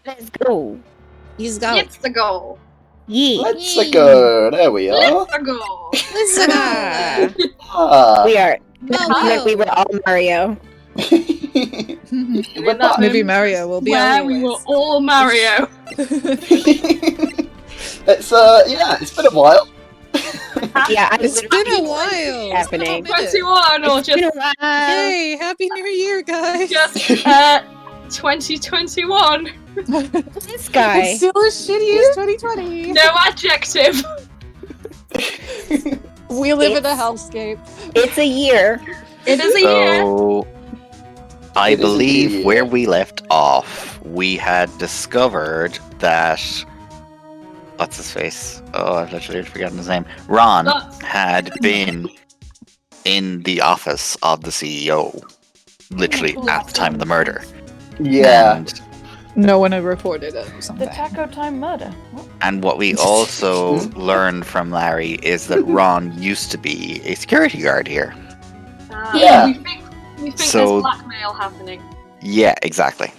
Let's go. He's got It's the goal. Yeah. Let's go. There we are. Let's the goal. We are. Mario. We were all Mario. We're back. Maybe Mario will be where we were all Mario. It's it's been a while. Yeah, It's been a while. Happening. 21 or It's been just a while. Hey, Happy New Year, guys. just 2021. This guy. It's still as shitty as 2020. No adjective. We live in a hellscape. It's a year. It is a year. So, I It is believe indeed. where we left off, we had discovered that. What's his face? Oh, I've literally forgotten his name. Ron had been in the office of the CEO, literally at the time of the murder. Yeah. And, No one had reported it or The something. Taco Time murder. What? and what we also learned from Larry is that Ron used to be a security guard here. Yeah. We think So- there's blackmail happening. Yeah, exactly.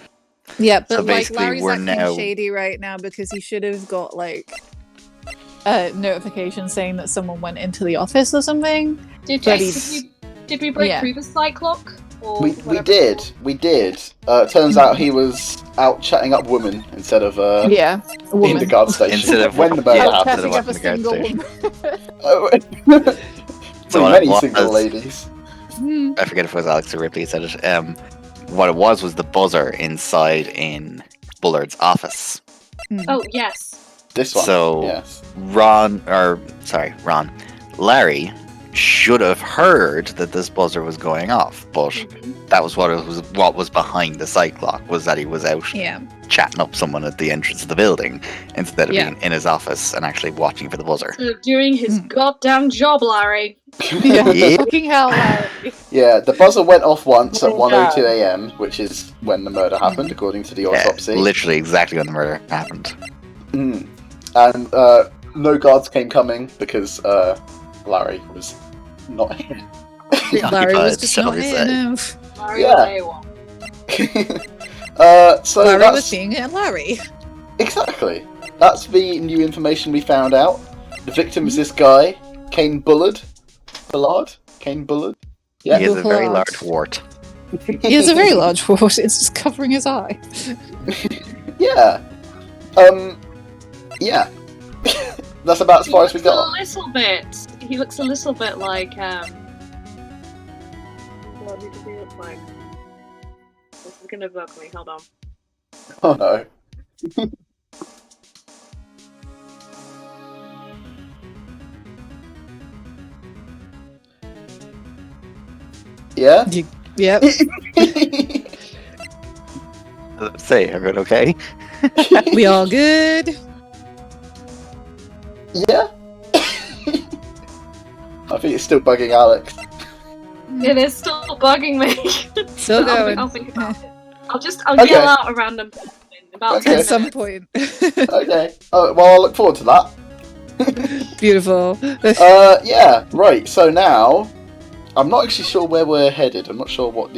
Yeah, but So like basically, Larry's we're acting now- shady right now because he should have got like a notification saying that someone went into the office or something. Did But we break yeah. through the cyclock? Or We whatever? did. It turns out he was out chatting up women instead of Yeah, a in woman. the guard station. Instead of- when the murder yeah, Out happened. instead chatting of up a walking the guard single station. woman. So what many it single was- ladies. I forget if it was Alex or Ripley who said it. What it was the buzzer inside in Bullard's office. Oh, yes. This one. So- yes. Ron. Larry should have heard that this buzzer was going off, but that was what was behind the cyclock, was that he was out Yeah. chatting up someone at the entrance of the building instead of Yeah. being in his office and actually watching for the buzzer. So doing his goddamn job, Larry. Yeah. Yeah. Fucking hell, Larry. Yeah, the buzzer went off once at Oh, 1:02 a.m., which is when the murder happened, according to the Yeah, autopsy. literally exactly when the murder happened. Mm. And no guards came coming because Larry was not here. Larry was Occupied, just shall not we here. say. No. Larry Yeah. was AWOL. So Larry that's was being a Larry. exactly. That's the new information we found out. The victim is this guy, Kane Bullard. Kane Bullard. Yeah. He has a very Bullard. large wart. He has a very large wart. It's just covering his eye. Yeah. Yeah. That's about as far as we got. He looks a little bit like, what does he look like? This is gonna bug me, hold on. Oh no. Yeah? Yep. Say, everyone okay? We all good? Yeah? I think it's still bugging Alex. It is still bugging me. Still going. I'll think about it. I'll Okay. yell out a random person in about Okay. 10 At some minutes. point. Okay. Well, I'll look forward to that. Beautiful. Yeah, right. So now, I'm not actually sure where we're headed. I'm not sure what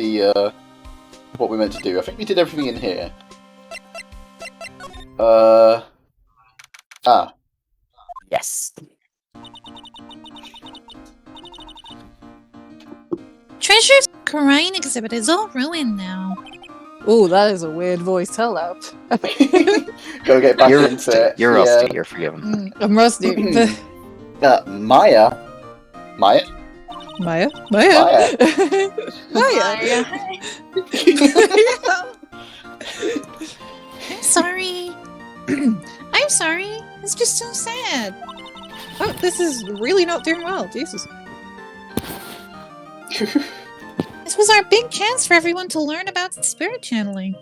what we're meant to do. I think we did everything in here. Yes. Treasure's Crane exhibit is all ruined now. Oh, that is a weird voice. Hello. Go get back You're into it. You're Yeah. rusty. You're forgiven. I'm rusty. Maya. Maya? Maya? Maya. Maya. I'm sorry. I'm sorry. It's just so sad. Oh, this is really not doing well. Jesus. This was our big chance for everyone to learn about spirit channeling.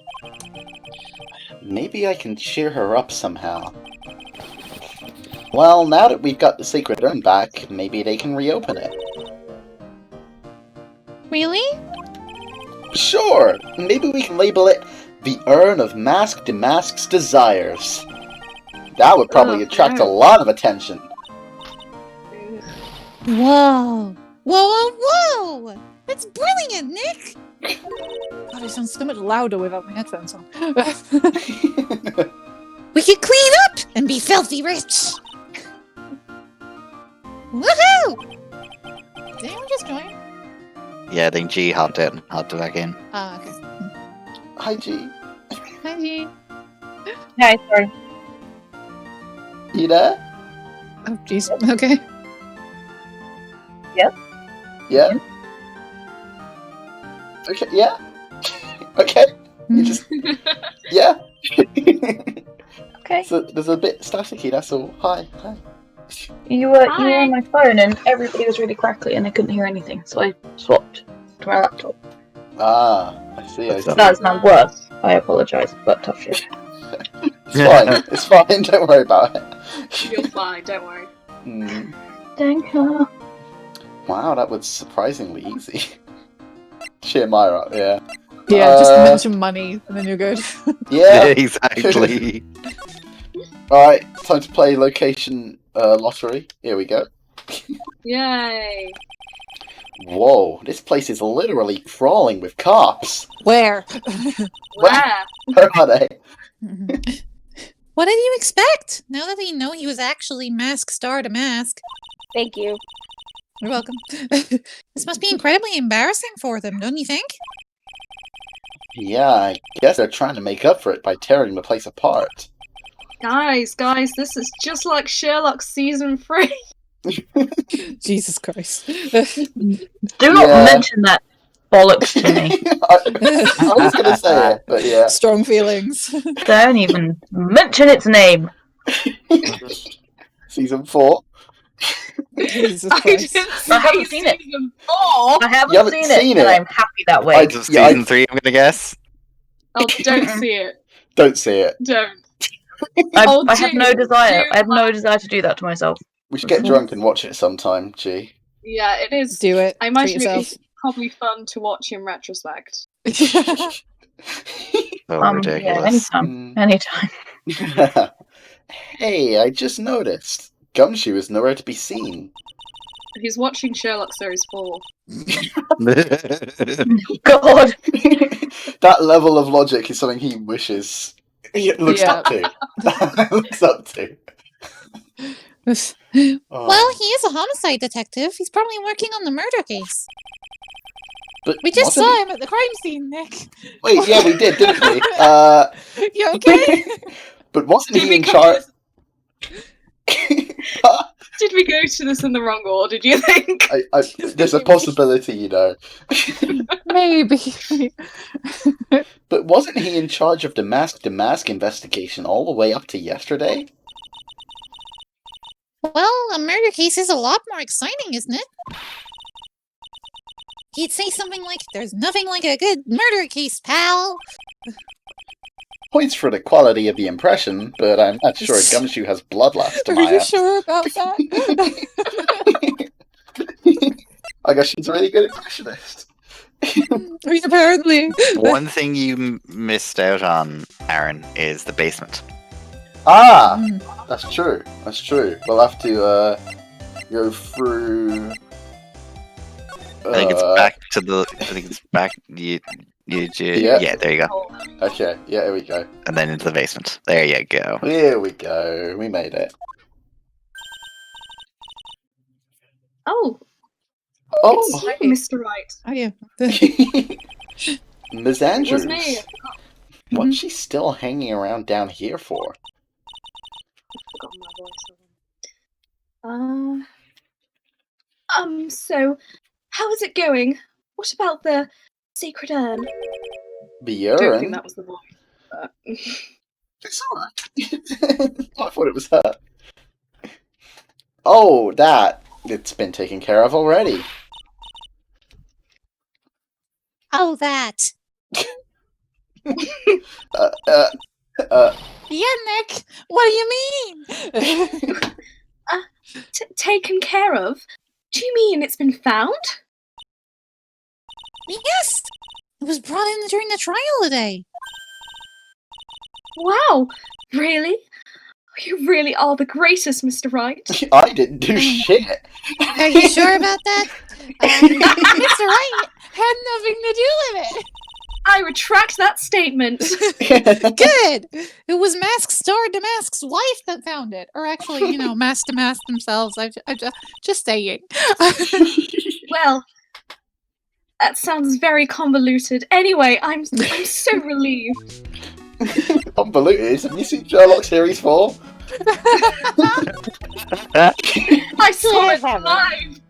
Maybe I can cheer her up somehow. Well, now that we've got the sacred urn back, maybe they can reopen it. Really? Sure! Maybe we can label it the Urn of Mask Demask's Desires. That would probably attract a lot of attention. Whoa. Whoa, whoa, whoa! That's brilliant, Nick! God, it sounds so much louder without my headphones on. We could clean up and be filthy rich. Woohoo! Did anyone just join? Yeah, I think G hopped out and hopped back in. Ah, okay. Hi, G. Hi, G. Hi, sorry. You there? Oh, jeez. Okay. Yeah? Okay, yeah? Okay. You just... Yeah? Okay. So there's a bit staticky, that's all. Hi. You were Hi. on my phone and everybody was really crackly and I couldn't hear anything, so I swapped to my laptop. Ah, I see. What's up? That's not worse. I apologise, but tough shit. It's fine. It's fine. Don't worry about it. You're fine, don't worry. Hmm. Thank you. Wow, that was surprisingly easy. Cheer Myra up, yeah. Yeah, just mention money and then you're good. Yeah. Exactly. Alright, time to play location lottery. Here we go. Yay! Whoa, this place is literally crawling with cops. Where? Where? Where are they? What did you expect? Now that we know he was actually Mask Star to Mask. Thank you. You're welcome. This must be incredibly embarrassing for them, don't you think? Yeah, I guess they're trying to make up for it by tearing the place apart. Guys, this is just like Sherlock season 3. Jesus Christ. Do not Yeah. mention that bollocks to me. I was gonna say it, but yeah. Strong feelings. Don't even mention its name. Season 4. Jesus I Christ. didn't I haven't say seen it. season 4! I haven't, You haven't seen, seen it, it? and I'm happy that way. I- It's Yeah, season 3, I'm gonna guess. Oh, don't see it. Don't see it. Don't. I Oh, have no dude, desire. dude, I have no desire to do that to myself. We should get drunk and watch it sometime, G. Yeah, it is. Do it. I Treat imagine yourself. it's probably fun to watch in retrospect. So Yeah, ridiculous. anytime. Hey, I just noticed. Gumshoe is nowhere to be seen. He's watching Sherlock series 4. God. That level of logic is something he wishes he looks Yeah. up to. Looks up to. Oh. Well, he is a homicide detective. He's probably working on the murder case. But We just wasn't saw him at the crime scene, Nick. he- Wait, yeah, we did, didn't we? You okay? But wasn't Did he we in go charge? Did we go to this in the wrong order, do you think? There's a possibility, you know. Maybe. But wasn't he in charge of the mask investigation all the way up to yesterday? Well, a murder case is a lot more exciting, isn't it? He'd say something like, "There's nothing like a good murder case, pal." Points for the quality of the impression, but I'm not sure Gumshoe has bloodlust to Are you Maya. sure about that? I guess she's a really good impressionist. Apparently. One thing you missed out on, Aaron, is the basement. Ah, that's true. That's true. We'll have to go through. I think it's back to the. I think it's back. Yeah, there you go. Okay, yeah, here we go. And then into the basement. There you go. Here we go. We made it. Oh, Oh, it's you, Mr. Right. Oh, yeah. Ms. It Andrews. was me. What's she still hanging around down here for? I've forgotten my voice. So, how is it going? What about the sacred urn? The I don't urn? think that was the voice. But... It's alright. I thought it was her. Oh, that. It's been taken care of already. Oh, that. Yeah, Nick. What do you mean? Taken care of? Do you mean it's been found? Yes! It was brought in during the trial today. Wow! Really? You really are the greatest, Mr. Right. I didn't do shit. Are you sure about that? Mr. Right had nothing to do with it. I retract that statement. Good. It was Mask Star Damask's wife that found it, or actually, Mask Damask themselves. I'm just saying. Well, that sounds very convoluted. Anyway, I'm so relieved. Convoluted? Have you seen Sherlock Series 4? I saw it live.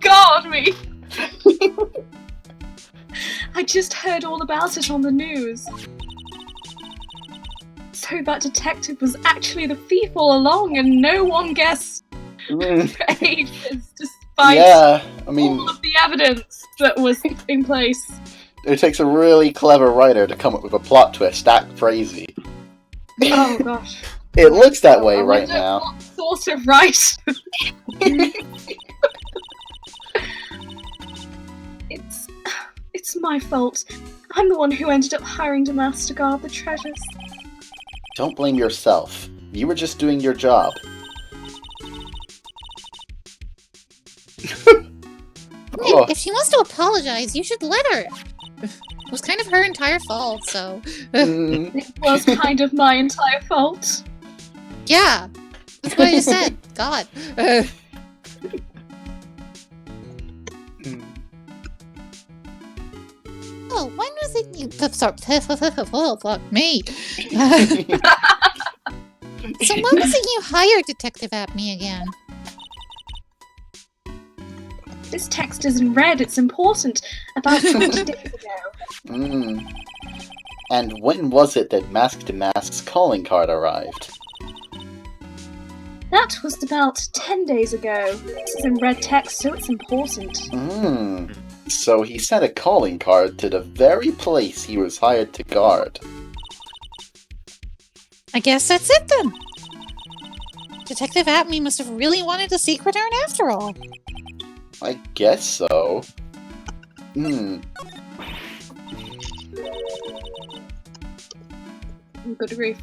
God, me. I just heard all about it on the news. So that detective was actually the thief all along, and no one guessed for ages, despite all of the evidence that was in place. It takes a really clever writer to come up with a plot twist that crazy. Oh gosh. It looks that way right now. Sort of right. It's my fault. I'm the one who ended up hiring Damask to guard the treasures. Don't blame yourself. You were just doing your job. Oh. If she wants to apologize, you should let her. It was kind of her entire fault, so... It was kind of my entire fault. Yeah, that's what I just said. God. Oh, when was it you... Oh, fuck me. So when was it you hired Detective Apney again? This text is in red. It's important. About 20 days ago. And when was it that Mask Damask's calling card arrived? That was about 10 days ago. This is in red text, so it's important. So he sent a calling card to the very place he was hired to guard. I guess that's it then. Detective Apney must have really wanted a secret urn after all. I guess so. Good grief.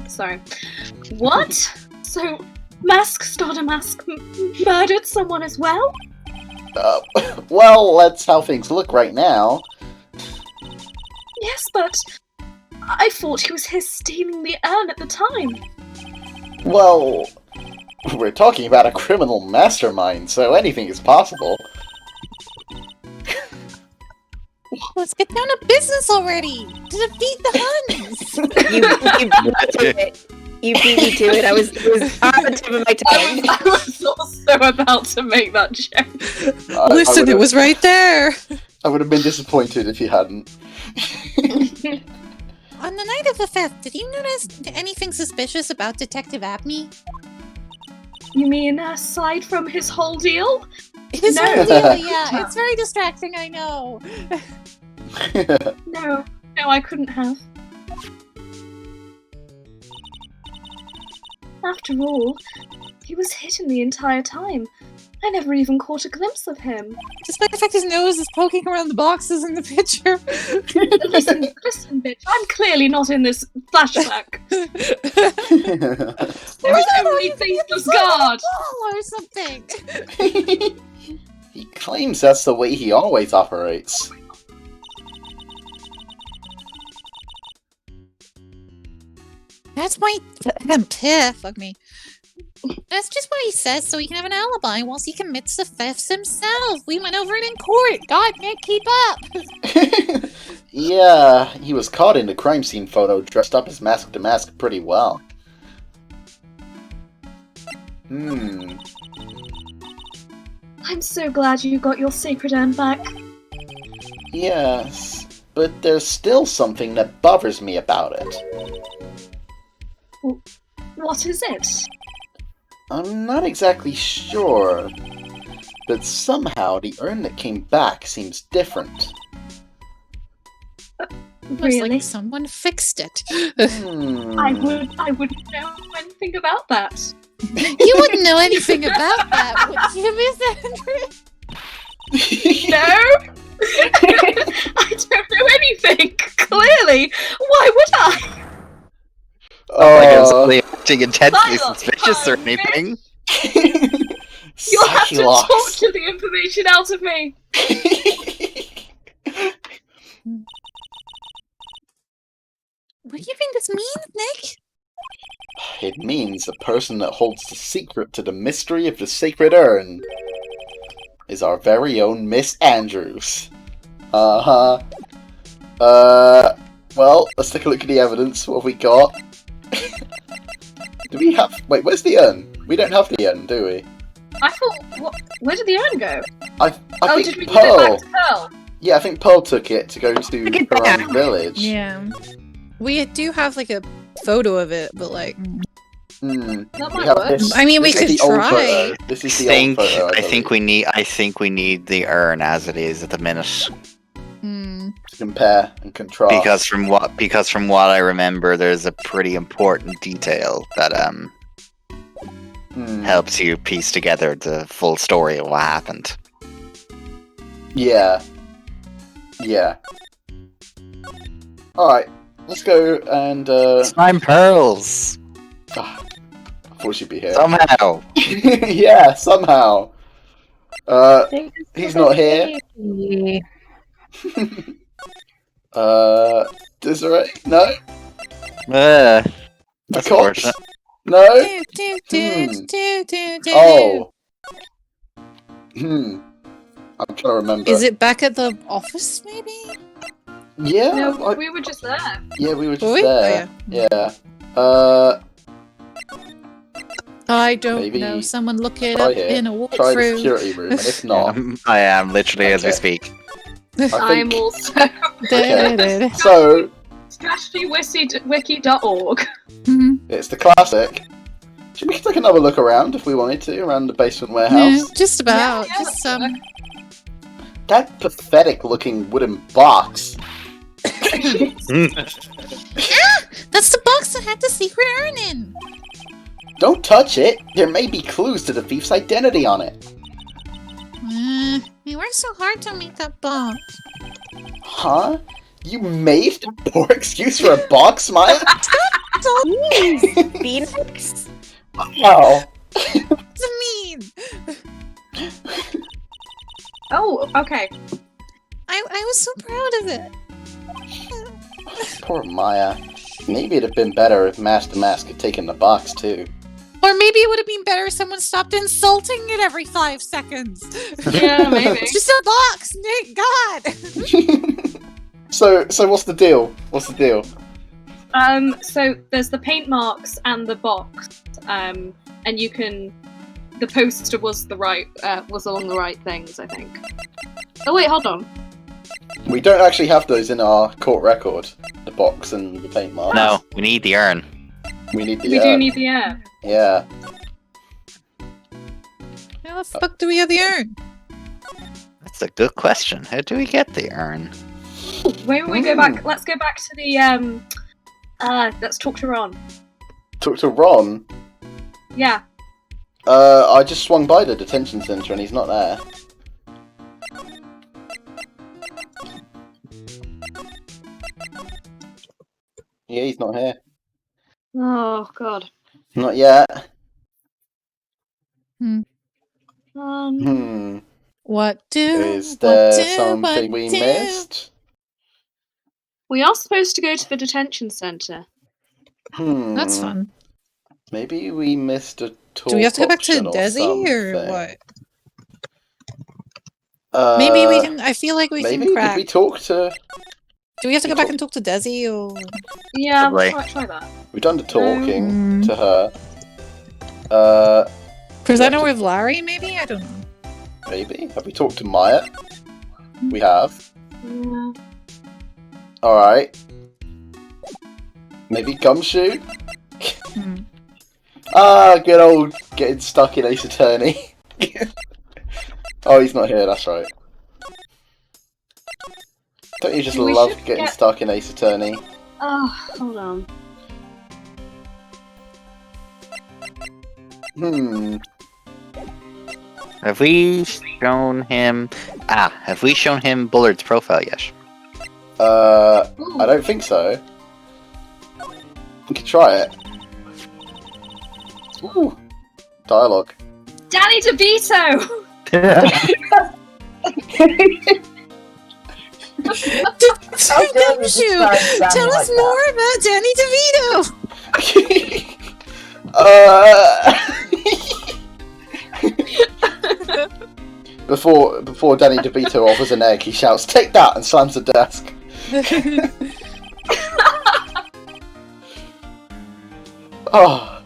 Sorry. What? So, Mask Star Damask murdered someone as well? Well, that's how things look right now. Yes, but I thought he was here stealing the urn at the time. Well, we're talking about a criminal mastermind, so anything is possible. Let's get down to business already! To defeat the Huns! You beat me to it. It was on the tip of my tongue. I was also about to make that joke. Listen, it was right there! I would have been disappointed if you hadn't. On the night of the theft, did you notice anything suspicious about Detective Apney? You mean aside from his whole deal? His No. whole deal, yeah. It's very distracting, I know. No, I couldn't have. After all, he was hidden the entire time. I never even caught a glimpse of him. Despite the fact his nose is poking around the boxes in the picture. Listen, bitch, I'm clearly not in this flashback. There is only faceless guard! Or something. He claims that's the way he always operates. That's why... Fuck me. That's just what he says so he can have an alibi whilst he commits the thefts himself. We went over it in court. God, Nick, keep up. Yeah, he was caught in the crime scene photo dressed up as Mask Damask pretty well. I'm so glad you got your sacred urn back. Yes, but there's still something that bothers me about it. What is it? I'm not exactly sure, but somehow the urn that came back seems different. Looks Really? like someone fixed it. I wouldn't know anything about that. You wouldn't know anything about that, would you, Miss Andrew? No? I don't know anything, clearly. Why would I? Like I was really acting intensely Silence, suspicious or bitch. anything. You'll have to Psylocke. torture the information out of me. What do you think this means, Nick? It means the person that holds the secret to the mystery of the sacred urn is our very own Miss Andrews. Uh-huh. Well, let's take a look at the evidence. What have we got? Do we have... Wait, where's the urn? We don't have the urn, do we? I thought, where did the urn go? I think did we give Pearl... it back to Pearl? Yeah, I think Pearl took it to go to her own village. Yeah. We do have like a photo of it, but like. That We might have work. this. I mean, we this is could the old try. photo. This is the old photo. I think we need the urn as it is at the minute. Compare and contrast. Because from what I remember, there's a pretty important detail that helps you piece together the full story of what happened. Yeah. Alright, let's go and Slime pearls! I thought she'd be here. Somehow! Yeah, somehow. He's not here. Desiree? No? That's Cox? unfortunate. No? Oh. I'm trying to remember. Is it back at the office, maybe? Yeah. No, we were just there. Yeah, we were just Were we? there. Oh, Yeah. I don't Maybe know. Someone look it try up here. in a Try the walkthrough. security room, and if not, I am literally as we Okay. speak. I'm think- also Okay. So strategywiki.org. it's the classic. Should we take another look around if we wanted to around the basement Yeah, warehouse? just about. Yeah, Just some. That pathetic-looking wooden box. That's the box that had the secret urn in. Don't touch it. There may be clues to the thief's identity on it. We worked so hard to make that box. Huh? You made a poor excuse for a box, Maya? Phoenix? Wow. What's it mean? Oh, okay. I was so proud of it. Poor Maya. Maybe it'd have been better if Master Mask had taken the box, too. Or maybe it would have been better if someone stopped insulting it every 5 seconds. Yeah, maybe. It's just a box, Nick. God. So what's the deal? So there's the paint marks and the box, and you can. The poster was was along the right things, I think. Oh wait, hold on. We don't actually have those in our court record. The box and the paint marks. No, we need the urn. We need the We do need the air. Yeah. How the fuck do we have the urn? That's a good question. How do we get the urn? Wait, we go back. Let's go back to the let's talk to Ron. Talk to Ron. Yeah. I just swung by the detention center and he's not there. Yeah, he's not here. Oh God. Not yet. What do? Is there something we missed? We are supposed to go to the detention center. That's fun. Maybe we missed a talk. Do we have to go back to option or Desi or something. what? Maybe we can. I feel like we Maybe can crack. did we talk to? Do we have to go back and talk to Desi or? Yeah, Probably. try that. We've done the talking Mm. to her. Present her with Larry, maybe? I don't know. Maybe. Have we talked to Maya? We have. Yeah. Alright. Maybe Gumshoe? Hmm. Good old getting stuck in Ace Attorney. Oh, he's not here, that's right. Don't you just We love should getting get- stuck in Ace Attorney? Oh, hold on. Have we shown him... have we shown him Bullard's profile yet? Ooh. I don't think so. We could try it. Ooh. Dialogue. Danny DeVito! Gumshoe, tell us more about Danny DeVito. Before Danny DeVito offers an egg, he shouts, "Take that!" and slams the desk. Oh.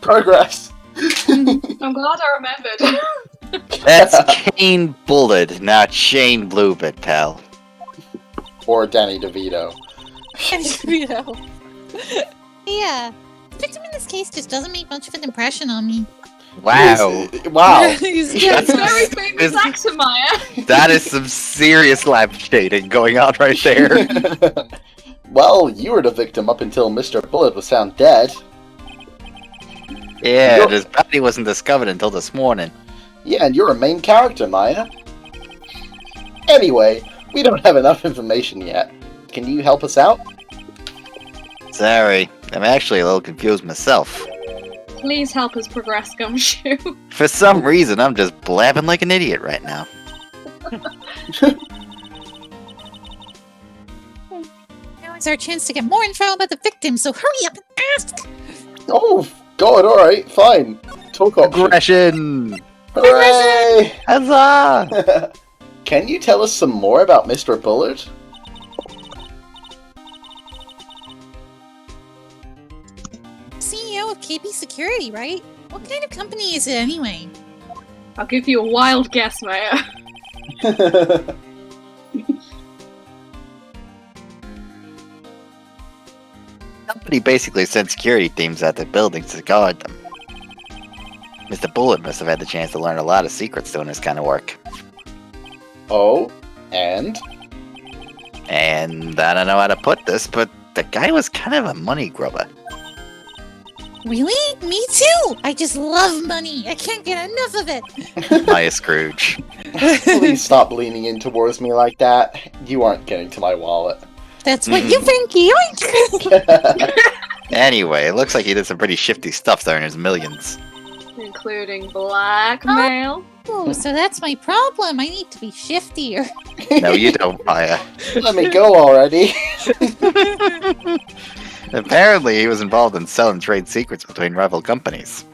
Progress. I'm glad I remembered. That's Kane Bullet, not Shane Bluebit, pal. Or Danny DeVito. Danny DeVito. Yeah. The victim in this case just doesn't make much of an impression on me. Wow. Wow. He's That's- very famous actor, Maya. That is some serious lampshading going on right there. Well, you were the victim up until Mr. Bullet was found dead. Yeah, You're- his body wasn't discovered until this morning. Yeah, and you're a main character, Maya. Anyway, we don't have enough information yet. Can you help us out? Sorry, I'm actually a little confused myself. Please help us progress, Gumshoe. For some reason, I'm just blabbing like an idiot right now. Now is our chance to get more info about the victim, so hurry up and ask! Oh, God, alright, fine. Talk option. Aggression! Hooray! Huzzah! Can you tell us some more about Mr. Bullard? CEO of KB Security, right? What kind of company is it anyway? I'll give you a wild guess, Maya. Company basically sent security teams out to buildings to guard them. Mr. Bullet must have had the chance to learn a lot of secrets doing this kind of work. Oh, and? And I don't know how to put this, but the guy was kind of a money grubber. Really? Me too! I just love money! I can't get enough of it! Maya Scrooge. Please stop leaning in towards me like that. You aren't getting to my wallet. That's what you think, yoink! Anyway, it looks like he did some pretty shifty stuff to earn his millions. Including blackmail. Oh, so that's my problem. I need to be shiftier. No, you don't, Maya. Let me go already. Apparently, he was involved in selling trade secrets between rival companies.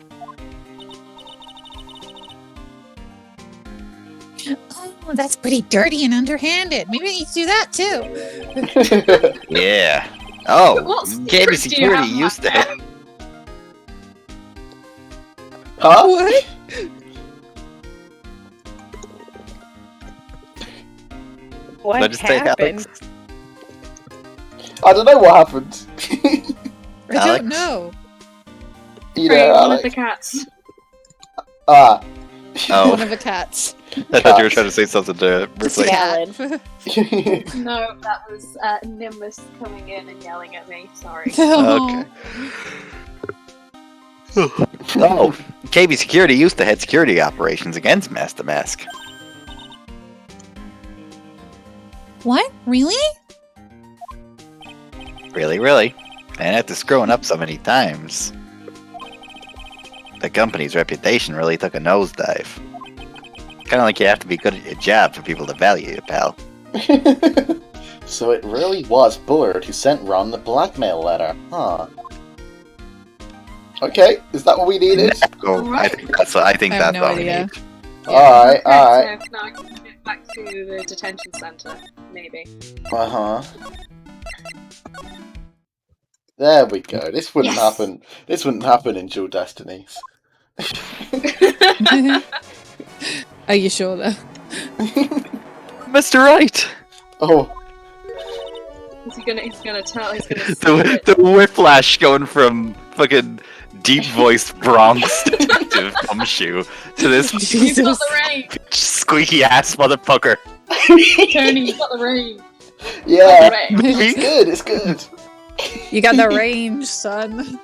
Oh, that's pretty dirty and underhanded. Maybe I need to do that too. Yeah. Oh, What KB secrets do you Security have, used to Maya? have. Huh? What? What Did I just say happened? Alex? I don't know what happened. I Alex? don't know. You Right, know, one of the Alex. cats. Ah. Oh, One of the cats. I thought you were trying to say something to It's replace. cat. No, that was Nimbus coming in and yelling at me. Sorry. Okay. Oh, KB Security used to head security operations against Master Mask. What? Really? Really? And after screwing up so many times, the company's reputation really took a nosedive. Kind of like you have to be good at your job for people to value you, pal. So it really was Bullard who sent Ron the blackmail letter, huh? Okay, is that what we needed? Oh, I think that's I have that's no all we idea. need. Alright, Okay, alright. so now I can get back to the detention center, maybe. Uh-huh. There we go. This wouldn't Yes. happen. This wouldn't happen in Dual Destinies. Are you sure though? Mr. Right! Oh, He's gonna tell, he's gonna The whiplash going from fucking deep-voiced Bronx detective Gumshoe to this You've got the range! squeaky-ass motherfucker. Tony, you've got the range! yeah. Got the range. It's good, it's good. You got the range, son.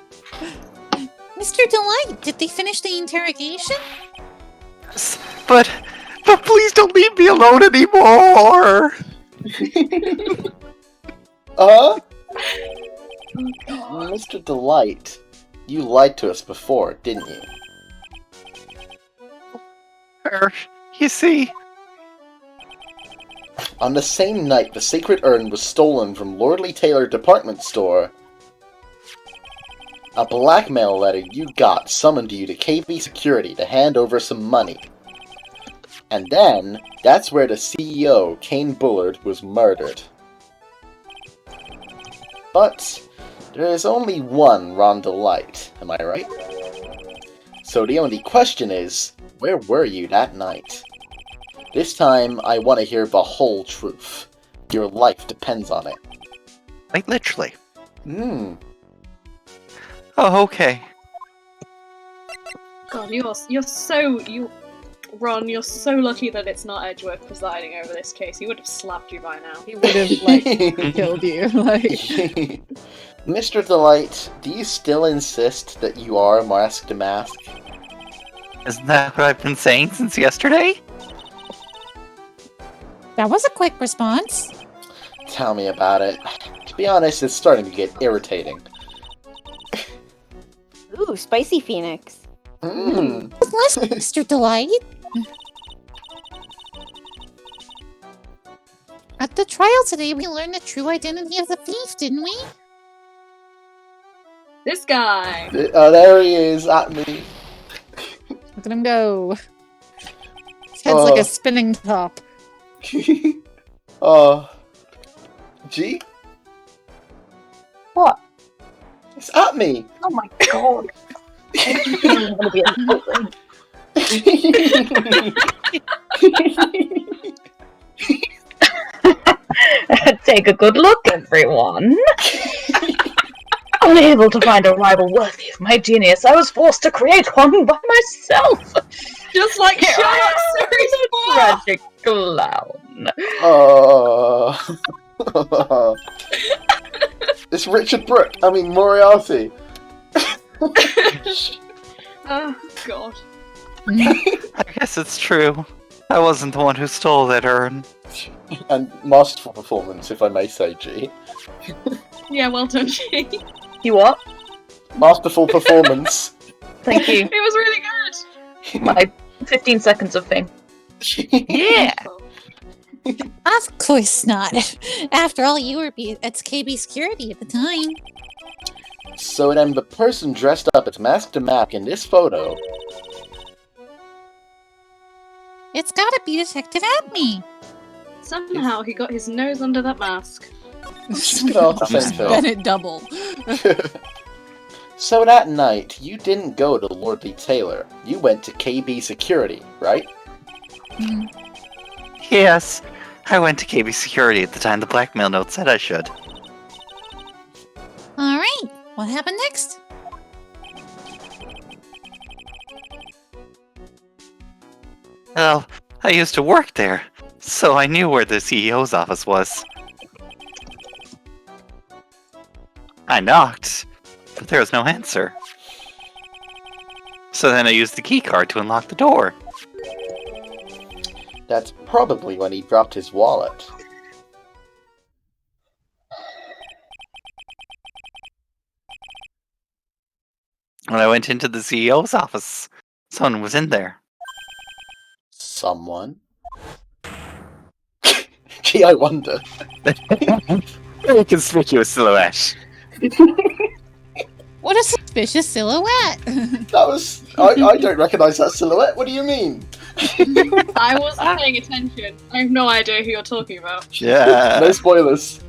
Mr. Delight, did they finish the interrogation? But please don't leave me alone anymore! Mr. Delight, you lied to us before, didn't you? You see, On the same night the sacred urn was stolen from Lordly Taylor department store, a blackmail letter you got summoned you to KB Security to hand over some money. And then, that's where the CEO, Kane Bullard, was murdered. But there is only one Rhonda Light, am I right? So the only question is, where were you that night? This time, I want to hear the whole truth. Your life depends on it. Like, literally. Hmm. Oh, okay. God, Ron, you're so lucky that it's not Edgeworth presiding over this case. He would have slapped you by now. He would have, like, killed you. Like, Mr. Delight, do you still insist that you are Mask to Mask? Isn't that what I've been saying since yesterday? That was a quick response. Tell me about it. To be honest, it's starting to get irritating. Ooh, spicy phoenix. Hmm. Bless Mr. Delight. At the trial today, we learned the true identity of the thief, didn't we? This guy! Oh, there he is, at me. look at him go. His head's like a spinning top. G? What? It's at me! Oh my god. I'm gonna be insulting. Take a good look, everyone. Unable to find a rival worthy of my genius, I was forced to create one by myself. Just like Sherlock Series 4! Tragic clown. It's Richard Brooke. I mean, Moriarty. Oh, God. I guess it's true. I wasn't the one who stole that urn. And masterful performance, if I may say, G. Yeah, well done, G. You what? Masterful performance. Thank you. It was really good! My 15 seconds of fame. Yeah! Of course not. After all, you were at KB Security at the time. So then the person dressed up as Mask to Mac in this photo... It's gotta be Detective Acme. Somehow he got his nose under that mask. Just get off the same film. Bennett double. So that night, you didn't go to Lordly Taylor. You went to KB Security, right? Yes, I went to KB Security at the time the blackmail note said I should. Alright, what happened next? Well, I used to work there, so I knew where the CEO's office was. I knocked, but there was no answer. So then I used the key card to unlock the door. That's probably when he dropped his wallet. When I went into the CEO's office, someone was in there. Someone? Gee, I wonder. Very conspicuous silhouette. What a suspicious silhouette! That was... I don't recognise that silhouette. What do you mean? I wasn't paying attention. I have no idea who you're talking about. Yeah. No spoilers.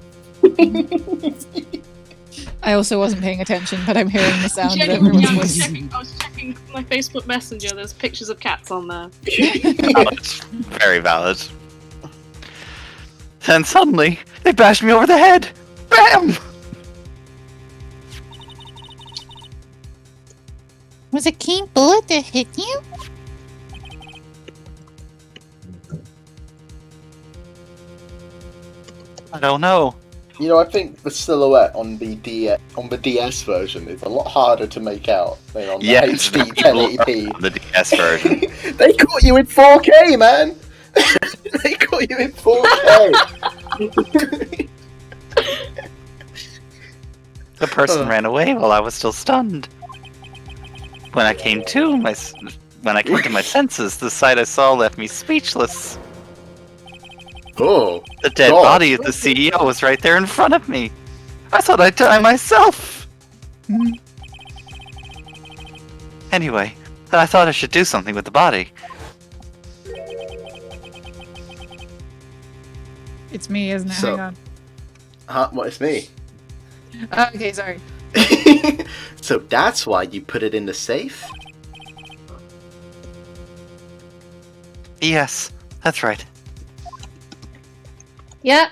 I also wasn't paying attention, but I'm hearing the sound of Genuinely, everyone's I voice. was checking my Facebook Messenger. There's pictures of cats on there. Valid. Very valid. And suddenly, they bashed me over the head! Bam! Was it Kane Bullet that hit you? I don't know. You know, I think the silhouette on the DS version is a lot harder to make out than on the it's HD very 1080p. on the DS version. They caught you in 4K, man! They caught you in 4K! The person ran away while I was still stunned. When I came to my senses, the sight I saw left me speechless. Oh. The dead God. body of the CEO was right there in front of me. I thought I'd die myself. Anyway, I thought I should do something with the body. It's me, isn't it? So- Hang on. What, it's me? Okay, sorry. So that's why you put it in the safe? Yes, that's right. Yeah.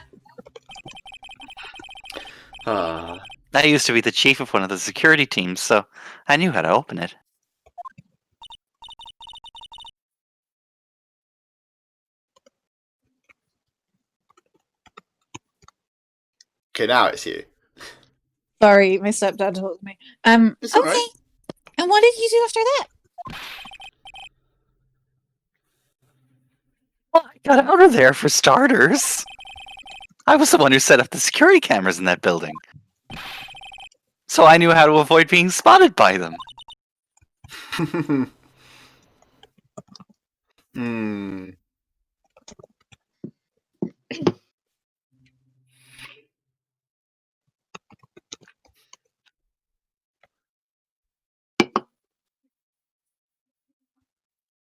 Ah. I used to be the chief of one of the security teams, so I knew how to open it. Okay, now it's you. Sorry, my stepdad told me. It's alright. Okay. And what did you do after that? Well, I got out of there for starters. I was the one who set up the security cameras in that building. So I knew how to avoid being spotted by them. Hmm.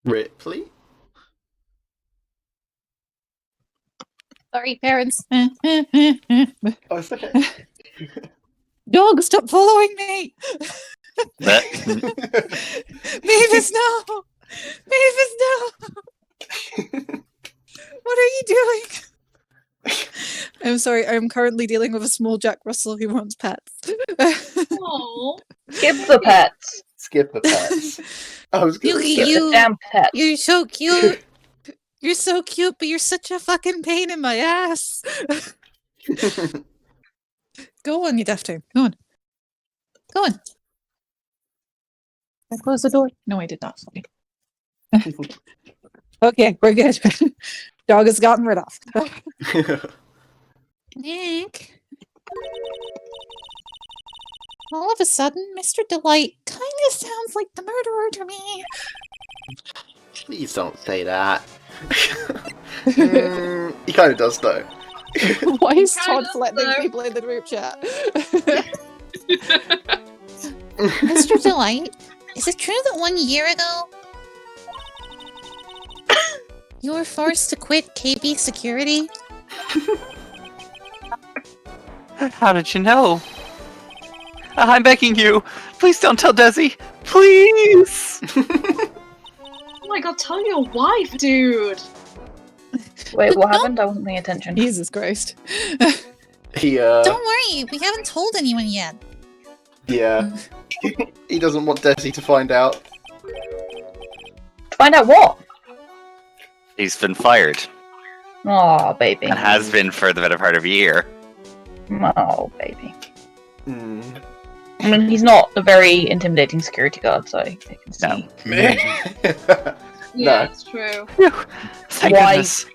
Ripley? Sorry, parents. Oh, it's okay. Dog, stop following me! That, Mavis, no! Mavis, no! What are you doing? I'm sorry, I'm currently dealing with a small Jack Russell who wants pets. Oh. Skip the pets. Skip the pets. I was gonna You- Skip say. the damn pets. You're so cute. You're so cute, but you're such a fucking pain in my ass. Go on, you daft thing. Go on. Go on. I closed the door. No, I did not. Sorry. Okay, we're good. Dog has gotten rid of. Nick. All of a sudden, Mr. Delight kind of sounds like the murderer to me. Please don't say that. He kind of does, though. Why is Kind Todd of, threatening though. people in the group chat? Mr. Delight, is it true that 1 year ago you were forced to quit KB security? how did you know? I'm begging you. Please don't tell Desi. Please. Oh my god, tell your wife, dude. Wait, what happened? I wasn't paying attention. Jesus Christ. He, Don't worry, we haven't told anyone yet. yeah. He doesn't want Desi to find out. Find out what? He's been fired Oh, baby. and has been for the better part of a year. Oh, baby. Hmm. I mean, he's not a very intimidating security guard, so I can see. No. Yeah, it's true. Phew. Thank Why? goodness.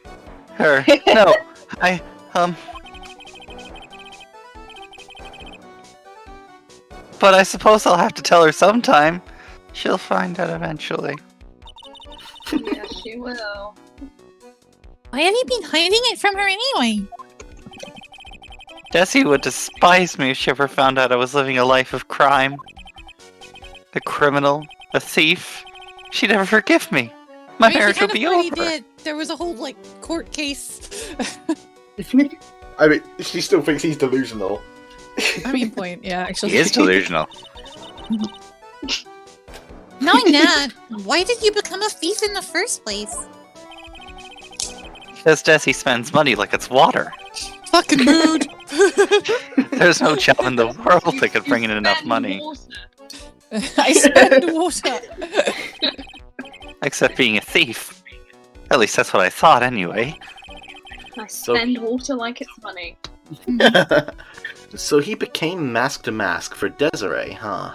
Her. No. I, But I suppose I'll have to tell her sometime. She'll find out eventually. Yeah, she will. Why have you been hiding it from her anyway? Desi would despise me if she ever found out I was living a life of crime. A criminal, a thief. She'd never forgive me. My I mean, marriage she would kind be of already over. did. There was a whole, like, court case. I mean, she still thinks he's delusional. I mean, point, yeah, actually. He is delusional. Knowing that, why did you become a thief in the first place? Because Desi spends money like it's water. Fucking mood. There's no job in the world You- that could bring in you enough spend money. water. I spend water. Except being a thief. At least that's what I thought anyway. I spend water like it's money. So he became Mask to Mask for Desiree, huh?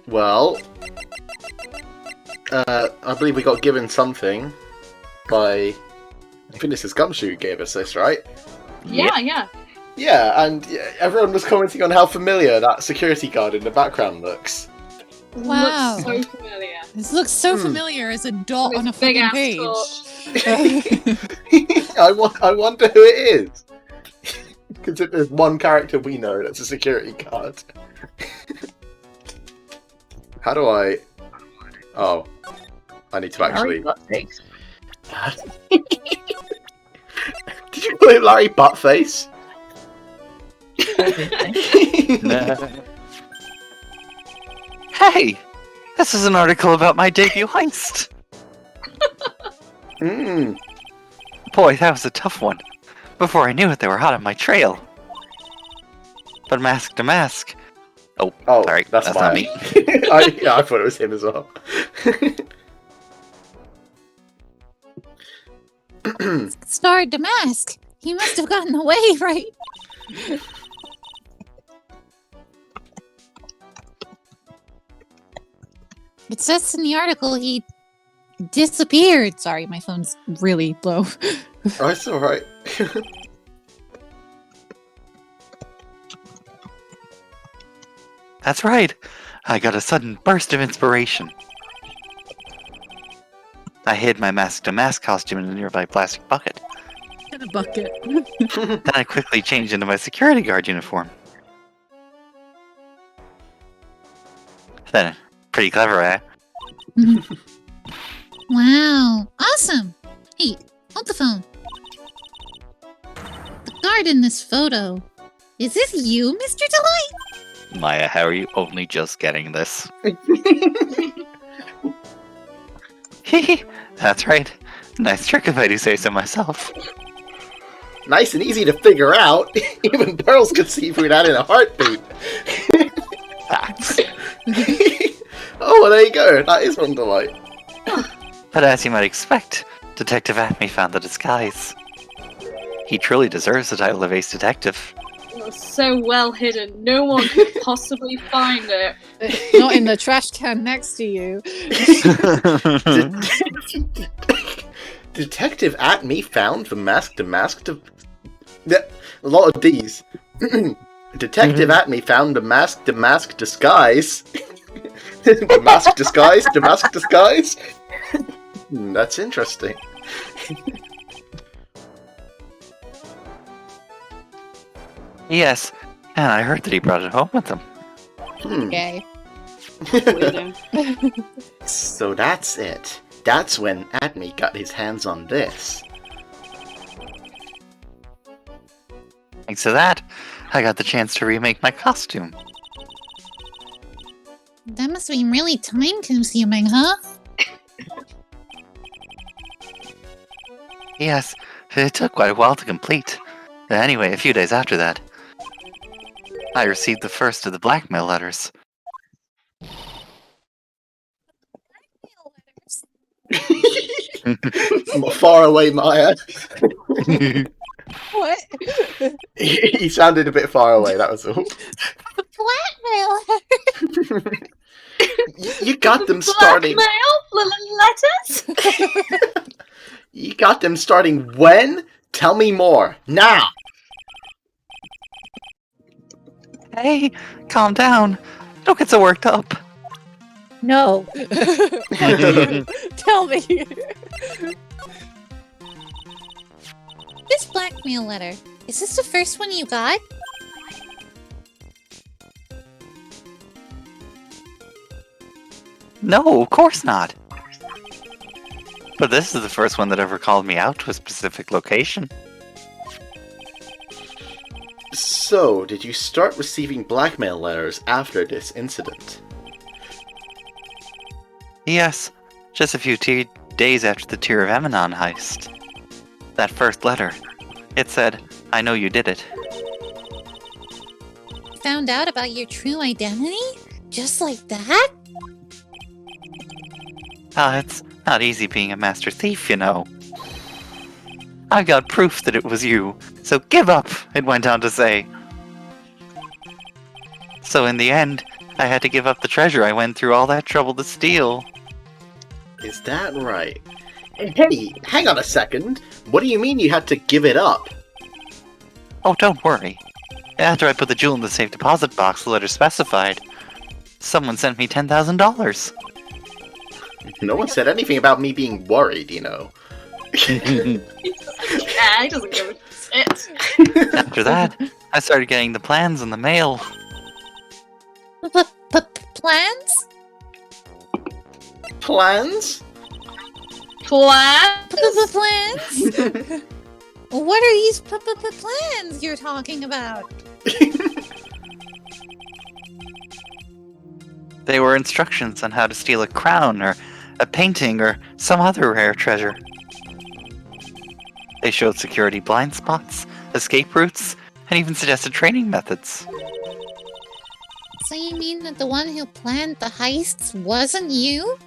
Well, I believe we got given something by... I think this is Gumshoe who gave us this, right? Yeah, yeah. Yeah, and everyone was commenting on how familiar that security guard in the background looks. Wow. Looks so familiar. This looks so familiar as a dot With on a big fucking ass page. torch. I wonder who it is. Because if there's one character we know that's a security guard. How do I... Oh. I need to actually... Buttface. Did you call him Larry Buttface? Hey! This is an article about my debut heist. Boy, that was a tough one. Before I knew it, they were hot on my trail. But mask to mask. Oh, sorry, that's not me. I thought it was him as well. Star Damask. He must have gotten away, right? It says in the article he disappeared. Sorry, my phone's really low. Oh, it's alright. That's right. I got a sudden burst of inspiration. I hid my mask-to-mask costume in a nearby plastic bucket. In a bucket. Then I quickly changed into my security guard uniform. Then, pretty clever, eh? Wow, awesome. Hey, hold the phone. The guard in this photo. Is this you, Mr. Delight? Maya, how are you only just getting this? That's right. Nice trick if I do say so myself. Nice and easy to figure out. Even Pearls could see through that in a heartbeat. Facts. Oh, well, there you go. That is one delight. But as you might expect, Detective Acme found the disguise. He truly deserves the title of Ace Detective. It was so well hidden, no one could possibly find it. Not in the trash can next to you. Detective Acme found the mask. A lot of D's. Detective Acme found the mask disguise. The mask disguise. That's interesting. Yes, and I heard that he brought it home with him. Okay. So that's it. That's when Acme got his hands on this. Thanks to that, I got the chance to remake my costume. That must be really time-consuming, huh? Yes, it took quite a while to complete. Anyway, a few days after that, I received the first of the blackmail letters. Far away, Maya. What? He sounded a bit far away, that was all. Blackmail! You got them starting. Blackmail? Letters? You got them starting when? Tell me more. Now! Hey, calm down. Don't get so worked up. No. Tell me. This blackmail letter. Is this the first one you got? No, of course not. But this is the first one that ever called me out to a specific location. So, did you start receiving blackmail letters after this incident? Yes, just a few days after the Tear of Emanon heist. That first letter, it said, "I know you did it." Found out about your true identity? Just like that? It's not easy being a master thief, you know. I got proof that it was you, so give up, it went on to say. So in the end, I had to give up the treasure I went through all that trouble to steal. Is that right? Hey, hang on a second. What do you mean you had to give it up? Oh, don't worry. After I put the jewel in the safe deposit box the letter specified, someone sent me $10,000. No one said anything about me being worried, you know. Yeah, he doesn't give a shit. After that, I started getting the plans in the mail. Plans? Plans? Plan? Plans? What are these plans you're talking about? They were instructions on how to steal a crown, or a painting, or some other rare treasure. They showed security blind spots, escape routes, and even suggested training methods. So you mean that the one who planned the heists wasn't you?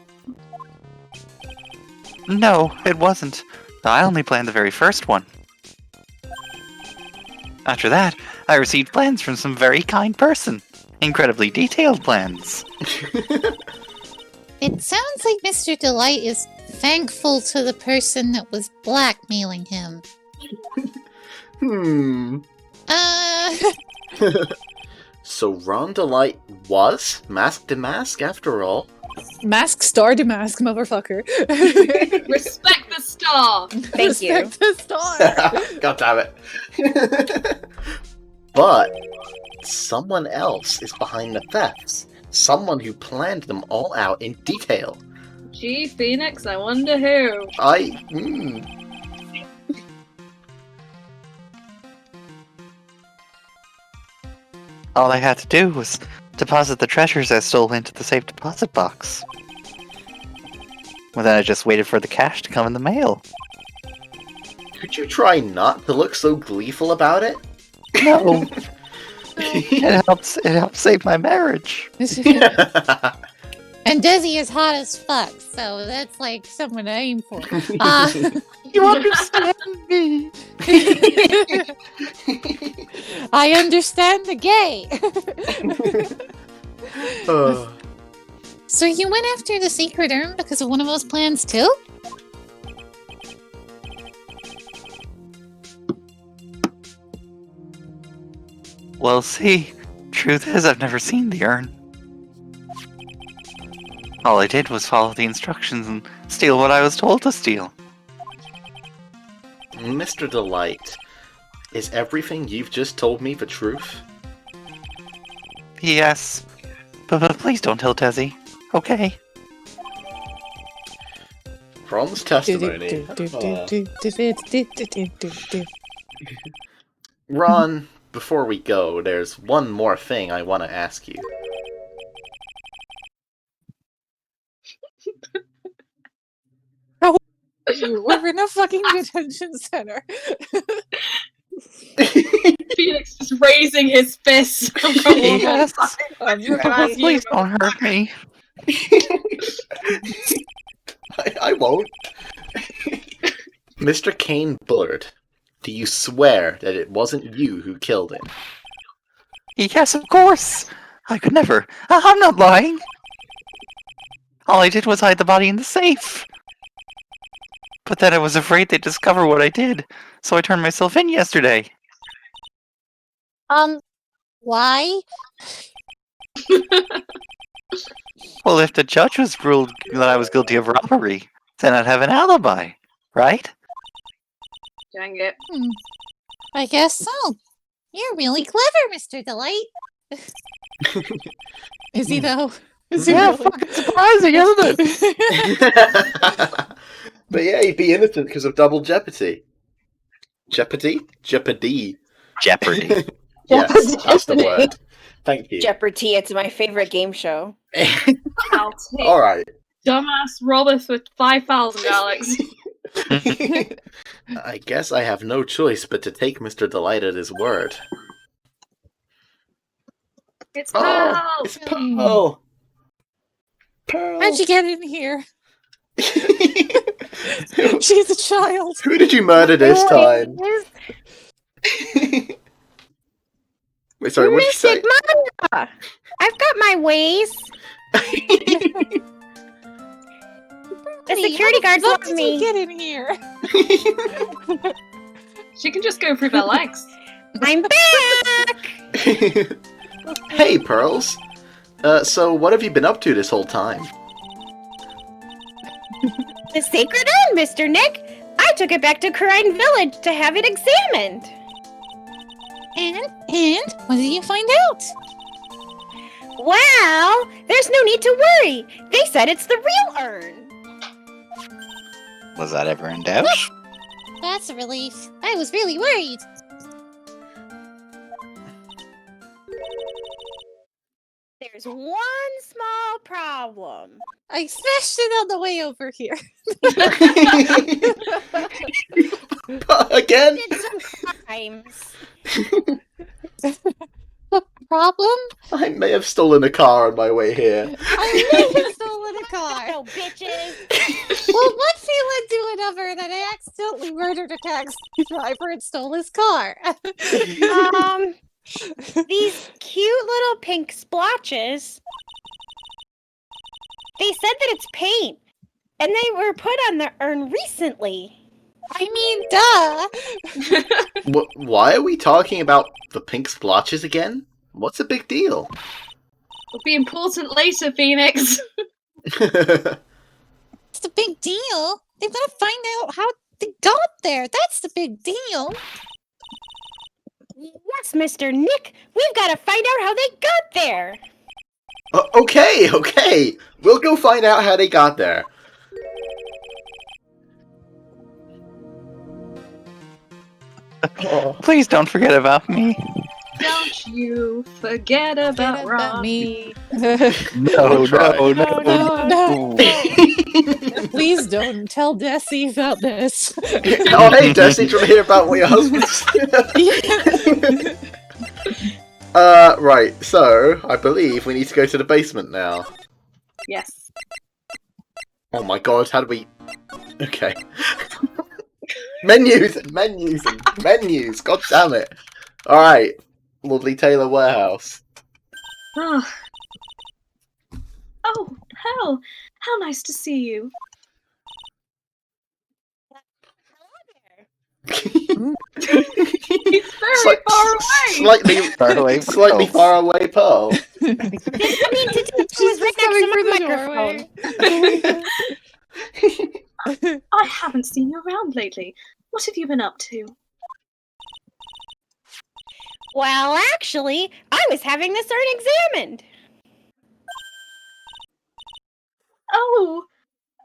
No, it wasn't. I only planned the very first one. After that, I received plans from some very kind person. Incredibly detailed plans. It sounds like Mr. Delight is thankful to the person that was blackmailing him. So Ron Delight was Mask to Mask after all? Mask star to mask, motherfucker. Respect the star! Thank you. Respect the star. God damn it. But someone else is behind the thefts. Someone who planned them all out in detail. Gee, Phoenix, I wonder who. All I had to do was deposit the treasures I stole into the safe deposit box. Well, then I just waited for the cash to come in the mail. Could you try not to look so gleeful about it? No. It helps save my marriage. And Desi is hot as fuck, so that's like someone to aim for. You understand me? I understand the gay. So you went after the secret urn because of one of those plans too? Well, see, truth is I've never seen the urn. All I did was follow the instructions and steal what I was told to steal. Mr. Delight, is everything you've just told me the truth? Yes, but please don't tell Desi, okay? Ron's testimony. Ron, before we go, there's one more thing I want to ask you. We're in a fucking detention center. Phoenix just raising his fist. Yes. Please don't hurt me. I won't. Mr. Kane Bullard, do you swear that it wasn't you who killed him? Yes, of course. I could never. I'm not lying. All I did was hide the body in the safe. But then I was afraid they'd discover what I did, so I turned myself in yesterday. Why? Well, if the judge was ruled that I was guilty of robbery, then I'd have an alibi, right? Dang it. I guess so. You're really clever, Mr. Delight. Is he though? Is he Yeah, really? fucking surprising, isn't it? But yeah, he'd be innocent because of double jeopardy. Jeopardy? Jeopardy. Jeopardy. Yes, that's the word. Thank you. Jeopardy! It's my favorite game show. I'll take Alright. dumbass Robert for 5,000, Alex. I guess I have no choice but to take Mr. Delight at his word. It's Oh, Pearl! it's Pearl! Pearl! How'd you get in here? She's a child. Who did you murder this time? Wait, sorry, what did you say? Mama! I've got my ways. The security guards How love did you me. get in here? She can just go through their legs. I'm back! Hey, Pearls. So what have you been up to this whole time? The sacred urn, Mr. Nick. I took it back to Crine Village to have it examined. And what did you find out? Well, there's no need to worry. They said it's the real urn. Was that ever in doubt? That's a relief. I was really worried. There's one small problem. I smashed it on the way over here. Again? Did some crimes. Problem? I may have stolen a car on my way here. I may have stolen a car. Oh, bitches. Well, one thing led to another, and I accidentally murdered a taxi driver and stole his car. These cute little pink splotches. They said that it's paint, and they were put on the urn recently. I mean, duh. Why are we talking about the pink splotches again? What's the big deal? It'll be important later, Phoenix. It's the big deal. They've got to find out how they got there. That's the big deal. Yes, Mr. Nick, we've got to find out how they got there. Okay. We'll go find out how they got there. Please don't forget about me. Don't you forget about Ron. me. No. Please don't tell Desi about this. Oh, hey, Desi, do you want to hear about what your husband's... Right, so, I believe we need to go to the basement now. Yes. Oh my god, how do we... Okay. Menus, god damn it. Alright, lovely Taylor Warehouse. Oh, hell. How nice to see you. He's very far away. Slightly far away, Pearl. I mean, she's right next to my microphone. I haven't seen you around lately. What have you been up to? Well, actually, I was having this urn examined. Oh,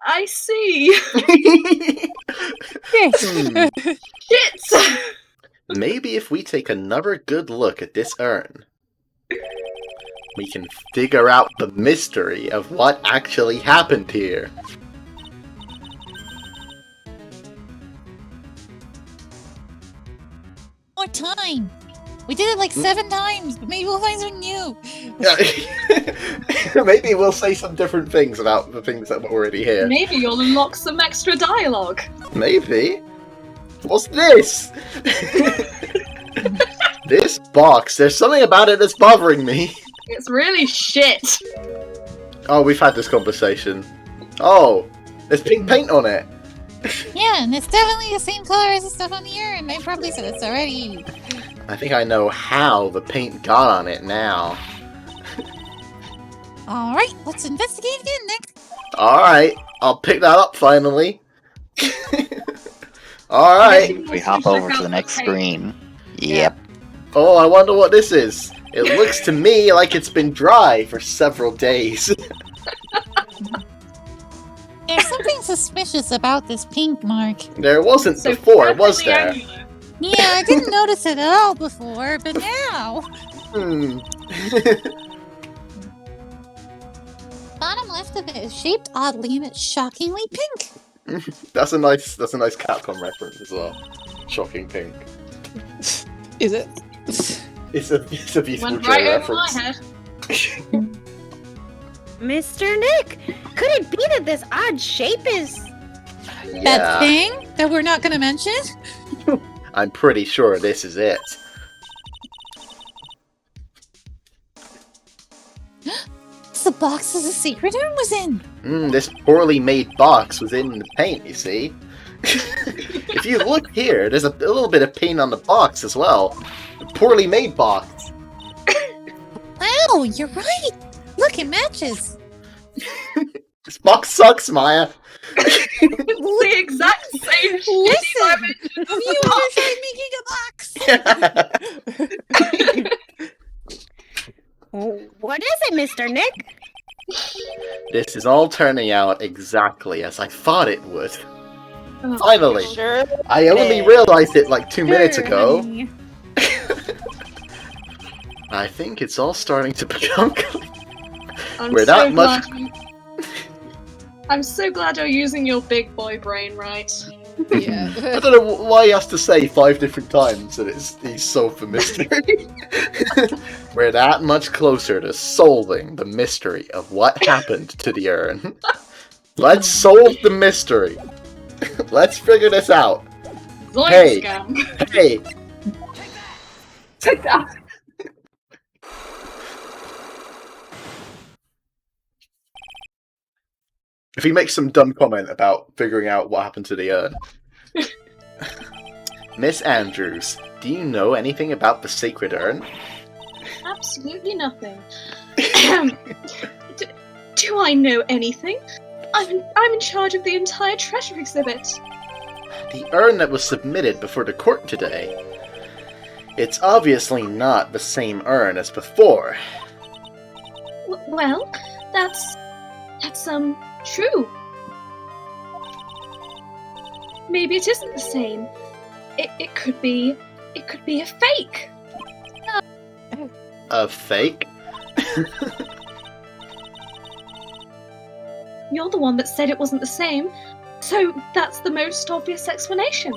I see. Shit! Maybe if we take another good look at this urn, we can figure out the mystery of what actually happened here. More time. We did it like 7 times, but maybe we'll find something new. Maybe we'll say some different things about the things that were already here. Maybe you'll unlock some extra dialogue. Maybe. What's this? This box, there's something about it that's bothering me. It's really shit. Oh, we've had this conversation. Oh, there's pink paint on it. Yeah, and it's definitely the same color as the stuff on the urn. I probably said this already. I think I know how the paint got on it now. Alright, let's investigate again, Nick. Alright, I'll pick that up finally. Alright. We hop over to the next screen. Yep. Oh, I wonder what this is. It looks to me like it's been dry for several days. There's something suspicious about this pink mark. There wasn't before, was there? Angular. Yeah, I didn't notice it at all before, but now. Bottom left of it is shaped oddly and it's shockingly pink. That's a nice Capcom reference as well. Shocking pink. Is it? It's a beautiful Went Joe right over my reference. head. Mr. Nick, could it be that this odd shape is... Yeah, That thing that we're not going to mention? I'm pretty sure this is it. It's the box that the secret urn was in. This poorly made box was in the paint, you see? If you look here, there's a little bit of paint on the box as well. A poorly made box. Wow, you're right. Look, it matches. This box sucks, Maya. It's the exact same shitty This is all turning out exactly as I thought it would. Oh, Finally! Sure. I only realized it like 2 minutes sure, ago. honey. I think it's all starting to become clear. I'm We're so not much- glad I'm so glad you're using your big boy brain right. I Yeah. don't know why he has to say 5 different times that he's solved the mystery. We're that much closer to solving the mystery of what happened to the urn. Let's solve the mystery. Let's figure this out. Zoink Hey. scam. Hey, Take that. if he makes some dumb comment about figuring out what happened to the urn. Miss Andrews, do you know anything about the sacred urn? Absolutely nothing. Do I know anything? I'm in charge of the entire treasure exhibit. The urn that was submitted before the court today. It's obviously not the same urn as before. Well, that's true. Maybe it isn't the same. It could be a fake. A fake? You're the one that said it wasn't the same, so that's the most obvious explanation.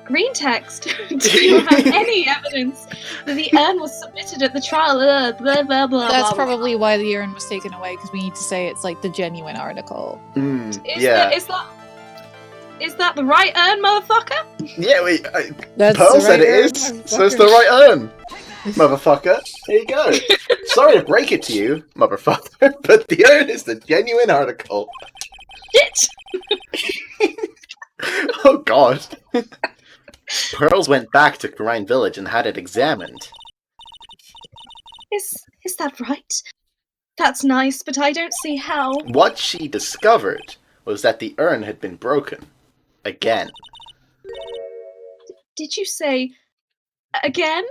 Green text. Do you have any evidence that the urn was submitted at the trial? Blah, blah, blah, blah, That's blah. probably why the urn was taken away, because we need to say it's like the genuine article. Yeah. Is that the right urn, motherfucker? Yeah, That's Pearl the said right it urn, is, so it's the right urn. Motherfucker. Here you go. Sorry to break it to you, motherfucker, but the urn is the genuine article. Shit! Oh god. Pearls went back to Karine Village and had it examined. Is that right? That's nice, but I don't see how. What she discovered was that the urn had been broken. Again. Did you say again?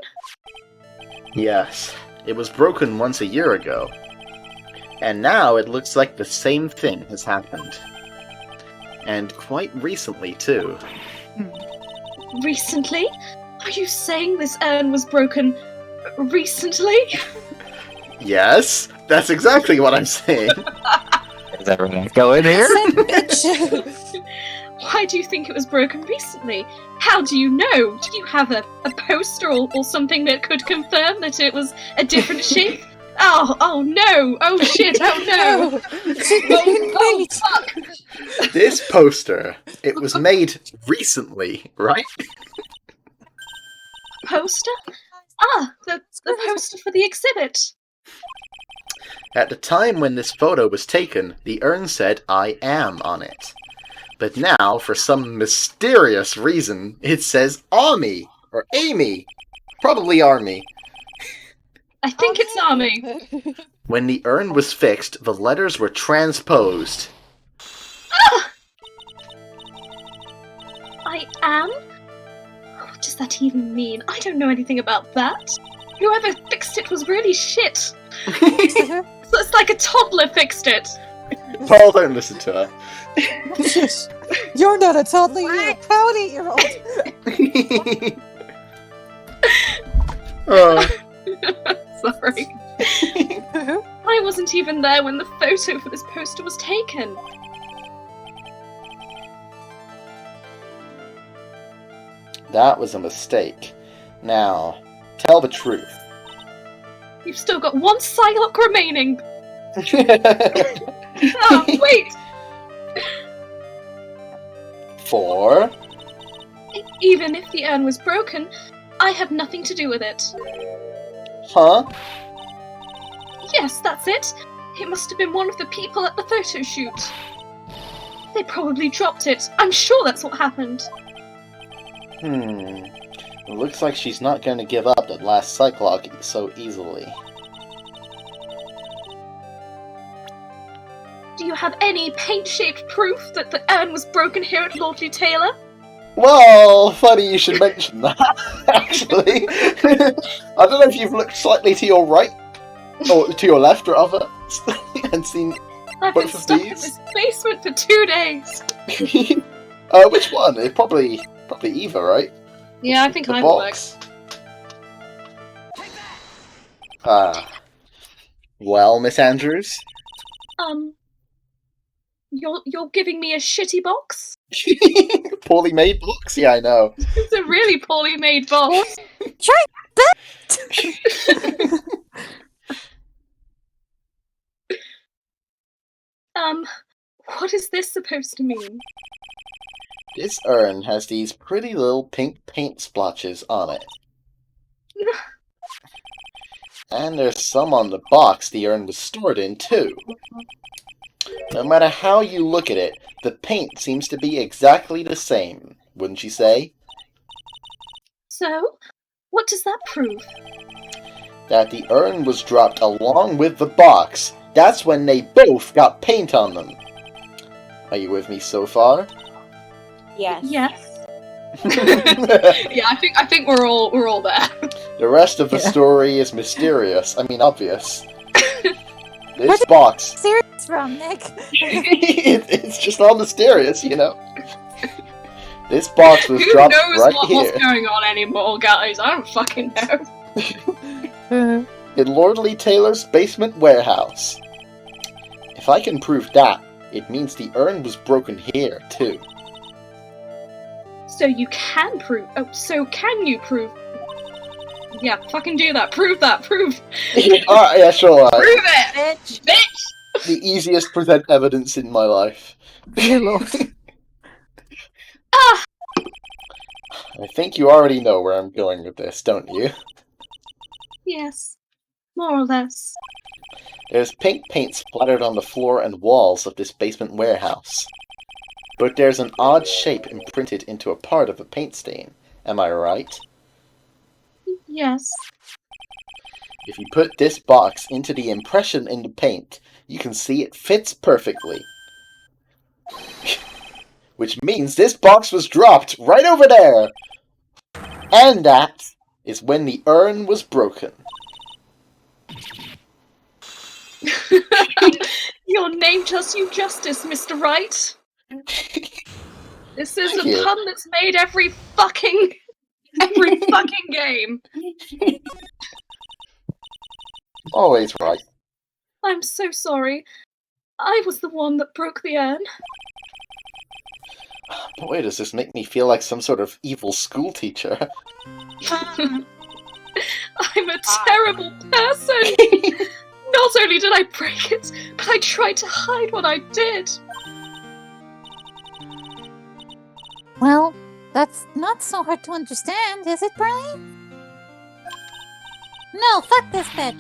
Yes, it was broken once a year ago. And now it looks like the same thing has happened. And quite recently, too. Recently? Are you saying this urn was broken recently? Yes, that's exactly what I'm saying. Is everyone going here? Why do you think it was broken recently? How do you know? Do you have a poster or something that could confirm that it was a different shape? Oh no! Oh shit! Oh no! Oh fuck! This poster, it was made recently, right? Poster? The poster for the exhibit. At the time when this photo was taken, the urn said "I am" on it. But now, for some mysterious reason, it says Ami, or Amy. Probably Army. I think it's Army. When the urn was fixed, the letters were transposed. I am? What does that even mean? I don't know anything about that. Whoever fixed it was really shit. So it's like a toddler fixed it. Paul, don't listen to her. You're not a toddler, you're a proud 8-year-old. Oh. Sorry. I wasn't even there when the photo for this poster was taken. That was a mistake. Now, tell the truth. You've still got one Psylocke remaining. Oh, wait! 4. Even if the urn was broken, I have nothing to do with it. Huh? Yes, that's it. It must have been one of the people at the photo shoot. They probably dropped it. I'm sure that's what happened. It looks like she's not going to give up that last Cyclock so easily. Do you have any paint-shaped proof that the urn was broken here at Lordly Taylor? Well, funny you should mention that, actually. I don't know if you've looked slightly to your right. Oh, to your left, rather, and seen I've been both of stuck in these. this basement for 2 days. Which one? Probably Eva, right? Yeah, I think The either box. Well, Miss Andrews. works. You're giving me a shitty box? Poorly made box? Yeah, I know. It's a really poorly made box. What is this supposed to mean? This urn has these pretty little pink paint splotches on it. And there's some on the box the urn was stored in, too. No matter how you look at it, the paint seems to be exactly the same, wouldn't you say? So, what does that prove? That the urn was dropped along with the box. That's when they both got paint on them. Are you with me so far? Yes. Yes. Yeah, I think we're all there. The rest of the story is mysterious. I mean, obvious. This box... Serious from Nick. it's just all mysterious, you know? This box was Who dropped knows right what's here going on anymore, guys? I don't fucking know. in Lordly Taylor's basement warehouse. If I can prove that, it means the urn was broken here, too. So you can prove... Oh, so can you prove... Yeah, fucking do that. Prove that. Prove. Alright, yeah, sure. Prove it! Bitch! The easiest present evidence in my life. Ah! I think you already know where I'm going with this, don't you? Yes. More or less. There's pink paint splattered on the floor and walls of this basement warehouse. But there's an odd shape imprinted into a part of a paint stain. Am I right? Yes. If you put this box into the impression in the paint, you can see it fits perfectly. Which means this box was dropped right over there! And that is when the urn was broken. Your name does you justice, Mr. Wright. This is Thank a you. pun that's made every fucking game. Always right. I'm so sorry. I was the one that broke the urn. Boy, does this make me feel like some sort of evil schoolteacher. I'm a terrible person. Not only did I break it, but I tried to hide what I did. Well, that's not so hard to understand, is it, Brian? No, fuck this bitch.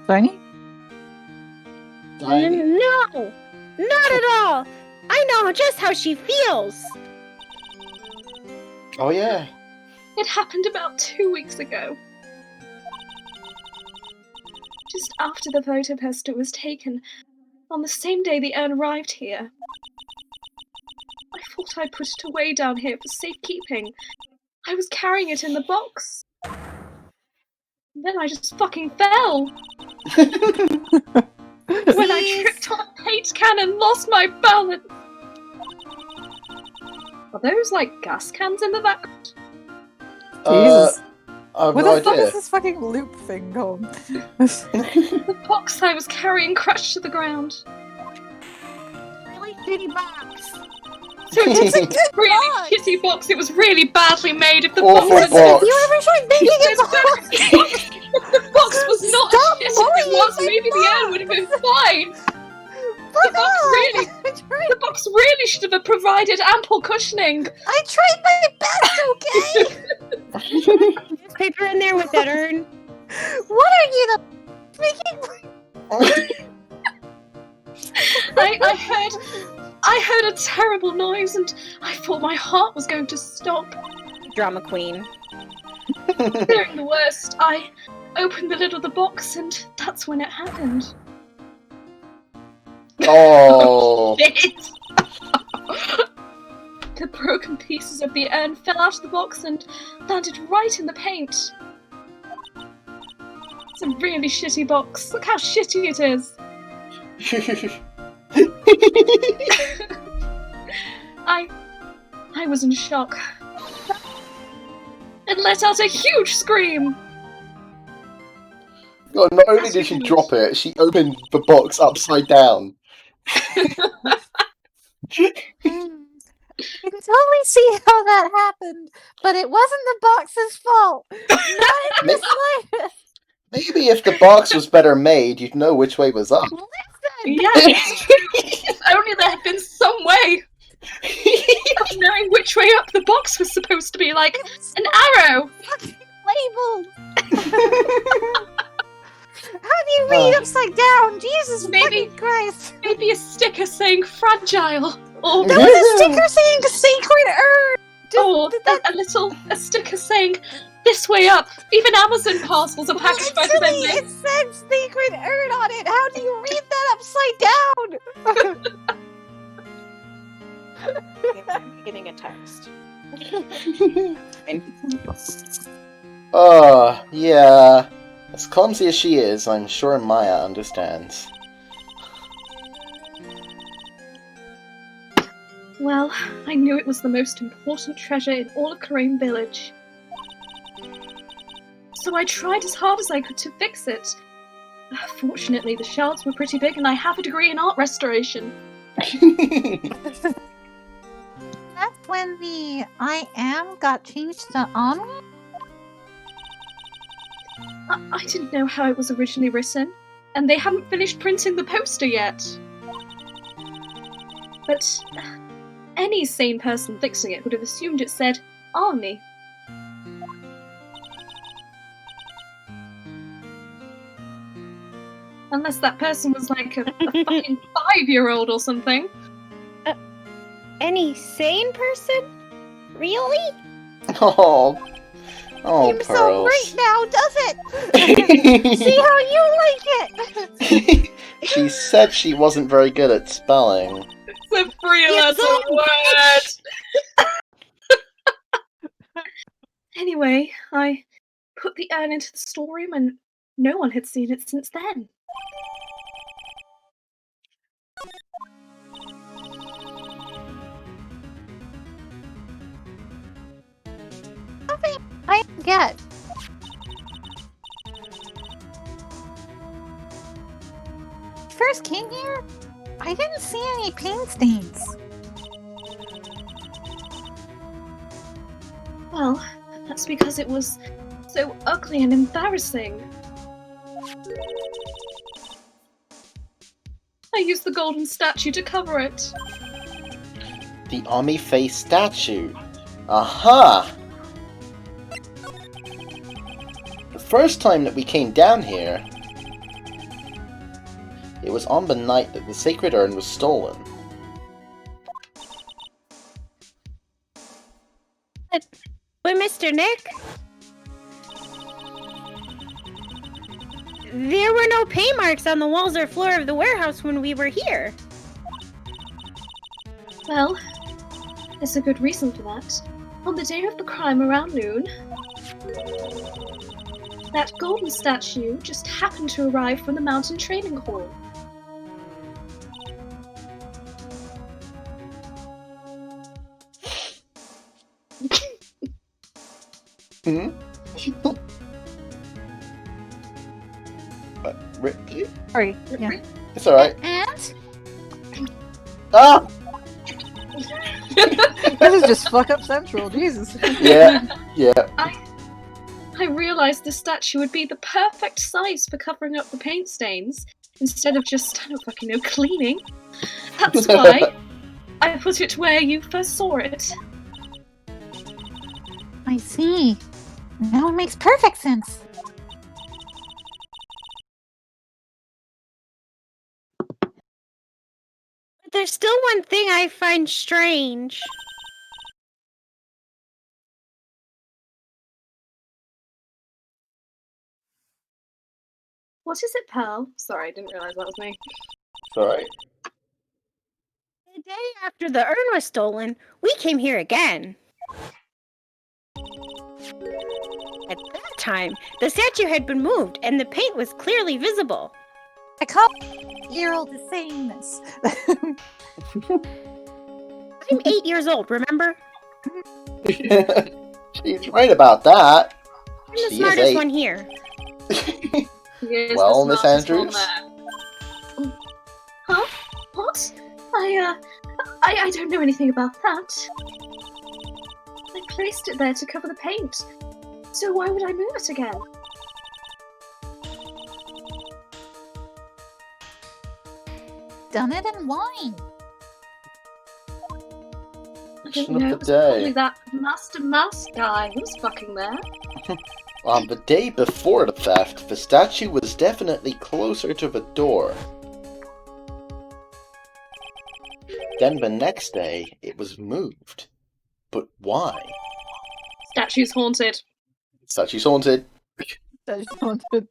Barney? No! Not at all! I know just how she feels! Oh yeah. It happened about 2 weeks ago. Just after the photo poster was taken, on the same day the urn arrived here. I thought I'd put it away down here for safekeeping. I was carrying it in the box. Then I just fucking fell. When I tripped on a paint can and lost my balance. Are those like gas cans in the background? Jesus. I have Where no the fuck idea. is this fucking loop thing going? The box I was carrying crashed to the ground. Really shitty box! So it's a good really box. shitty box. It was really badly made. If the Awful box was box. You ever tried making it if the box was not Stop as shit as it was, bullying maybe the my urn would have been fine. Fuck box off! really- The box really should have provided ample cushioning. I tried my best, okay? There's paper in there with that urn. What are you making? I heard a terrible noise and I thought my heart was going to stop. Drama queen. Fearing the worst, I opened the lid of the box and that's when it happened. Oh. Shit. The broken pieces of the urn fell out of the box and landed right in the paint. It's a really shitty box. Look how shitty it is. I was in shock. And let out a huge scream. God, not only did she drop it, she opened the box upside down. I can totally see how that happened, but it wasn't the box's fault. Not in the slightest. Maybe if the box was better made, you'd know which way was up. Listen! Yeah, it's true. If only there had been some way of knowing which way up the box was supposed to be, like an arrow. Fucking labeled! How do you read upside down? Jesus fucking Christ! Maybe a sticker saying fragile. Or There was a sticker saying sacred urn! or a sticker saying this way up. Even Amazon parcels are packaged by the Literally, it said sacred urn on it! How do you read that upside down? I'm getting a text. Yeah. As clumsy as she is, I'm sure Maya understands. Well, I knew it was the most important treasure in all of Karaim Village. So I tried as hard as I could to fix it. Fortunately, the shards were pretty big and I have a degree in art restoration. That's when the I am got changed to Omni? I didn't know how it was originally written, and they hadn't finished printing the poster yet. But any sane person fixing it would have assumed it said Arnie. Unless that person was like a fucking 5-year-old or something. Any sane person? Really? Oh, Seems so Pearls. great now, does it? See how you like it? She said she wasn't very good at spelling. It's a 3-letter word! Anyway, I put the urn into the storeroom and no one had seen it since then. Something I get. First came here, I didn't see any paint stains. Well, that's because it was so ugly and embarrassing. I used the golden statue to cover it. The Ami face statue. Aha! The first time that we came down here, it was on the night that the sacred urn was stolen. But Mr. Nick? There were no paint marks on the walls or floor of the warehouse when we were here. Well, there's a good reason for that. On the day of the crime around noon, that golden statue just happened to arrive from the mountain training hall. Hmm? Really? Sorry, yeah. It's alright. And? Ah! This is just fuck up central, Jesus. Yeah, yeah. I realized the statue would be the perfect size for covering up the paint stains, instead of just, I don't fucking know, cleaning. That's why I put it where you first saw it. I see. Now it makes perfect sense. But there's still one thing I find strange. What is it, Pearl? Sorry, I didn't realize that was me. It's alright. The day after the urn was stolen, we came here again. At that time, the statue had been moved and the paint was clearly visible. I call Gerald is saying this. I'm 8 years old, remember? She's right about that. I'm the She is smartest 8. one here. Here's Well, the Miss smartest one Andrews? there. Huh? What? I don't know anything about that. I placed it there to cover the paint. So why would I move it again? Done it in wine. I don't Question of know, the it was probably day. that Master Mouse guy who was fucking there. On the day before the theft, the statue was definitely closer to the door. Then the next day, it was moved. But why? Statue's haunted. Statue's haunted. Statue's haunted.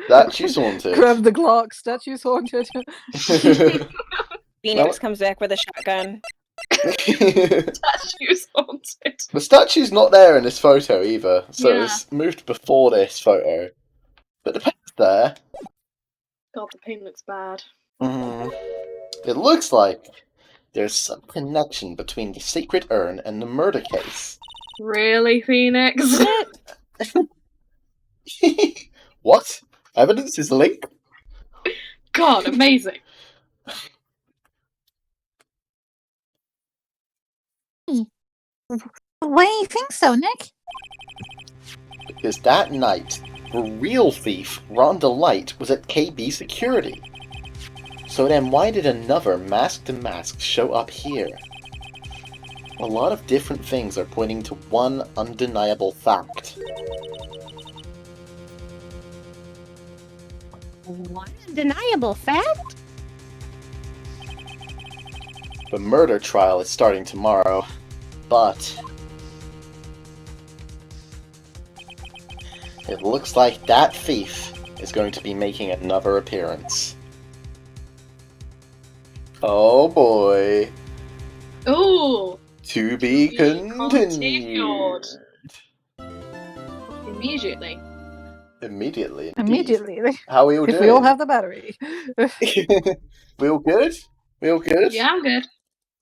Statue's haunted. Grab the Glock. Statue's haunted. Phoenix comes back with a shotgun. Statue's haunted. The statue's not there in this photo either, so Yeah. it's moved before this photo. But the paint's there. God, the paint looks bad. It looks like there's some connection between the sacred urn and the murder case. Really, Phoenix? What? Evidence is linked? God, amazing. Why do you think so, Nick? Because that night, the real thief, Rhonda Light, was at KB Security. So then why did another masked mask show up here? A lot of different things are pointing to one undeniable fact. One undeniable fact? The murder trial is starting tomorrow, but it looks like that thief is going to be making another appearance. Oh boy. Ooh. To be continued. continued. Immediately. Immediately. indeed. Immediately. How are we all If doing? we all have the battery. We all good? We all good? Yeah, I'm good.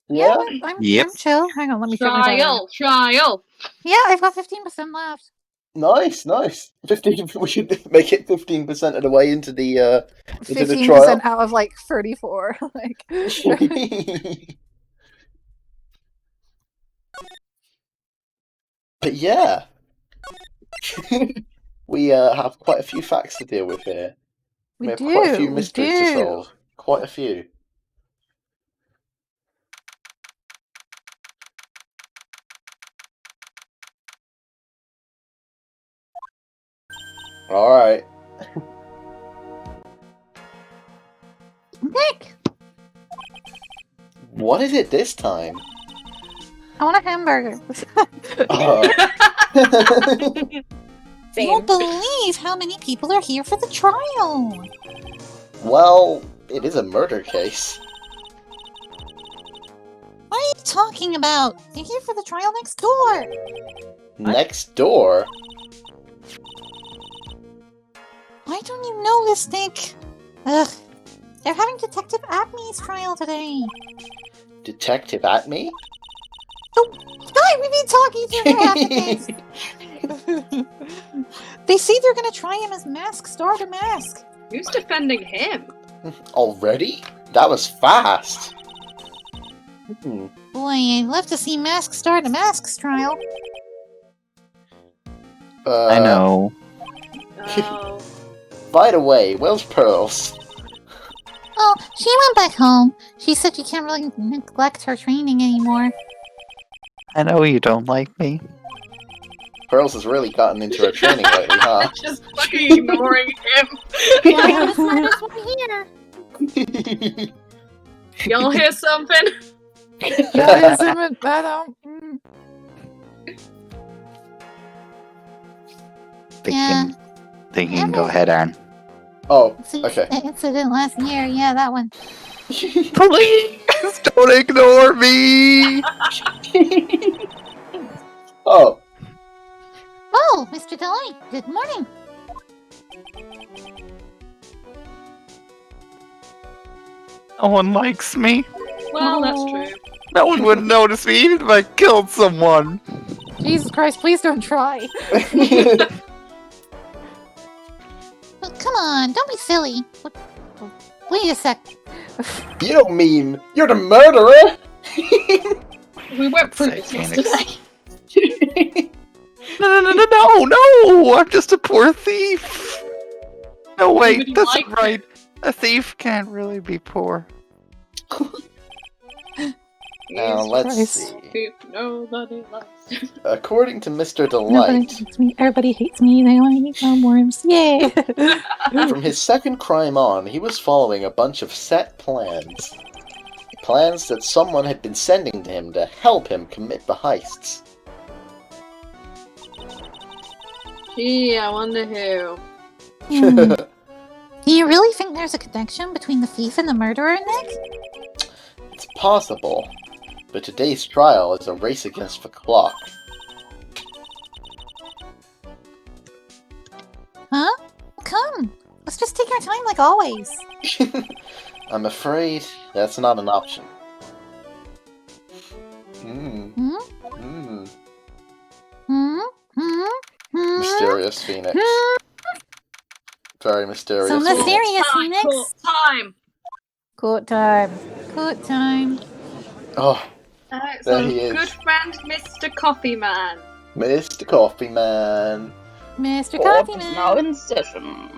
Yeah? I'm Yep. chill. Hang on, let me check my battery. Trial. Yeah, I've got 15% left. Nice, nice. 15. We should make it 15% of the way into the 15% trial. out of like 34. Like But yeah, we have quite a few facts to deal with here. we have do. quite a few we mysteries to do. solve. Quite a few. Alright. Nick, What is it this time? I want a hamburger. Same. You won't believe how many people are here for the trial. Well, it is a murder case. What are you talking about? They're here for the trial next door. Next door? Why don't you know this, Nick? Ugh. They're having Detective Acme's trial today. Detective Atme? Guy, we've been talking to him half the days. They say they're gonna try him as Mask Star to Mask. Who's defending him? Already? That was fast. Boy, I'd love to see Mask Star to Mask's trial. I know. Oh. By the way, where's Pearls? Oh, she went back home. She said she can't really neglect her training anymore. I know you don't like me. Pearls has really gotten into her training lately, huh? Just fucking ignoring him. I'm the smartest one here. Y'all hear something? That is him. I don't. Think you can go ahead, Aaron. Oh, See, okay. the incident last year, yeah, that one. Please don't ignore me. Oh, Oh, Mr. Delight, good morning. No one likes me. Well, that's true. No one would notice me even if I killed someone. Jesus Christ, please don't try. Oh, come on, don't be silly. Wait a sec. you don't mean you're the murderer? We went through this Phoenix. yesterday. No! I'm just a poor thief. No, wait, Nobody that's liked not right. A thief can't really be poor. Now let's Christ. see. If nobody likes you. According to Mr. Nobody Delight, hates me. Everybody hates me. They want to eat my worms. Yay! from his second crime on, he was following a bunch of set plans. Plans that someone had been sending to him to help him commit the heists. Gee, I wonder who. Hmm. Do you really think there's a connection between the thief and the murderer, Nick? It's possible, but today's trial is a race against the clock. Huh? Come. Let's just take our time like always. I'm afraid that's not an option. Hmm. Hmm? Hmm. Hmm? Hmm? Hmm? Mysterious Phoenix. Very mysterious. So Phoenix. mysterious, Time, Phoenix. court time. Court time. Court time. Oh, Alright, There so he is. good friend Mr. Coffee Man. Mr. Coffee Man. Mr. Court Coffee is Man. now in session.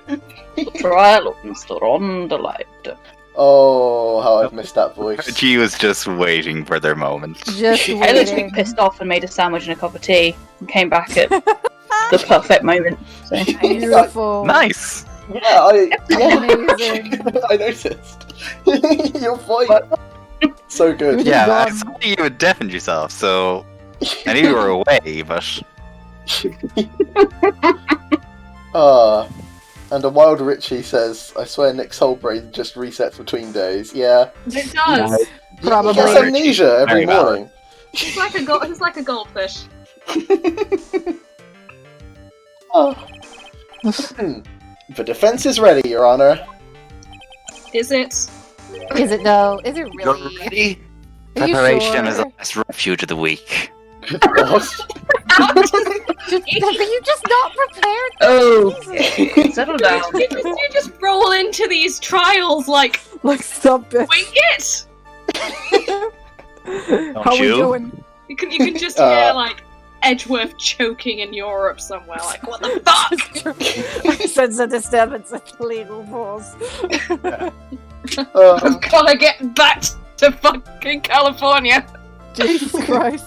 The trial of Mr. Rondelight. Oh, how I've missed that voice. She was just waiting for their moment. Just I literally waiting. pissed off and made a sandwich and a cup of tea and came back at the perfect moment. So. Beautiful. Nice! Yeah, Amazing. I noticed. Your voice. So good. Yeah, I Gone. saw you had deafened yourself, so I knew you were away, but And a wild Richie says, I swear Nick's whole brain just resets between days. Yeah. It does. Probably. He gets amnesia every Very valid. morning. He's like a goldfish. Oh. The defense is ready, Your Honor. Is it? Is it though? Is it you're really? ready. Are you Preparation is sure? the best refuge of the week. Have you just not prepared? Okay, settle down. You just roll into these trials like Like, stop it. wing it. How we you? doing? You can just hear like Edgeworth choking in Europe somewhere. Like what the fuck? I sense a disturbance at the legal pause. I've gotta get back to fucking California. Jesus Christ.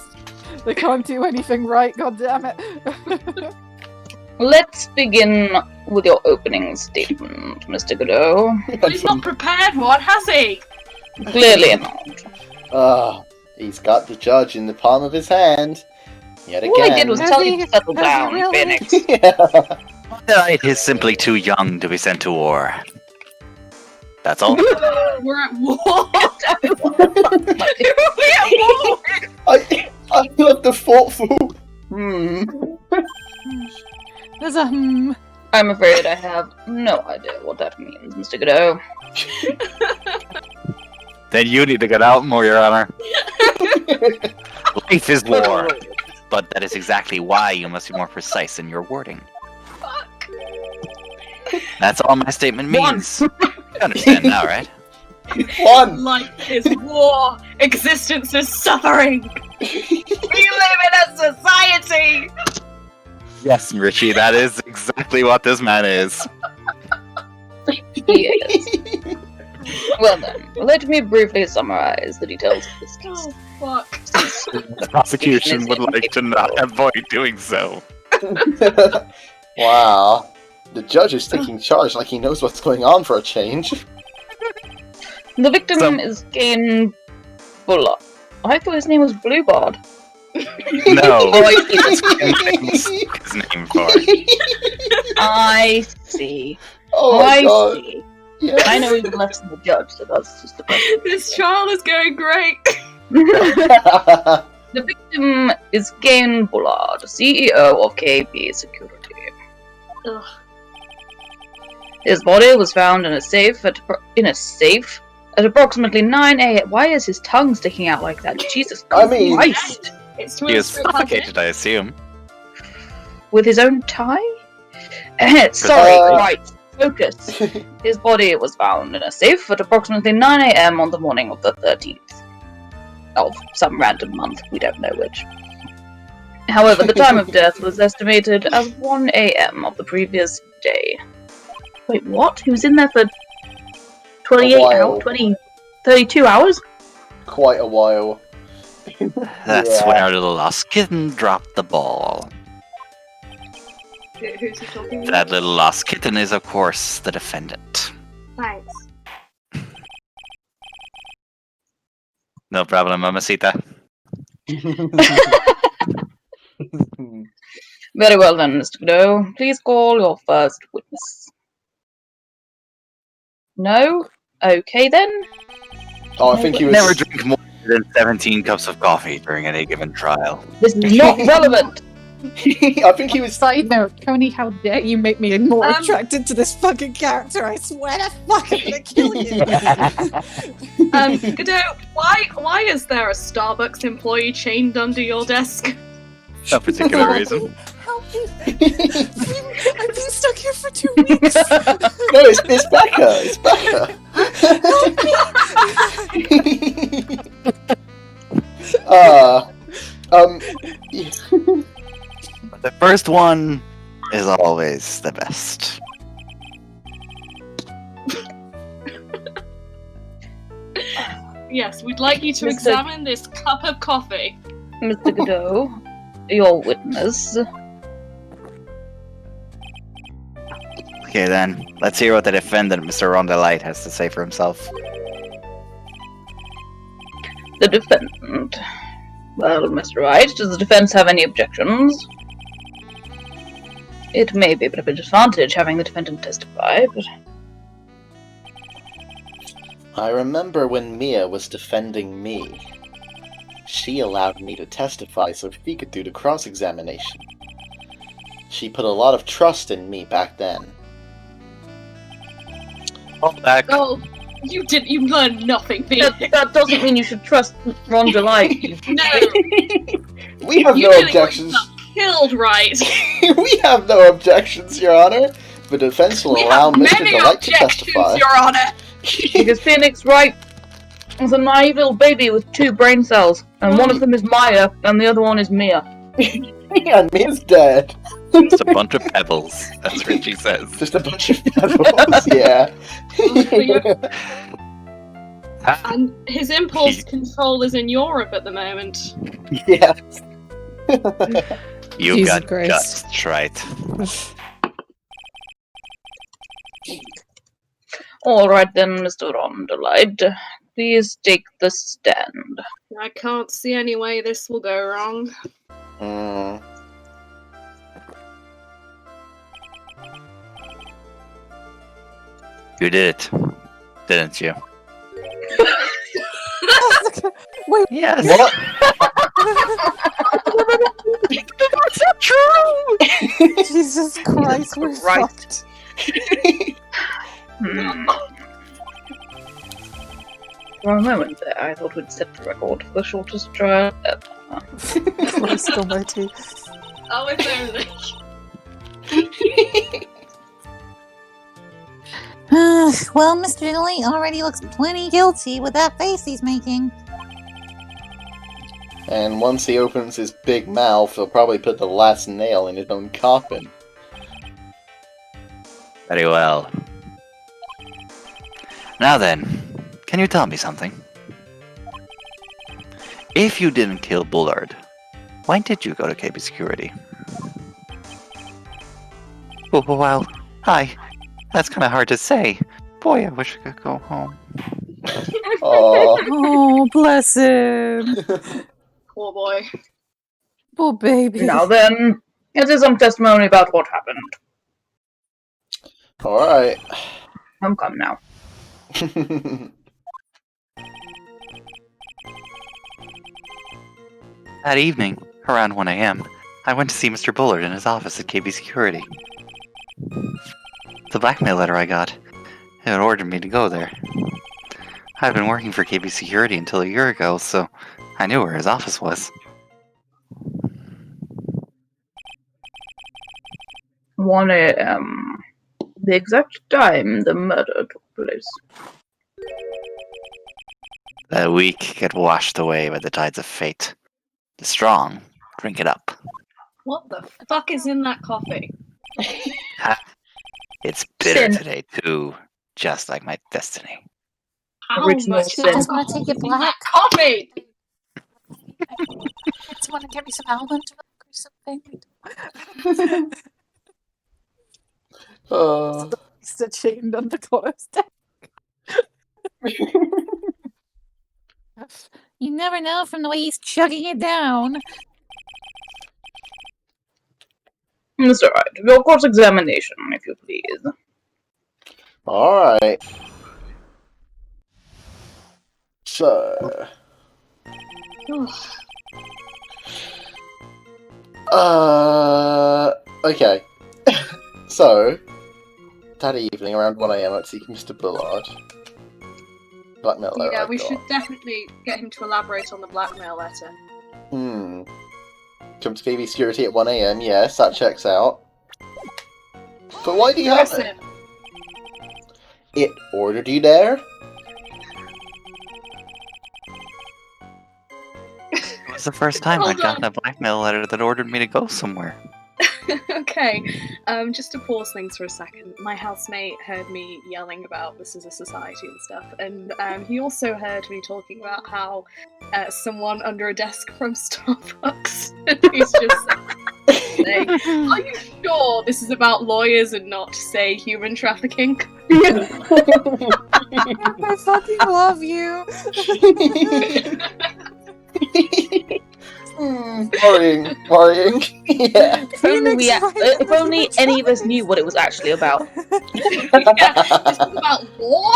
They can't do anything right, god damn it. Let's begin with your opening statement, Mr. Godot. He's not prepared one, has he? Clearly not. He's got the judge in the palm of his hand. Yet again. All I did was Has tell he- you to settle has he down, really? Phoenix. Yeah. Knight is simply too young to be sent to war. That's all. We're at war. We're at war. I love the thoughtful. There's a I'm afraid I have no idea what that means, Mr. Godot. Then you need to get out more, Your Honor. Life is war. But that is exactly why you must be more precise in your wording. Fuck. That's all my statement means. You understand now, right? One. Life is war. Existence is suffering. We live in a society. Yes, Richie, that is exactly what this man is. Yes. Well then, let me briefly summarize the details of this case. Oh fuck. The prosecution would like to not avoid doing so. Wow. The judge is taking charge like he knows what's going on for a change. The victim is Gain Bulla. I thought his name was Bluebard. No. Oh, I see. That's his name for it. I see. Oh my I god. see. I know even less than the judge, so that's just the question. This trial is going great. The victim is Gain Bullard, CEO of KB Security. Ugh. His body was found in a safe at approximately 9 a.m. Why is his tongue sticking out like that? Jesus I mean- Christ! It's He was suffocated, I assume. With his own tie? Sorry, right. Focus. His body was found in a safe at approximately 9 a.m. on the morning of the 13th. Of some random month, we don't know which. However, the time of death was estimated as 1 a.m. of the previous day. Wait, what? He was in there for 28 hours? 32 hours? Quite a while. That's when our little lost kitten dropped the ball. Who's he talking That little lost kitten is, of course, the defendant. Thanks. No problem, Mamacita. Very well then, Mr. Godot. Please call your first witness. No? Okay then. Oh, I think he was. Never drink more than 17 cups of coffee during any given trial. This is not relevant. I think he was. Side note, Tony, how dare you make me more attracted to this fucking character? I swear to fuck, I'm gonna kill you. Godot, why is there a Starbucks employee chained under your desk? No particular reason. Help me. I've been stuck here for 2 weeks. No, it's Becca. It's Becca. The first one is always the best. Yes, we'd like you to Mr. examine this cup of coffee. Mr. Godot, your witness. Okay then, let's hear what the defendant, Mr. Rondelite, has to say for himself. The defendant. Well, Mr. Wright, does the defense have any objections? It may be a bit of a disadvantage having the defendant testify, but... I remember when Mia was defending me. She allowed me to testify so she could do the cross-examination. She put a lot of trust in me back then. Back. Oh, you learned nothing, Phoenix. That doesn't mean you should trust Ron Delight. No, We have you no nearly objections. got killed, right? We have no objections, Your Honor. The defense will We allow have Mr. many Delight to objections, testify. Your Honor. Because Phoenix Wright is a naive little baby with 2 brain cells, and one of them is Maya, and the other one is Mia. And Mia's dead. Just a bunch of pebbles. That's what she says. Just a bunch of pebbles, yeah. And his impulse control is in Europe at the moment. Yeah. You Jesus got Christ. guts, right? Alright then, Mr. Ron Delight. Please take the stand. I can't see any way this will go wrong. You did it, didn't you? Wait, Yes. What? Jesus Christ, we're Right. fucked. For a moment there, I thought we'd set the record for the shortest trial ever. Christ almighty. Oh, if only. Well, Mr. Italy already looks plenty guilty with that face he's making. And once he opens his big mouth, he'll probably put the last nail in his own coffin. Very well. Now then, can you tell me something? If you didn't kill Bullard, why did you go to KB Security? Oh, well, hi. That's kind of hard to say. Boy, I wish I could go home. Oh. Oh, bless him. Poor boy. Poor baby. Now then, this is some testimony about what happened. Alright. Come now. That evening, around 1 a.m., I went to see Mr. Bullard in his office at KB Security. The blackmail letter I got, it ordered me to go there. I'd been working for KB Security until a year ago, so I knew where his office was. 1 a.m. The exact time the murder took place. The weak get washed away by the tides of fate. The strong drink it up. What the fuck is in that coffee? It's bitter Sin. today, too, just like my destiny. How Original much sin. I just want to take it alcohol is in that black. coffee? I just want to get me some almond milk or something. Still chained on the Cotter's deck. You never know from the way he's chugging it down. That's alright. Your course examination, if you please. Alright. So. Okay. So, that evening around 1 a.m. I'd seek Mr. Bullard. Blackmail letter. Yeah, I we got. should definitely get him to elaborate on the blackmail letter. Come to KB Security at 1 a.m. Yes, that checks out. But why do you have it? Listen, It ordered you there? It was the first time Hold I'd gotten on. a blackmail letter that ordered me to go somewhere. okay, just to pause things for a second. My housemate heard me yelling about this as a society and stuff, and he also heard me talking about how someone under a desk from Starbucks. He's just saying, "Are you sure this is about lawyers and not, say, human trafficking?" I fucking love you. Worrying. Yeah. If only any of us knew what it was actually about. Yeah, this is about war?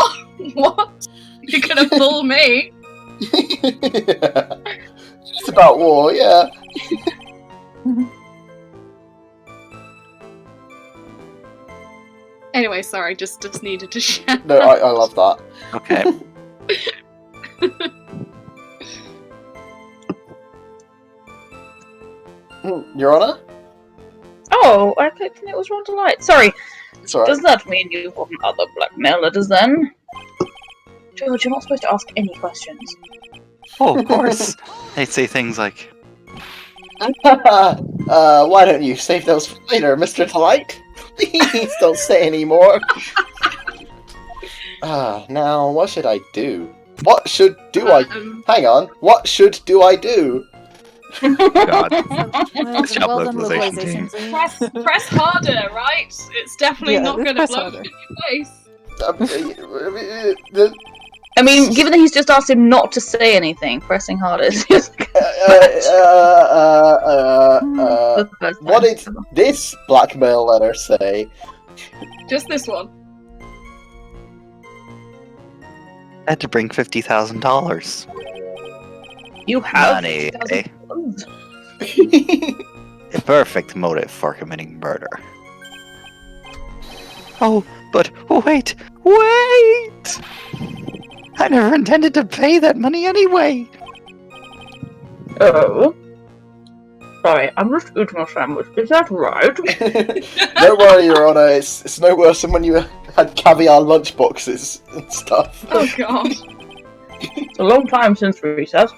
What? You're gonna fool me? It's about war, yeah. Anyway, sorry, just needed to share. No, I love that. Okay. Your Honor? Oh, I clicked and it was Ron Light. Sorry. It's alright. Does that mean you've gotten other blackmail letters then? George, you're not supposed to ask any questions. Oh, of course. They'd say things like, Why don't you save those for later, Mr. Delight? Please don't say any more. Now, what should I do? What should do I... Hang on. What should do I do? God. Well done, localization localization team. Press harder, right? It's definitely Yeah, not gonna press blow harder. in your face. I mean, given that he's just asked him not to say anything, pressing harder is just the first What time. did this blackmail letter say? Just this one. I had to bring $50,000. You have Money, eh? $50,000. A perfect motive for committing murder. Oh, but wait! I never intended to pay that money anyway! Oh. Sorry, I'm just eating a sandwich. Is that right? Don't worry, Your Honor, it's no worse than when you had caviar lunchboxes and stuff. Oh god. It's a long time since recess.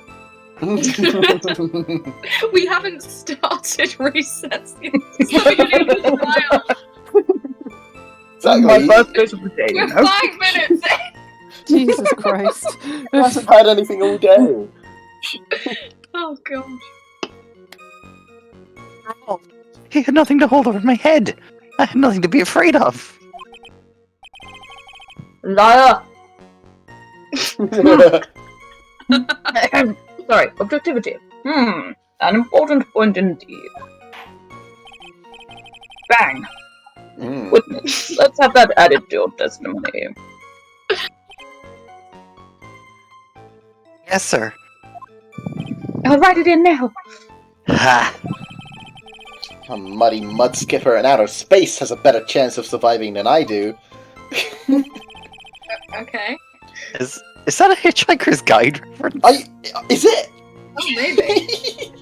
We haven't started recess yet. It's not even a trial. Exactly. My first dose of the day, you We're know? 5 minutes in. Jesus Christ. I haven't had anything all day. Oh god. He had nothing to hold over my head. I had nothing to be afraid of. Liar! Sorry, objectivity. An important point indeed. Bang! Witness. Let's have that added to your testimony. Yes, sir. I'll write it in now. Ha! A muddy mud skipper in outer space has a better chance of surviving than I do. Okay. Is that a Hitchhiker's Guide reference? Is it? Oh, maybe.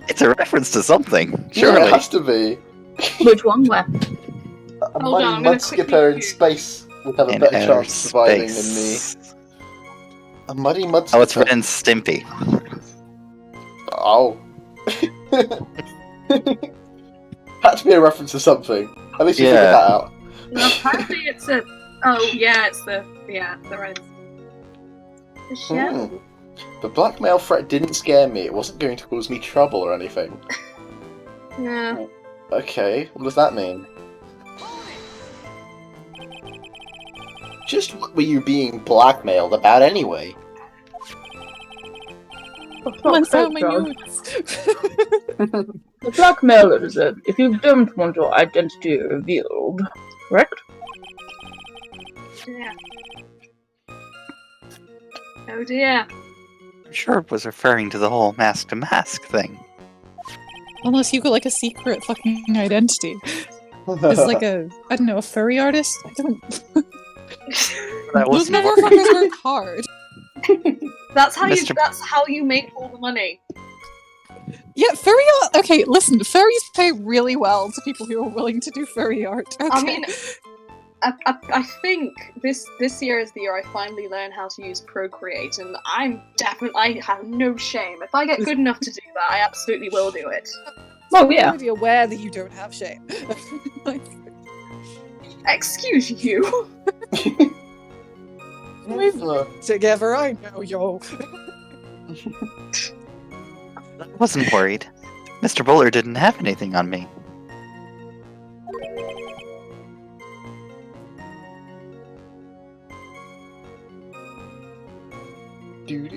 It's a reference to something, Yeah, surely. it has to be. Which one? Where? A Hold on, muddy I'm gonna mud skipper in quickly- space would have a In better outer chance of surviving than me. space. A muddy mud Oh, it's skipper. Ren and Stimpy. Oh. Had to be a reference to something. At least you figured Yeah. that out. Well, apparently it's a. Oh, yeah, it's the Reds. The shell. The blackmail threat didn't scare me. It wasn't going to cause me trouble or anything. Yeah. Okay, what does that mean? Just what were you being blackmailed about anyway? I found my notes. The blackmailer is that if you don't want your identity revealed, correct? Yeah. Oh dear. I'm sure it was referring to the whole mask to mask thing. Unless you got like a secret fucking identity. It's like a, I don't know, a furry artist? I don't. That Those wasn't motherfuckers work hard. That's how Mr. you make all the money. Yeah, furry art. Okay, listen, furries pay really well to people who are willing to do furry art. Okay. I mean, I think this year is the year I finally learn how to use Procreate, and I have no shame. If I get good enough to do that, I absolutely will do it. Oh yeah. I'm already aware that you don't have shame. Like, Excuse you. together, I know, yo. I wasn't worried. Mr. Bowler didn't have anything on me.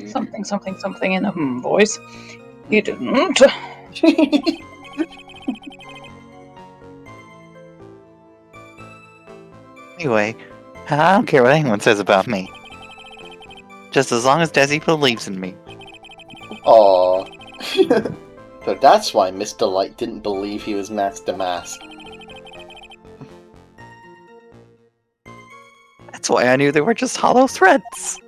Something in a voice. You didn't. Anyway, I don't care what anyone says about me. Just as long as Desi believes in me. Aww. So that's why Mr. Light didn't believe he was mask to mask. That's why I knew they were just hollow threads.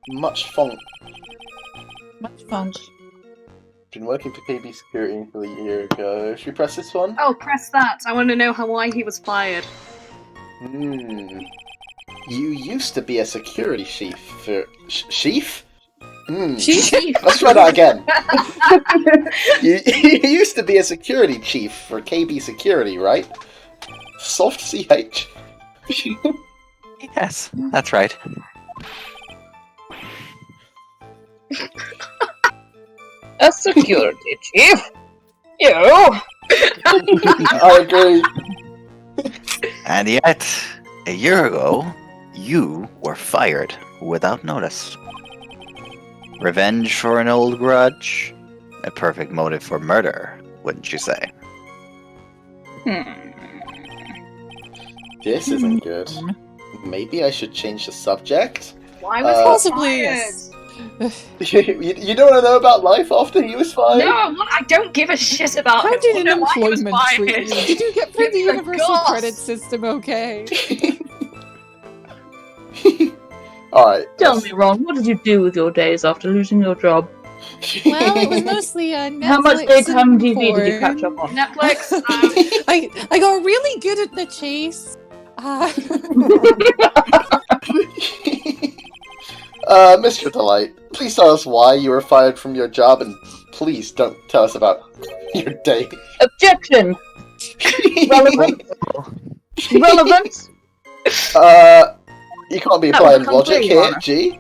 Much funk. Much fun. Been working for KB Security until a year ago. Should we press this one? Oh, press that. I want to know why he was fired. You used to be a security chief for... Chief? Chief? Let's try that again. you used to be a security chief for KB Security, right? Soft CH. Yes, that's right. A security chief? You? I agree. And yet, a year ago, you were fired without notice. Revenge for an old grudge? A perfect motive for murder, wouldn't you say? This isn't good. Maybe I should change the subject? Why was Possibly, he fired? yes. you don't want to know about life after he was fired? No, I don't give a shit about How him. did I don't know why he was unemployment treat fired. you? Did you get through the Give me the universal goss. credit system okay? Alright. Tell me, Ron, what did you do with your days after losing your job? Well, it was mostly Netflix How much daytime and TV did you porn. catch up on? Netflix. I got really good at the chase. Mr. Delight, please tell us why you were fired from your job, and please don't tell us about your day. Objection! Relevant? Relevant? You can't be That applying was logic completely here, honest. G.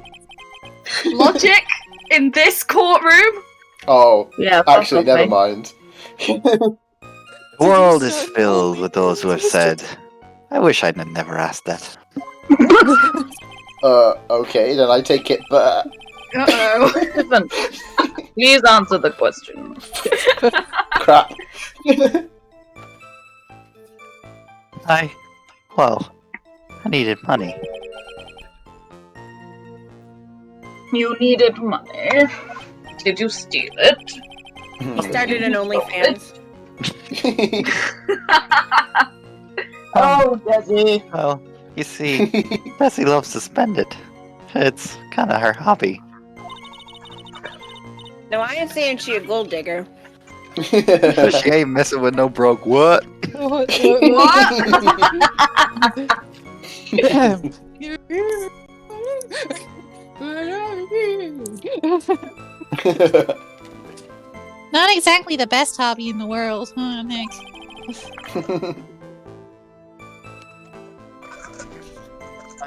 Logic in this courtroom. Oh, Yeah, actually, fuck never me. mind. The world is filled with those who have said, I wish I'd never asked that. Okay, then I take it back. Uh-oh. Listen, please answer the question. Crap. I needed money. You needed money. Did you steal it? He started an OnlyFans. Oh, Desi. Well, you see, Bessie loves to spend it. It's kind of her hobby. No, I ain't saying she a gold digger. She ain't messing with no broke what? What? Not exactly the best hobby in the world, huh, Nick?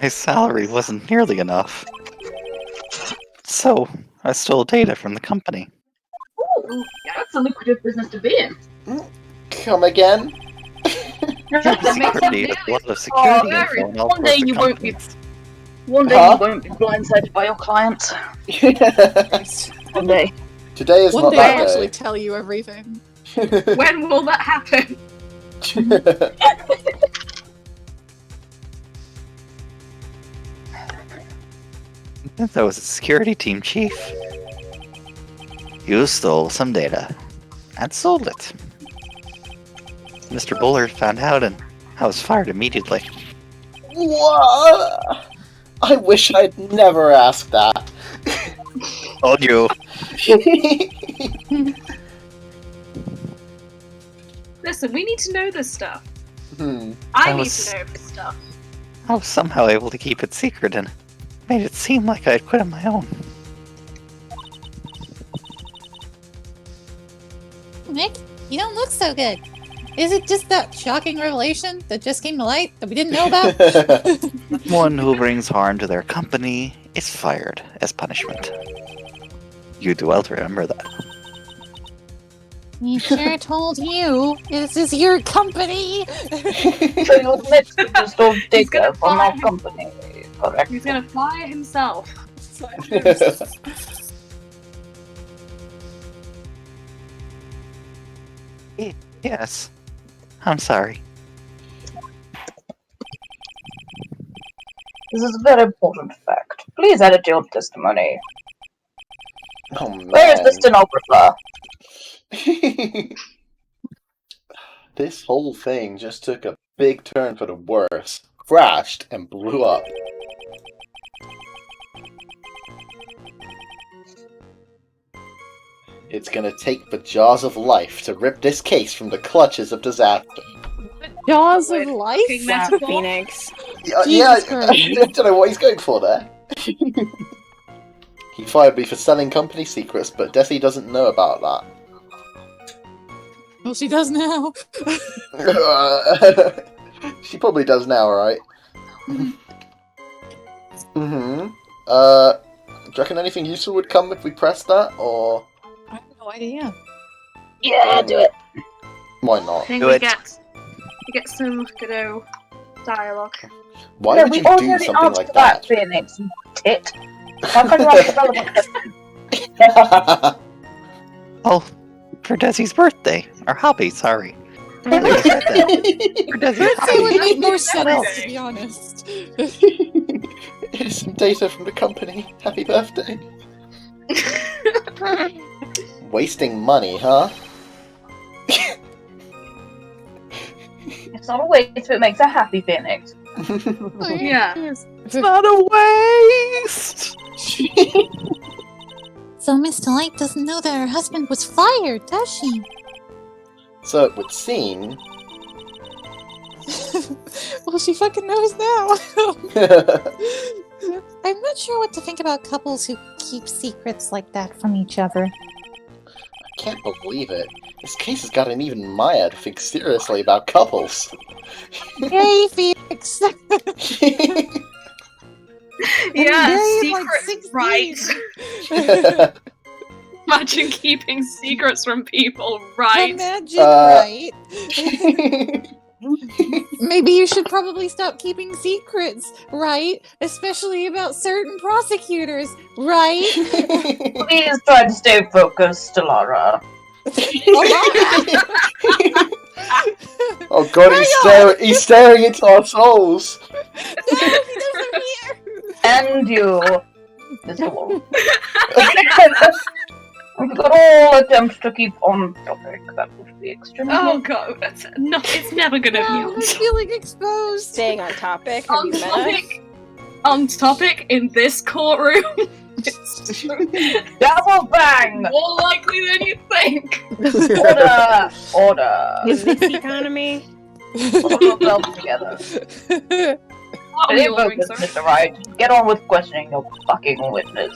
My salary wasn't nearly enough. So, I stole data from the company. Ooh, that's a lucrative business to be in. Come again? Secretly, a lot of security Larry, info on all one day sorts of you won't be- companies. One day Huh? you won't be blindsided by your clients. One day. Today is One not day I'll that actually tell you everything. day. When will that happen? That was a security team chief. You stole some data and sold it. Mr. Bullard found out and I was fired immediately. What? I wish I'd never asked that. Told you. Listen, we need to know this stuff. Hmm. I That need was- to know this stuff. I was somehow able to keep it secret and made it seem like I had quit on my own. Nick, you don't look so good. Is it just that shocking revelation that just came to light that we didn't know about? One who brings harm to their company is fired as punishment. You do well to remember that. We sure told you. This is your company. So you admit to the stole He's gonna data from our fire- company, correct? He's gonna fire himself. Yes. I'm sorry. This is a very important fact. Please edit your testimony. Oh man. Where is the stenographer? This whole thing just took a big turn for the worse. Crashed and blew up. It's gonna take the jaws of life to rip this case from the clutches of disaster. Jaws of Wait, life? fucking Wow, metaphor? Phoenix. Yeah, Jesus I Christ. don't know what he's going for there. He fired me for selling company secrets, but Desi doesn't know about Well, she does now. that. She probably does now, right? Mm-hmm. Do you reckon anything useful would come if we pressed that, or I have no idea. Yeah, do it. why I not? think Do we it. get some good old dialogue. Why No, would we you do already something answered like that? Phoenix, you tit. How can you ask a relevant question? Oh, for Desi's birthday. Or hobby, sorry. I think I said that. For Desi's Birthday would hobby. make more What sense, to be honest. Here's some data from the company. Happy birthday. Wasting money, huh? It's not a waste if it makes a happy Phoenix. Yeah. It's not a waste! So Miss Delight doesn't know that her husband was fired, does she? So it would seem. Well, she fucking knows now. I'm not sure what to think about couples who keep secrets like that from each other. I can't believe it. This case has gotten even Maya to think seriously about couples. Yay, Phoenix! Yeah, Yay, I'm like secrets, 16. right? Imagine keeping secrets from people, right? Imagine, Uh, right? Maybe you should probably stop keeping secrets, right? Especially about certain prosecutors, right? Please try to stay focused, Lara. Oh god, he's staring into our souls. No, he doesn't hear. And you. is the one. We could all attempt to keep on topic. That would be extremely Oh god, it's never gonna be on I'm topic. feeling exposed. Staying on topic. Have On you met us? topic. On topic in this courtroom. It's true. double bang! More likely than you think. Order! Order! In this economy? Put yourselves together. What are we Stay ordering, focused, sir? Mr. Wright. Get on with questioning your fucking witness.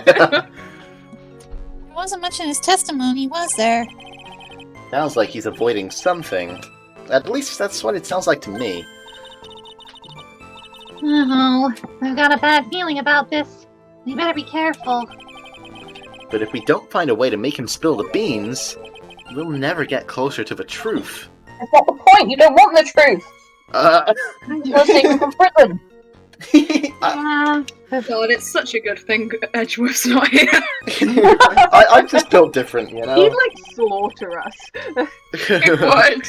There wasn't much in his testimony, was there? Sounds like he's avoiding something. At least that's what it sounds like to me. Oh, I've got a bad feeling about this. We better be careful. But if we don't find a way to make him spill the beans, we'll never get closer to the truth. That's not the point. You don't want the truth. You want to take him from prison. Yeah. God, it's such a good thing Edgeworth's not here. I'm just built different, you know? He'd like slaughter us. It would.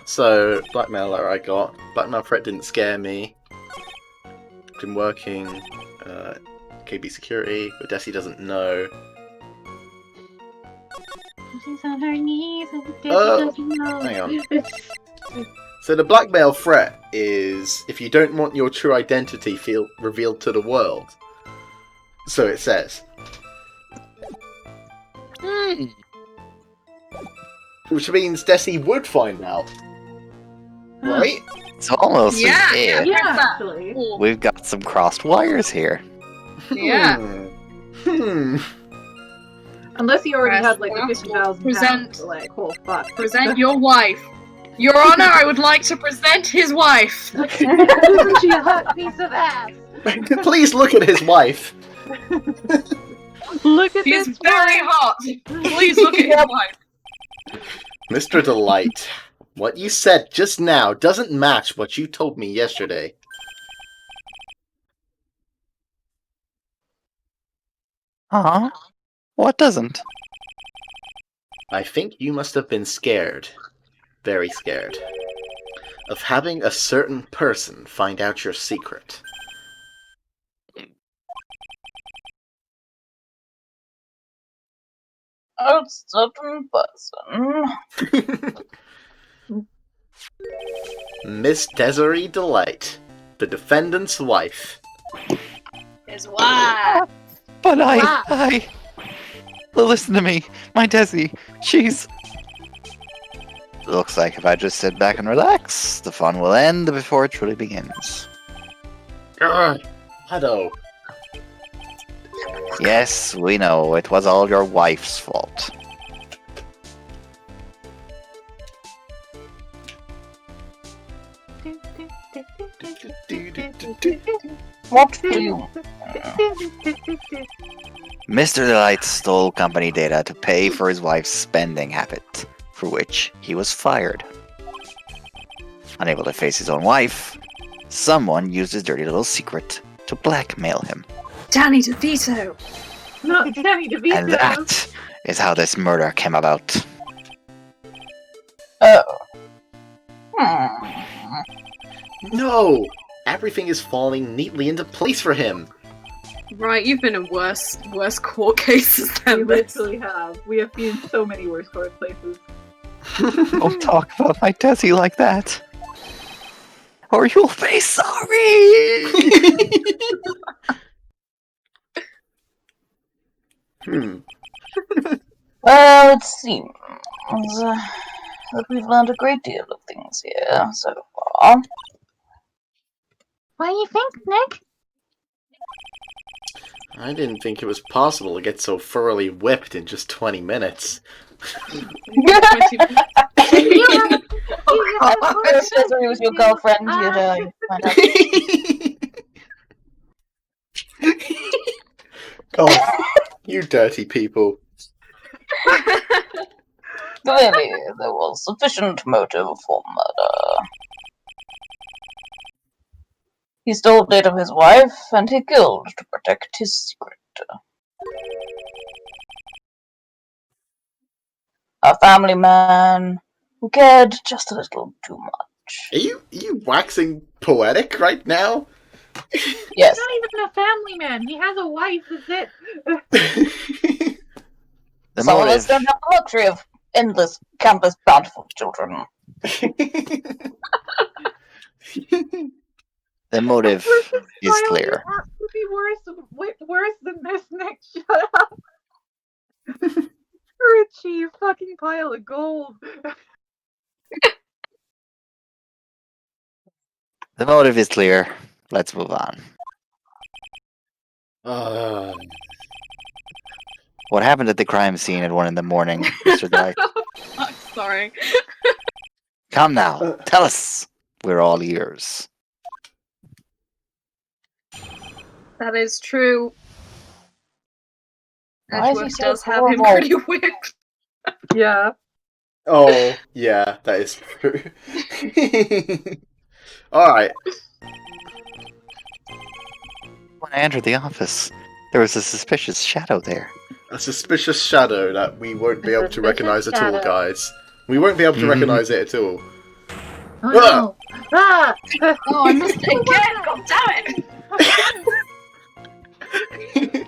So, blackmailer I got. Blackmail threat didn't scare me. Been working. KB security, but Desi doesn't know. She's on her knees and doesn't know. Hang on. So the blackmail threat is if you don't want your true identity revealed to the world. So it says. Which means Desi would find out. Right? It's almost Yeah, as if Yeah, that. actually. we've got some crossed wires here. Yeah. Unless he already Press had like the that. 50,000 Present. pounds, like, oh fuck. Present your wife. Your Honor, I would like to present his wife. Isn't she a hot piece of ass? Please look at his wife. Look at She this is very wife. hot. Please look at his wife. Mr. Delight, what you said just now doesn't match what you told me yesterday. Huh? What doesn't? I think you must have been scared. Very scared. Of having a certain person find out your secret. A certain person. Miss Desiree Delight, the defendant's wife. His wife. But Wow. Listen to me. My Desi, she's... Looks like if I just sit back and relax, the fun will end before it truly begins. Grr, Hado. Yes, we know, it was all your wife's fault. What do you... Mr. Delight stole company data to pay for his wife's spending habit, for which he was fired. Unable to face his own wife, someone used his dirty little secret to blackmail him. Danny DeVito. Not Danny DeVito. And that is how this murder came about. Oh. Hmm. No! Everything is falling neatly into place for him. Right, you've been in worse court cases We than this. literally have. We have been in so many worse court places. Don't talk about my Desi like that. Or you'll be sorry! Well, it seems that we've learned a great deal of things here so far. What do you think, Nick? I didn't think it was possible to get so thoroughly whipped in just 20 minutes. If Desiree was your girlfriend, you'd find out. Oh, you dirty people. Clearly, there was sufficient motive for murder. He stole data of his wife, and he killed to protect his secret. A family man who cared just a little too much. Are you waxing poetic right now? Yes. He's not even a family man. He has a wife. That's it. The Some of us motive. don't have the luxury of endless, countless, bountiful children. The motive is Child clear. has to be worse than this, Nick. Shut up. Richie, you fucking pile of gold. The motive is clear. Let's move on. What happened at the crime scene at 1 in the morning, Mr. Dwight? I'm sorry. Come now, tell us. We're all ears. That is true. Why is he Edgeworth so does have him horrible? pretty whipped. Yeah. Oh, yeah, that is true. Alright. When I entered the office, there was a suspicious shadow there. A suspicious shadow that we won't be able to recognize at all, shadow. guys. We won't be able to recognize it at all. Oh no. Ah! Oh, I missed it again! God damn it!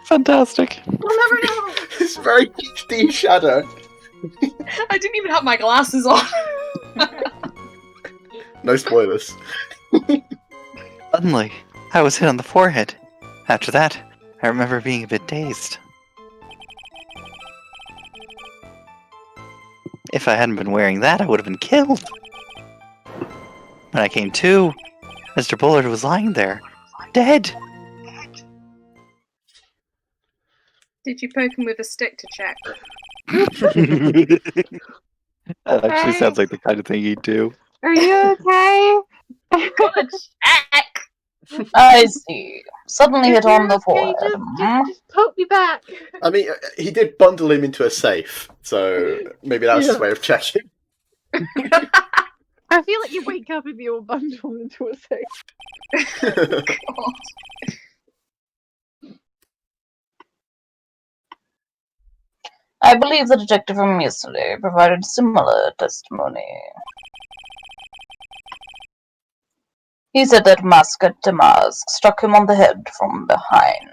Fantastic. We'll never know. It's a very deep shadow. I didn't even have my glasses on. No spoilers. Suddenly, I was hit on the forehead. After that, I remember being a bit dazed. If I hadn't been wearing that, I would have been killed. When I came to, Mr. Bullard was lying there, dead. Did you poke him with a stick to check? That actually Okay. sounds like the kind of thing he'd do. Are you okay? Gotta check! I see. Suddenly hit on the Okay, forehead. just poke me back. I mean, he did bundle him into a safe, so maybe that was his Yeah. way of checking. I feel like you wake up and you're bundled into a safe. God. I believe the detective from yesterday provided similar testimony. He said that Mask to Mask struck him on the head from behind.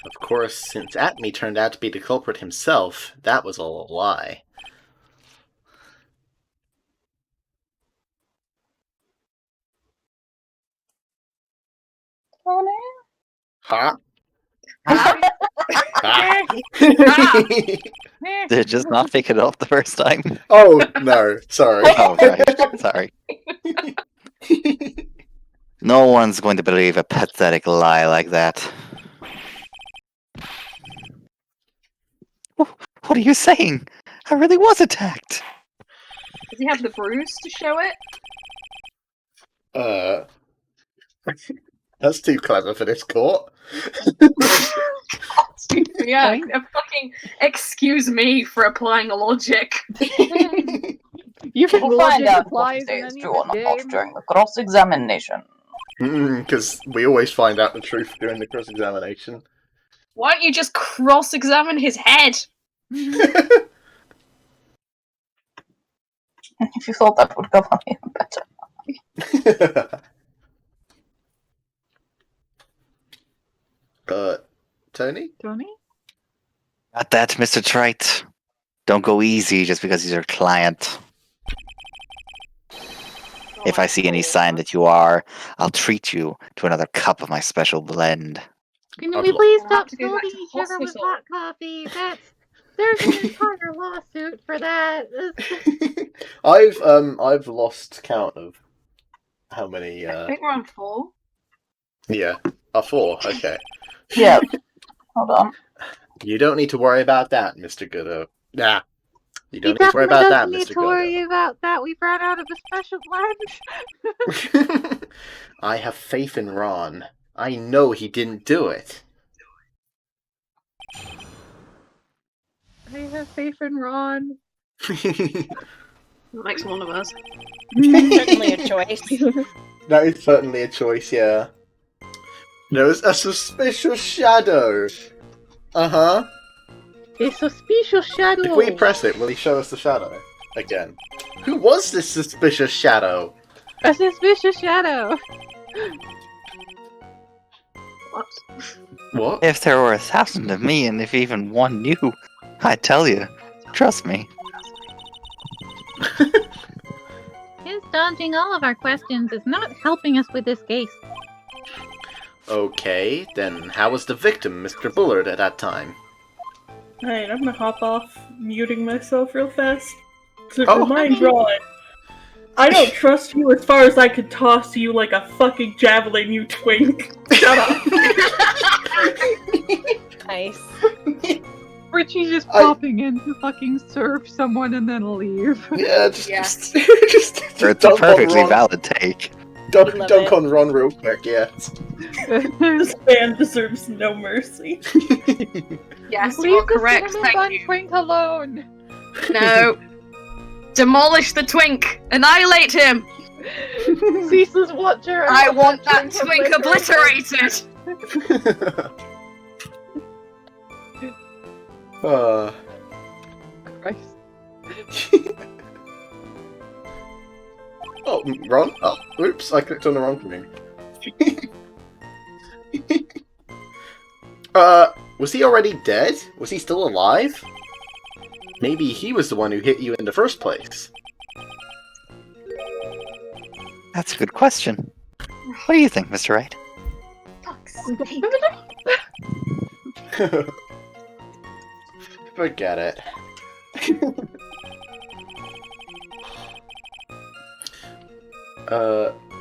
Of course, since Atme turned out to be the culprit himself, that was all a lie. Huh? Ah. Did it just not pick it up the first time? Oh, no, sorry. Oh, right. Sorry. No one's going to believe a pathetic lie like that. What are you saying? I really was attacked. Does he have the bruise to show it? That's too clever for this court. Yeah, fucking excuse me for applying a logic. You can We'll find logic out what applies he in says any true or of this not game. during the cross-examination. Because we always find out the truth during the cross-examination. Why don't you just cross-examine his head? If you thought that would cover me better. Tony? Tony? Got that, Mr. Trite. Don't go easy just because he's your client. If I see any sign that you are, I'll treat you to another cup of my special blend. Can I'd we lo- please I'll stop have to go back snorting to sugar with hospital. hot coffee? There's an entire lawsuit for that. I've lost count of how many. I think we're on 4. Yeah, 4. Okay. Yeah. Hold on. You don't need to worry about that, Mr. Goodo. Nah. You He don't need to worry about definitely that, doesn't need Mr. to worry about that. We've run out of a special blend. I have faith in Ron. I know he didn't do it. I have faith in Ron. Makes one of us. Certainly a choice. That is certainly a choice, yeah. There was a suspicious shadow. Uh-huh. A suspicious shadow. If we press it, will he show us the shadow? Again. Who was this suspicious shadow? A suspicious shadow. What? What? If there were 1,000 of me, and if even one knew, I tell you, trust me. His dodging all of our questions is not helping us with this case. Okay, then how was the victim, Mr. Bullard, at that time? Alright, I'm gonna hop off, muting myself real fast. To Oh. remind Ron, I don't trust you as far as I could toss you like a fucking javelin, you twink. Shut up. Nice. Richie's just popping in to fucking serve someone and then leave. Yeah, It's a dunk on perfectly Ron. valid take. Dunk it. on Ron real quick, yeah. This man deserves no mercy. Yes, Leave you're the correct. cinnamon Thank bun you. twink alone. No. Demolish the twink. Annihilate him. Ceaseless watcher. I want that twink obliterated. Christ. Oh, Ron? Oh, oops, I clicked on the wrong thing. Was he already dead? Was he still alive? Maybe he was the one who hit you in the first place. That's a good question. What do you think, Mr. Wright? Forget it.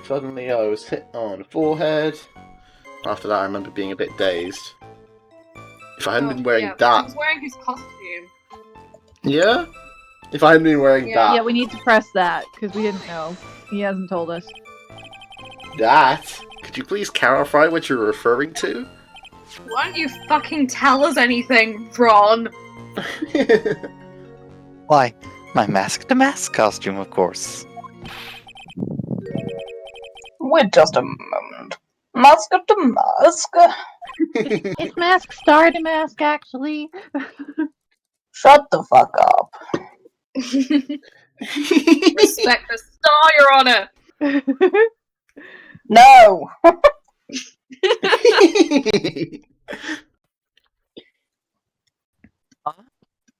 Suddenly I was hit on the forehead. After that I remember being a bit dazed. If I hadn't been wearing He that... was wearing his costume. Yeah? If I hadn't been wearing Yeah, that... we need to press that because we didn't know. He hasn't told us. That? Could you please clarify what you're referring to? Why don't you fucking tell us anything, Ron? Why, my Mask to Mask costume, of course. Wait just a moment. Mask to mask. It's Mask Star to Mask, actually. Shut the fuck up. Respect the star, Your Honor. No!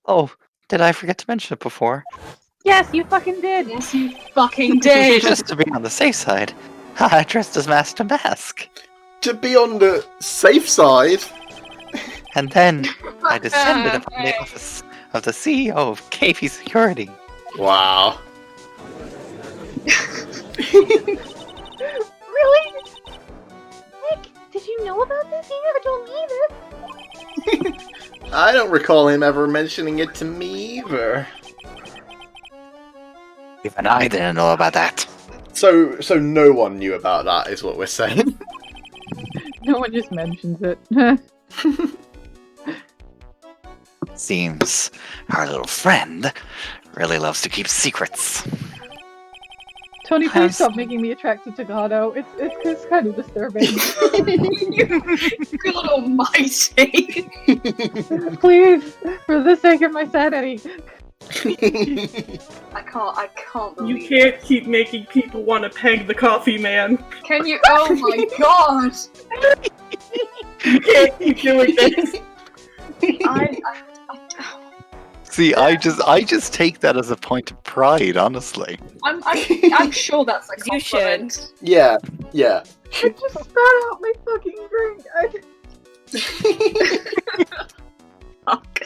Oh, did I forget to mention it before? Yes, you fucking did. Yes, you fucking did. Just to be on the safe side, I dressed as Mask to Mask. To be on the safe side? And then I descended upon the office of the CEO of KP Security. Wow. Really? Nick, did you know about this? You never told me this. I don't recall him ever mentioning it to me either. Even I didn't know about that. So no one knew about that, is what we're saying. No one just mentions it. Seems our little friend really loves to keep secrets. Tony, please stop making me attracted to Gado. It's kind of disturbing. God almighty. Please, for the sake of my sanity. I can't believe You can't keep making people want to peg the coffee man. Can you? Oh my god! You can't keep doing this. See, I just take that as a point of pride, honestly. I'm sure that's a You should. compliment. Yeah. I just spat out my fucking drink. Fuck.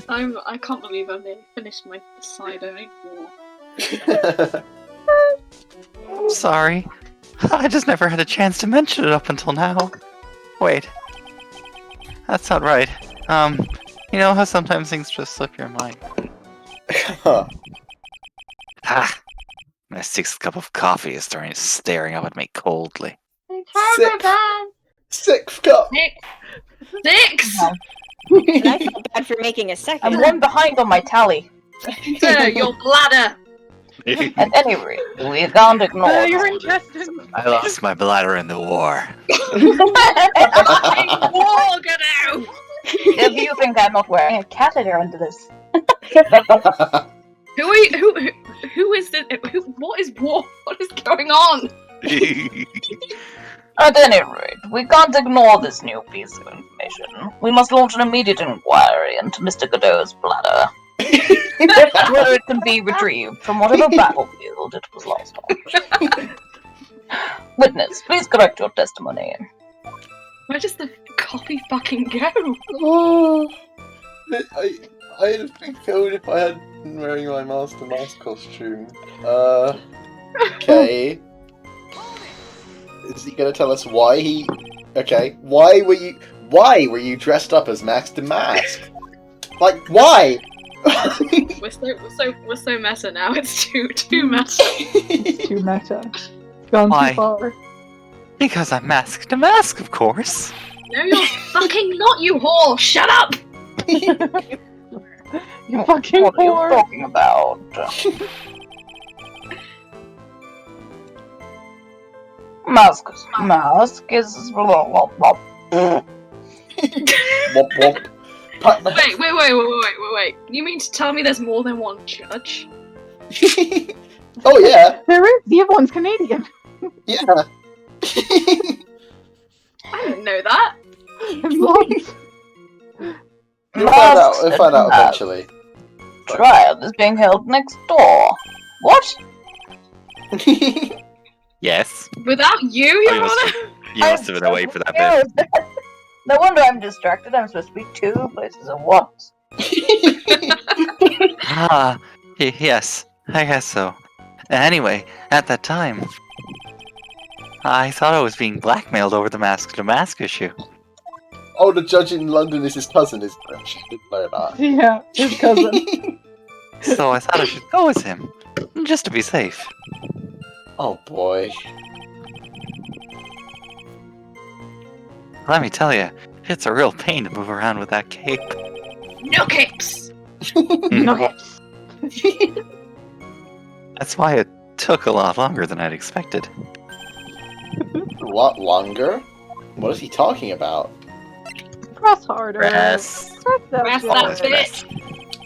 I can't believe I've nearly finished my cider anymore. Sorry. I just never had a chance to mention it up until now. Wait. That's not right. You know how sometimes things just slip your mind? Ah! My sixth cup of coffee is staring up at me coldly. They tried my best. Sixth cup! Six! And I felt bad for making a second. I'm one behind on my tally. Your bladder! At any rate, we can't ignore Your it. intestines. I lost my bladder in the war. War, get out! If you think I'm not wearing a catheter under this. Who is this? What is war? What is going on? At any rate, we can't ignore this new piece of information. We must launch an immediate inquiry into Mr. Godot's bladder. Whether it can be retrieved from whatever battlefield it was lost on. Witness, please correct your testimony. Where does the coffee fucking go? Oh, I'd have been killed if I hadn't been wearing my Master Mask costume. Okay. Is he gonna tell us why he... Okay, why were you dressed up as Master Mask? Like, why? We're so meta now. It's too meta. Too meta. Gone Why? too far. Because I'm Mask to Mask, of course. No, you're fucking not, you whore! Shut up! You fucking What are you whore. talking about? Mask is... Womp womp. Wait. You mean to tell me there's more than one judge? Oh yeah, There is. The other one's Canadian. yeah. I didn't know that. There's lots. We'll find out eventually. Trial is being held next door. What? Yes. Without you, Oh, Your Honor? You must have been away for that bit. No wonder I'm distracted. I'm supposed to be two places at once. Ah, yes, I guess so. Anyway, at that time, I thought I was being blackmailed over the Mask to Mask issue. Oh, the judge in London is his cousin, isn't it? She didn't know that. Yeah, his cousin. So I thought I should go with him, just to be safe. Oh boy. Let me tell you, it's a real pain to move around with that cape. No capes! Okay. That's why it took a lot longer than I'd expected. A lot longer? What is he talking about? Press harder. Press. Press that Press bitch. that Always press. Press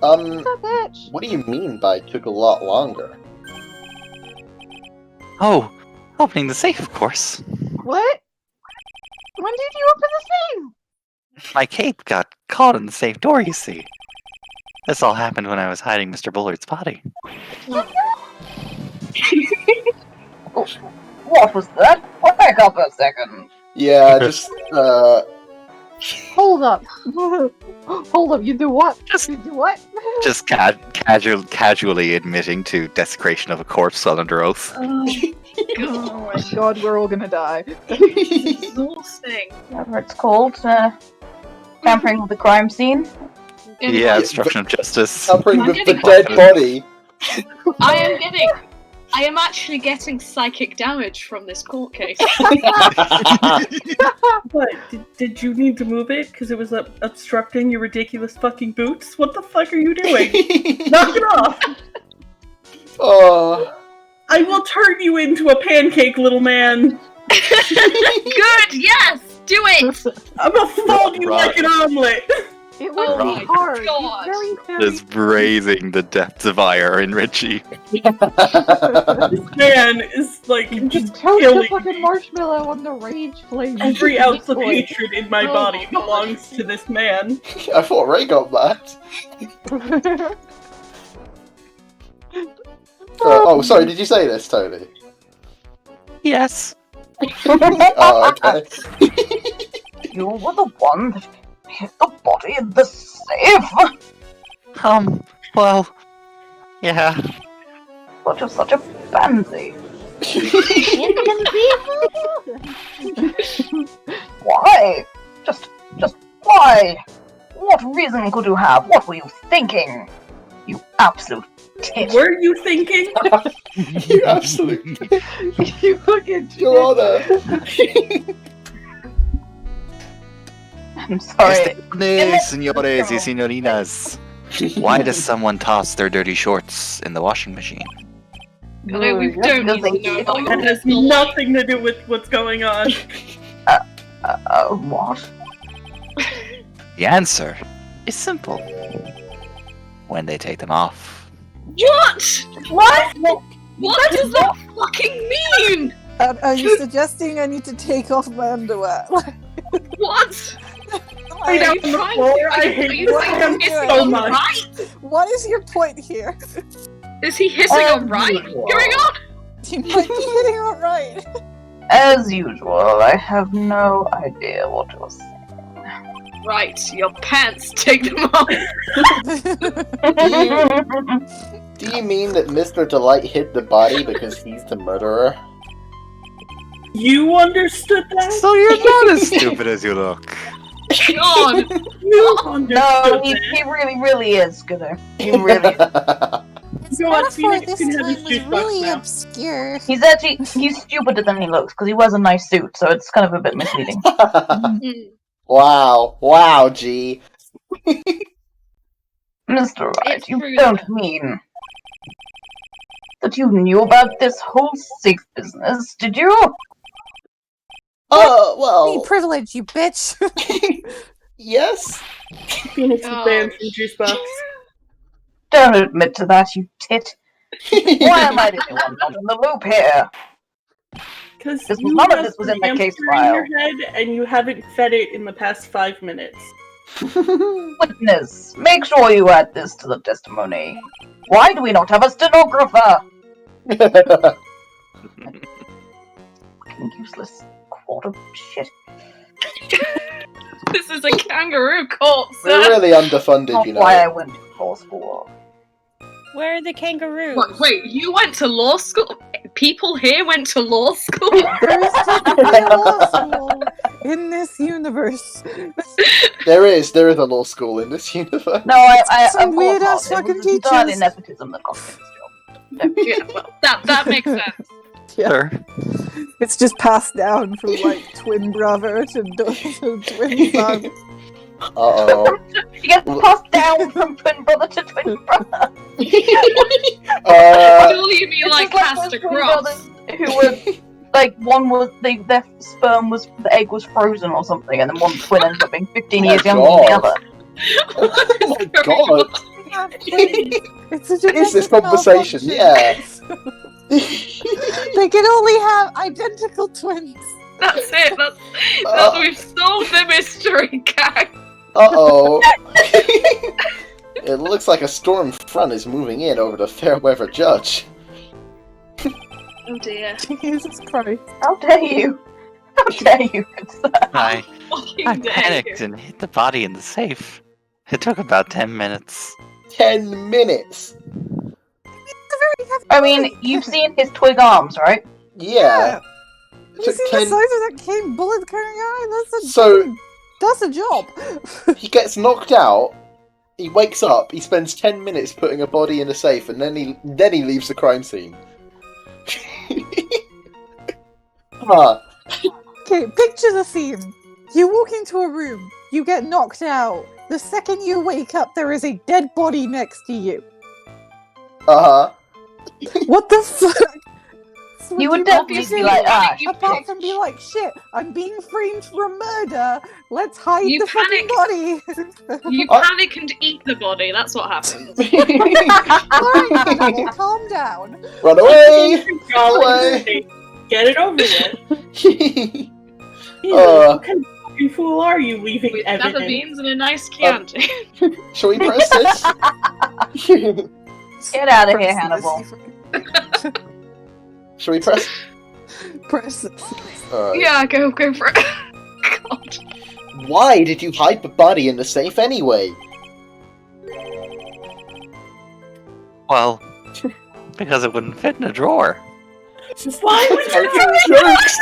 that bitch. What do you mean by took a lot longer? Oh, opening the safe, of course. What? When did you open the safe? My cape got caught in the safe door, you see. This all happened when I was hiding Mr. Bullard's body. What was that? Back up a second. Yeah, just, Hold up. Hold up, you do what? Just- You do what? Just casually admitting to desecration of a corpse while under oath. Oh my god, we're all gonna die. Exhausting. Whatever it's called. Tampering with the crime scene. Yeah, obstruction of justice. tampering I'm with the getting dead body. I am actually getting psychic damage from this court case. What? Did you need to move it because it was obstructing your ridiculous fucking boots? What the fuck are you doing? Knock it off! Oh. I will turn you into a pancake, little man. Good, yes! Do it! I'm gonna fold you Right. like an omelet. It would Oh be my hard. God. It's very, very Just braising the depths of ire in Richie. This man is like just Just toast the killing fucking me. marshmallow on the rage flame. Every ounce of Boy. hatred in my Oh body my God. belongs to this man. I thought Ray got that. Oh, sorry, did you say this, Tony? Yes. Oh, okay. You were the one that hid the body in the safe. Well, yeah. But you're such a pansy. Why? Just why? What reason could you have? What were you thinking? You absolute tit. Were you thinking? You absolutely. You fucking Your Honor. I'm sorry. Señores y señorinas. Why does someone toss their dirty shorts in the washing machine? No, we don't need to know about That has nothing to do with what's going on. What? The answer is simple. When they take them off. What? What does that fucking mean? Are you suggesting I need to take off my underwear? What? Lay down on the floor. I hate him so much. Right? What is your point here? Is he hissing on right? What's going on? You might be hitting on right. As usual, I have no idea what you're saying. Right, your pants, take them off. Do you mean that Mr. Delight hit the body because he's the murderer? You understood that? So you're not as stupid as you look. God. You understood No, he really, really is gonna. He really is. His You know what, metaphor Phoenix this can have time his was juice box really now. obscure. He's stupider than he looks, because he wears a nice suit, so it's kind of a bit misleading. Wow, G. Mr. Wright, It's you true. don't mean that you knew about this whole safe business, did you? Oh, Be well, privilege, you bitch. yes. Phoenix is Oh. banned from juice box. Don't admit to that, you tit. Why am I the only one not in the loop here? Because This was- you none of have this was in a the case hamster in file. your head and you haven't fed it in the past 5 minutes. Witness, make sure you add this to the testimony. Why do we not have a stenographer? Fucking useless quad of shit. This is a kangaroo court, We're sir. really underfunded, Not you know. why I went to law school. Where are the kangaroos? What, wait, you went to law school? People here went to law school? There is technically a law school in this universe. There is a law school in this universe. No, I Some of course weird-ass not. fucking It was entirely teachers. nepotism that cost me this job. Yeah, well, that makes sense. Yeah. Sure. It's just passed down from like twin brother to twin son. Uh-oh. You get passed down from twin brother to twin brother. Surely you mean It's like just cast those twin across? brothers who were like one was their sperm was the egg was frozen or something, and then one twin ended up being 15 Oh years my younger than the God. other. Oh my god. It's a Is this genetic conversation? malfunction. Yeah. They can only have identical twins. That's it. We've solved the mystery, gang. Uh-oh. It looks like a storm front is moving in over the Fairweather Judge. Oh dear. Jesus Christ. How dare you? How dare you? I Fucking dare panicked you. and hid the body in the safe. It took about 10 minutes. 10 minutes. I mean, you've seen his twig arms, right? Yeah. It You took see 10 the size of that cane bullet carrying eye? So- That's a job. He gets knocked out. He wakes up. He spends 10 minutes putting a body in a safe, and then he leaves the crime scene. Huh. Okay, picture the scene. You walk into a room, you get knocked out. The second you wake up, there is a dead body next to you. Uh-huh. What the fuck? So You would what definitely do? be like, ah, Apart from be like, shit, I'm being framed for a murder. Let's hide You the fucking body. You panic and eat the body. That's what happens. Alright, Hannibal, calm down. Run away! Run away! Get it over with. Uh. What kind of fucking fool are you leaving With fava evidence? beans and a nice Chianti. Shall we press this? Get out of here, Press Hannibal. this. Shall we press? Press this. Alright. Yeah, go for it. God. Why did you hide the body in the safe anyway? Well, because it wouldn't fit in a drawer. Why would you do Jokes!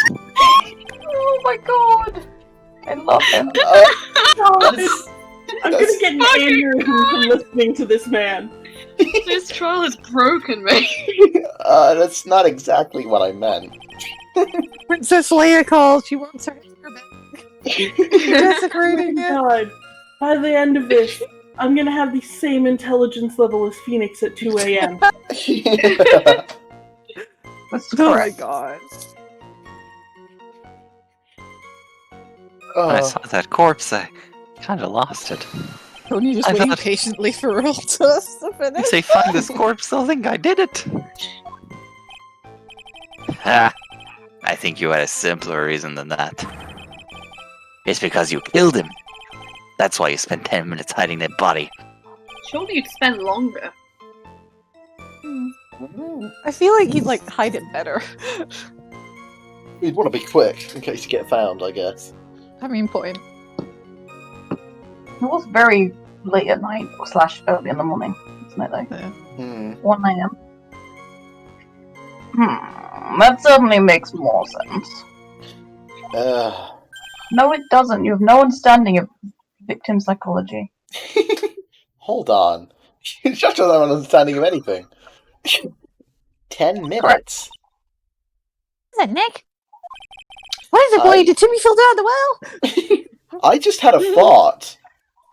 Oh my god! I love him. that? I'm gonna get an fucking aneurysm from listening to this man. This trial has broken me. That's not exactly what I meant. Princess Leia called. She wants her hair back. Desecrating Oh my it. God. By the end of this, I'm gonna have the same intelligence level as Phoenix at 2 a.m. That's Oh my correct. god. When I saw that corpse, I kind of lost it. Tony just I waiting thought- patiently for Earl to finish. If they find this corpse, they'll think I did it. Ha! I I think you had a simpler reason than that. It's because you killed him. That's why you spent 10 minutes hiding that body. Surely you'd spend longer. I feel like you'd like hide it better. You'd want to be quick in case you get found, I guess. I mean, point. It was very late at night / early in the morning, isn't it though? Yeah. 1 a.m. That certainly makes more sense. No, it doesn't. You have no understanding of victim psychology. Hold on. You just don't have an understanding of anything. 10 minutes. Is that Nick? What is it, boy? Did Timmy fall down the well? I just had a thought.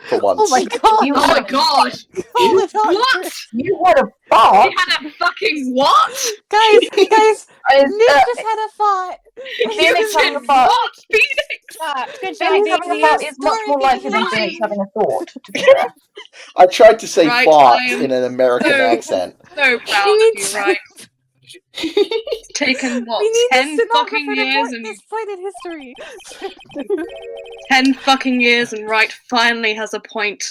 For once. Oh my god! You Oh my god! What? You had a thought? You had a fucking what? Guys, Nick just had a thought. Phoenix having a thought. What? Phoenix? Good job, Phoenix having a baby. thought is much more likely than Phoenix having a thought, to be fair. I tried to say Right, thought I am in an American accent. So proud of you, right? It's taken, what, 10 fucking years and this point in history. 10 fucking years and Wright finally has a point.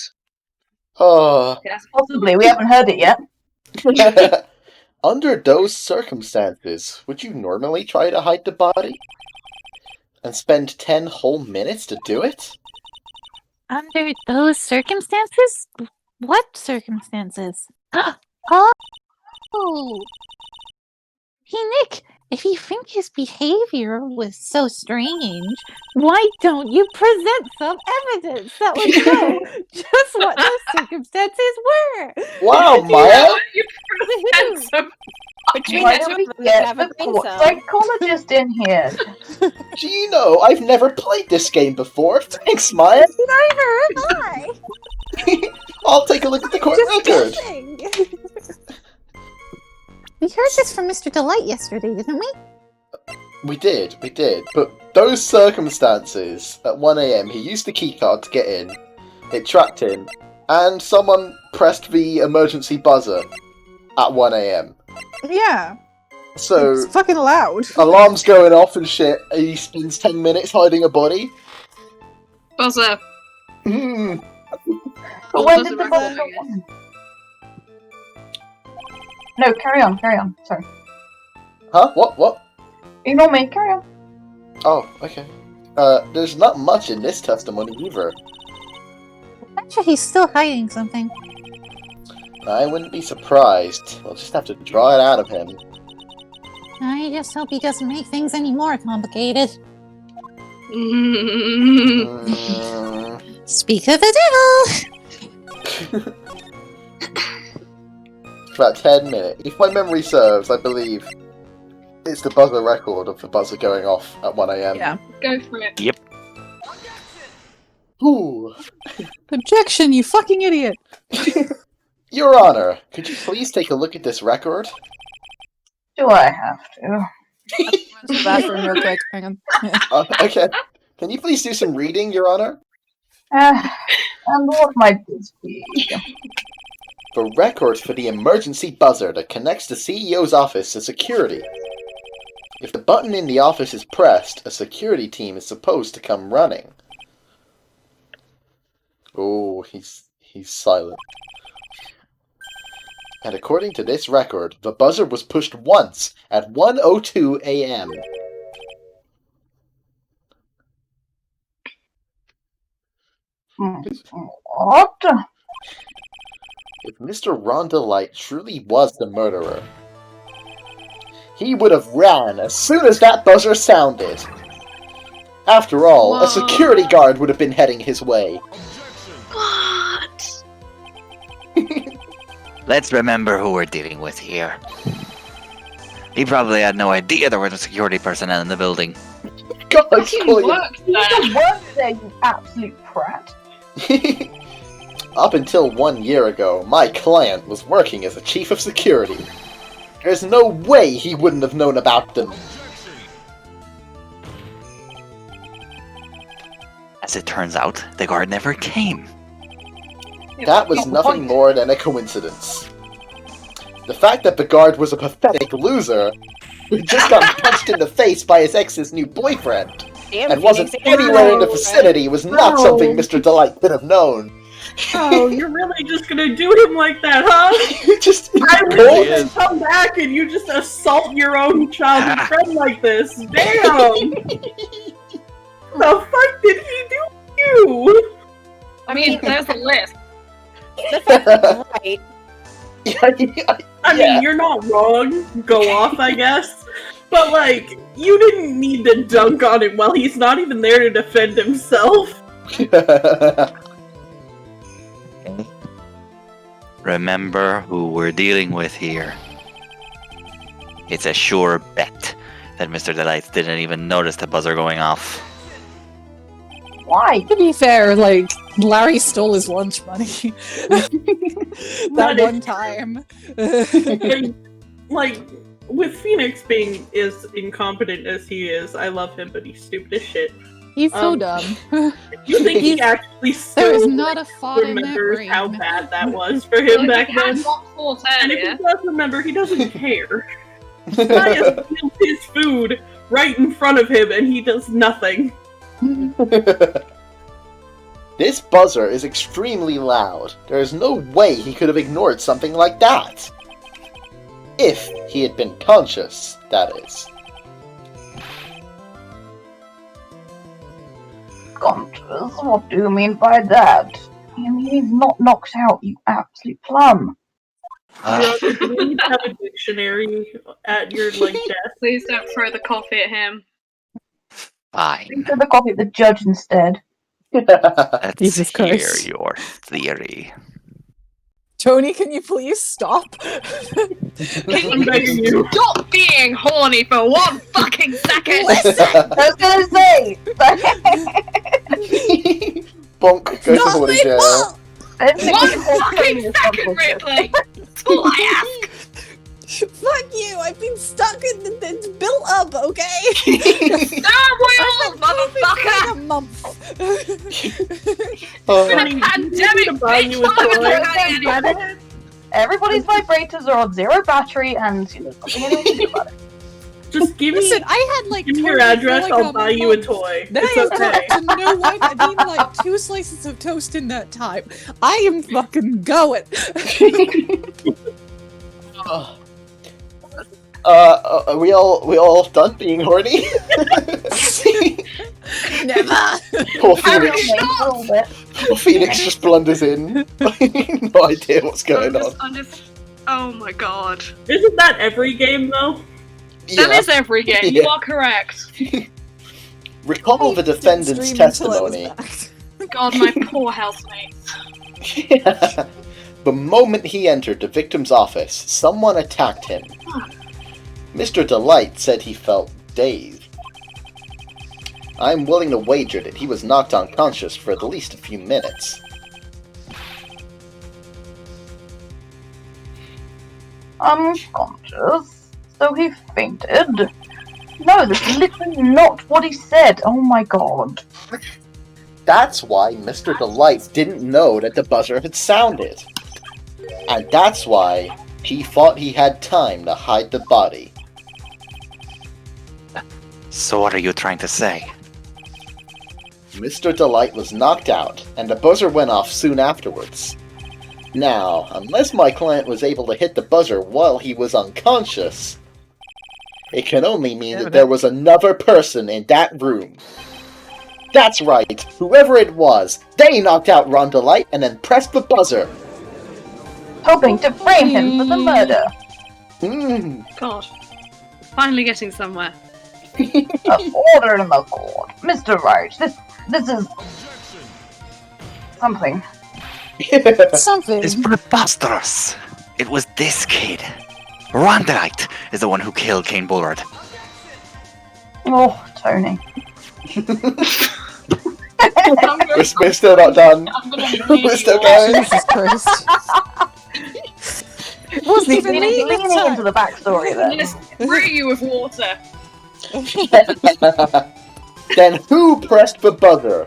Oh. Yes, possibly. We haven't heard it yet. Under those circumstances, would you normally try to hide the body? And spend 10 whole minutes to do it? Under those circumstances? What circumstances? Oh! Hey, Nick, if you think his behavior was so strange, why don't you present some evidence that would show just what those circumstances were? Wow, Maya! You present some... Between Why the don't two we of us, get have a the brain court cell. psychologist in here? Do you know, I've never played this game before. Thanks, Maya. Neither am I. I'll take a look at the court record. We heard this from Mr. Delight yesterday, didn't we? We did. But those circumstances, at 1 a.m, he used the keycard to get in, it tracked him, and someone pressed the emergency buzzer at 1 a.m. Yeah. So, It's fucking loud. alarms going off and shit, and he spends 10 minutes hiding a body. Buzzer. Hmm. But when did the buzzer go on? No, carry on. Sorry. Huh? What? Ignore me, carry on. Oh, okay. There's not much in this testimony either. I'm sure he's still hiding something. I wouldn't be surprised. We'll just have to draw it out of him. I just hope he doesn't make things any more complicated. Speak of the devil! About 10 minutes. If my memory serves, I believe it's the buzzer record of the buzzer going off at 1 a.m. Yeah. Go for it. Yep. Ooh. Objection, you fucking idiot! Your Honor, could you please take a look at this record? Do I have to? Go to the bathroom real quick. Hang on. Okay. Can you please do some reading, Your Honor? And what might this be? The record for the emergency buzzer that connects the CEO's office to security. If the button in the office is pressed, a security team is supposed to come running. Oh, he's silent. And according to this record, the buzzer was pushed once at 1:02 a.m. What? If Mr. Rondelite truly was the murderer, he would have ran as soon as that buzzer sounded. After all, a security guard would have been heading his way. What? Let's remember who we're dealing with here. He probably had no idea there was a security personnel in the building. God, Fucking worked You there. still work there, you absolute prat. Up until 1 year ago, my client was working as a chief of security. There's no way he wouldn't have known about them. As it turns out, the guard never came. That was nothing more than a coincidence. The fact that the guard was a pathetic loser who just got punched in the face by his ex's new boyfriend and wasn't anywhere in the vicinity was not something Mr. Delight could have known. Oh, you're really just gonna do him like that, huh? You just I will come back and you just assault your own childhood friend like this. Damn! The fuck did he do to you? I mean, there's a list. Right. I mean, you're not wrong. Go off, I guess. But, like, you didn't need to dunk on him while he's not even there to defend himself. Remember who we're dealing with here. It's a sure bet that Mr. Delight didn't even notice the buzzer going off. Why? To be fair, like, Larry stole his lunch money. that one time. And, like, with Phoenix being as incompetent as he is, I love him, but he's stupid as shit. He's so dumb. You think he actually There is still not a thought in that remembers brain. how bad that was for him back then? And if earlier. he does remember, he doesn't care. This guy has killed his food right in front of him, and he does nothing. This buzzer is extremely loud. There is no way he could have ignored something like that. If he had been conscious, that is. Conscious? What do you mean by that? You mean he's not knocked out, you absolute plum. You need to have a dictionary at your desk. Please don't throw the coffee at him. Fine. Think of the copy of the judge instead. Let's Jesus hear Christ. your theory. Tony, can you please stop? I'm begging you. Stop being horny for 1 fucking second! I was gonna say! Bonk, go to holding jail. fault! I didn't think 1 we could hold fucking Tony second, responsible. Ripley! That's all I ask! Fuck you! I've been stuck in it's built up, okay? Star Wheel, motherfucker! A month. It's been a pandemic, bitch! What have I done anything? Everybody's vibrators are on 0 battery and you know, nothing anyone can do about it. Just give me, Listen, I had like give me your Tony for, address, like, I'll buy you a month. toy. Then I It's okay. had to know what I need like 2 slices of toast in that time. I am fucking going. Are we all done being horny? Never. Poor Phoenix. Maybe a little bit. Poor Phoenix just blunders in. No idea what's going on. Oh my god. Isn't that every game, though? That is every game, Yeah. you are correct. Recall the defendant's testimony. God, my poor housemate. The moment he entered the victim's office, someone attacked him. Mr. Delight said he felt dazed. I'm willing to wager that he was knocked unconscious for at least a few minutes. Unconscious? So he fainted? No, that's literally not what he said. Oh my god. That's why Mr. Delight didn't know that the buzzer had sounded. And that's why he thought he had time to hide the body. So what are you trying to say? Mr. Delight was knocked out, and the buzzer went off soon afterwards. Now, unless my client was able to hit the buzzer while he was unconscious, it can only mean that there was another person in that room. That's right, whoever it was, they knocked out Ron Delight and then pressed the buzzer. Hoping to frame him for the murder. God. Finally getting somewhere. Order in the court. Mr. Wright, this is... something. Something. It's preposterous. It was this kid. Ron Delight is the one who killed Kane Bullard. Oh, Tony. We're still not done. We're still going. Jesus Christ. It wasn't even Leaning into the backstory there. Just spray you with water. Then who pressed the buzzer?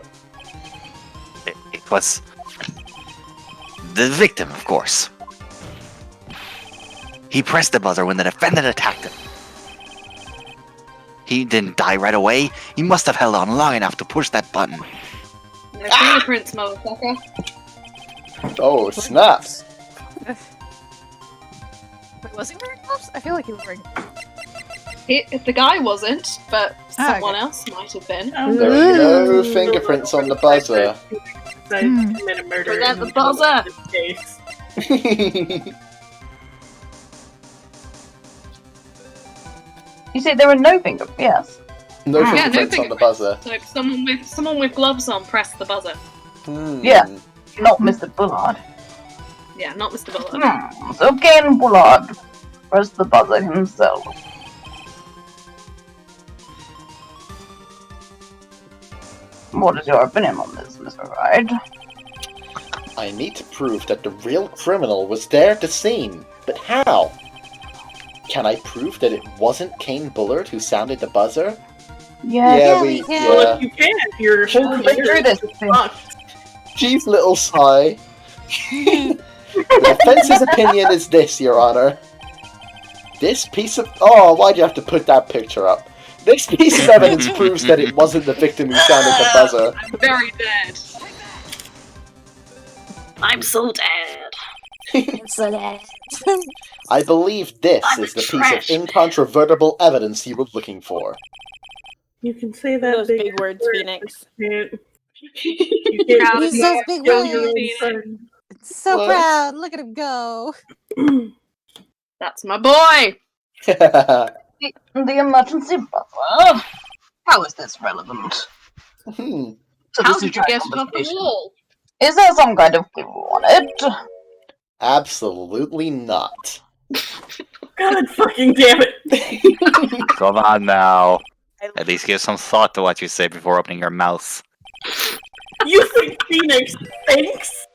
It was the victim, of course. He pressed the buzzer when the defendant attacked him. He didn't die right away. He must have held on long enough to push that button. No fingerprints, motherfucker. Oh, snaps. Wait, was he wearing gloves? I feel like he was wearing gloves. If the guy wasn't, but Ah, someone okay. else might have been. There are no fingerprints on the buzzer. I commit a murder. Present in the buzzer. this case. You say there are no fingerprints? Yes. No Yeah, no fingerprints on the fingerprints. buzzer. So if someone with gloves on pressed the buzzer. Yeah. Not Mr. Bullard. Yeah, not Mr. Bullard. So Ken Bullard pressed the buzzer himself. What is your opinion on this, Mr. Hyde? I need to prove that the real criminal was there at the scene. But how? Can I prove that it wasn't Kane Bullard who sounded the buzzer? Yeah, we can. Well, if you can't, your whole We'll get career through this. is fucked. Chief Little sigh. The offence's opinion is this, Your Honor. This piece of... Oh, why'd you have to put that picture up? This piece of evidence proves that it wasn't the victim who sounded the buzzer. I'm very dead. I'm so dead. So that. I believe this I'm is the piece trash. of incontrovertible evidence you were looking for. You can say that Those big words, Phoenix. You Proud can't of Use you. those big kill your own Phoenix. son. So What? proud. Look at him go. That's my boy. The emergency buzzer? How is this relevant? Hmm. to How this did you entire get it off the conversation? wall? Is there some kind of clue on it? Absolutely not. God fucking damn it. Come on now. At least give some thought to what you say before opening your mouth. You think Phoenix thinks?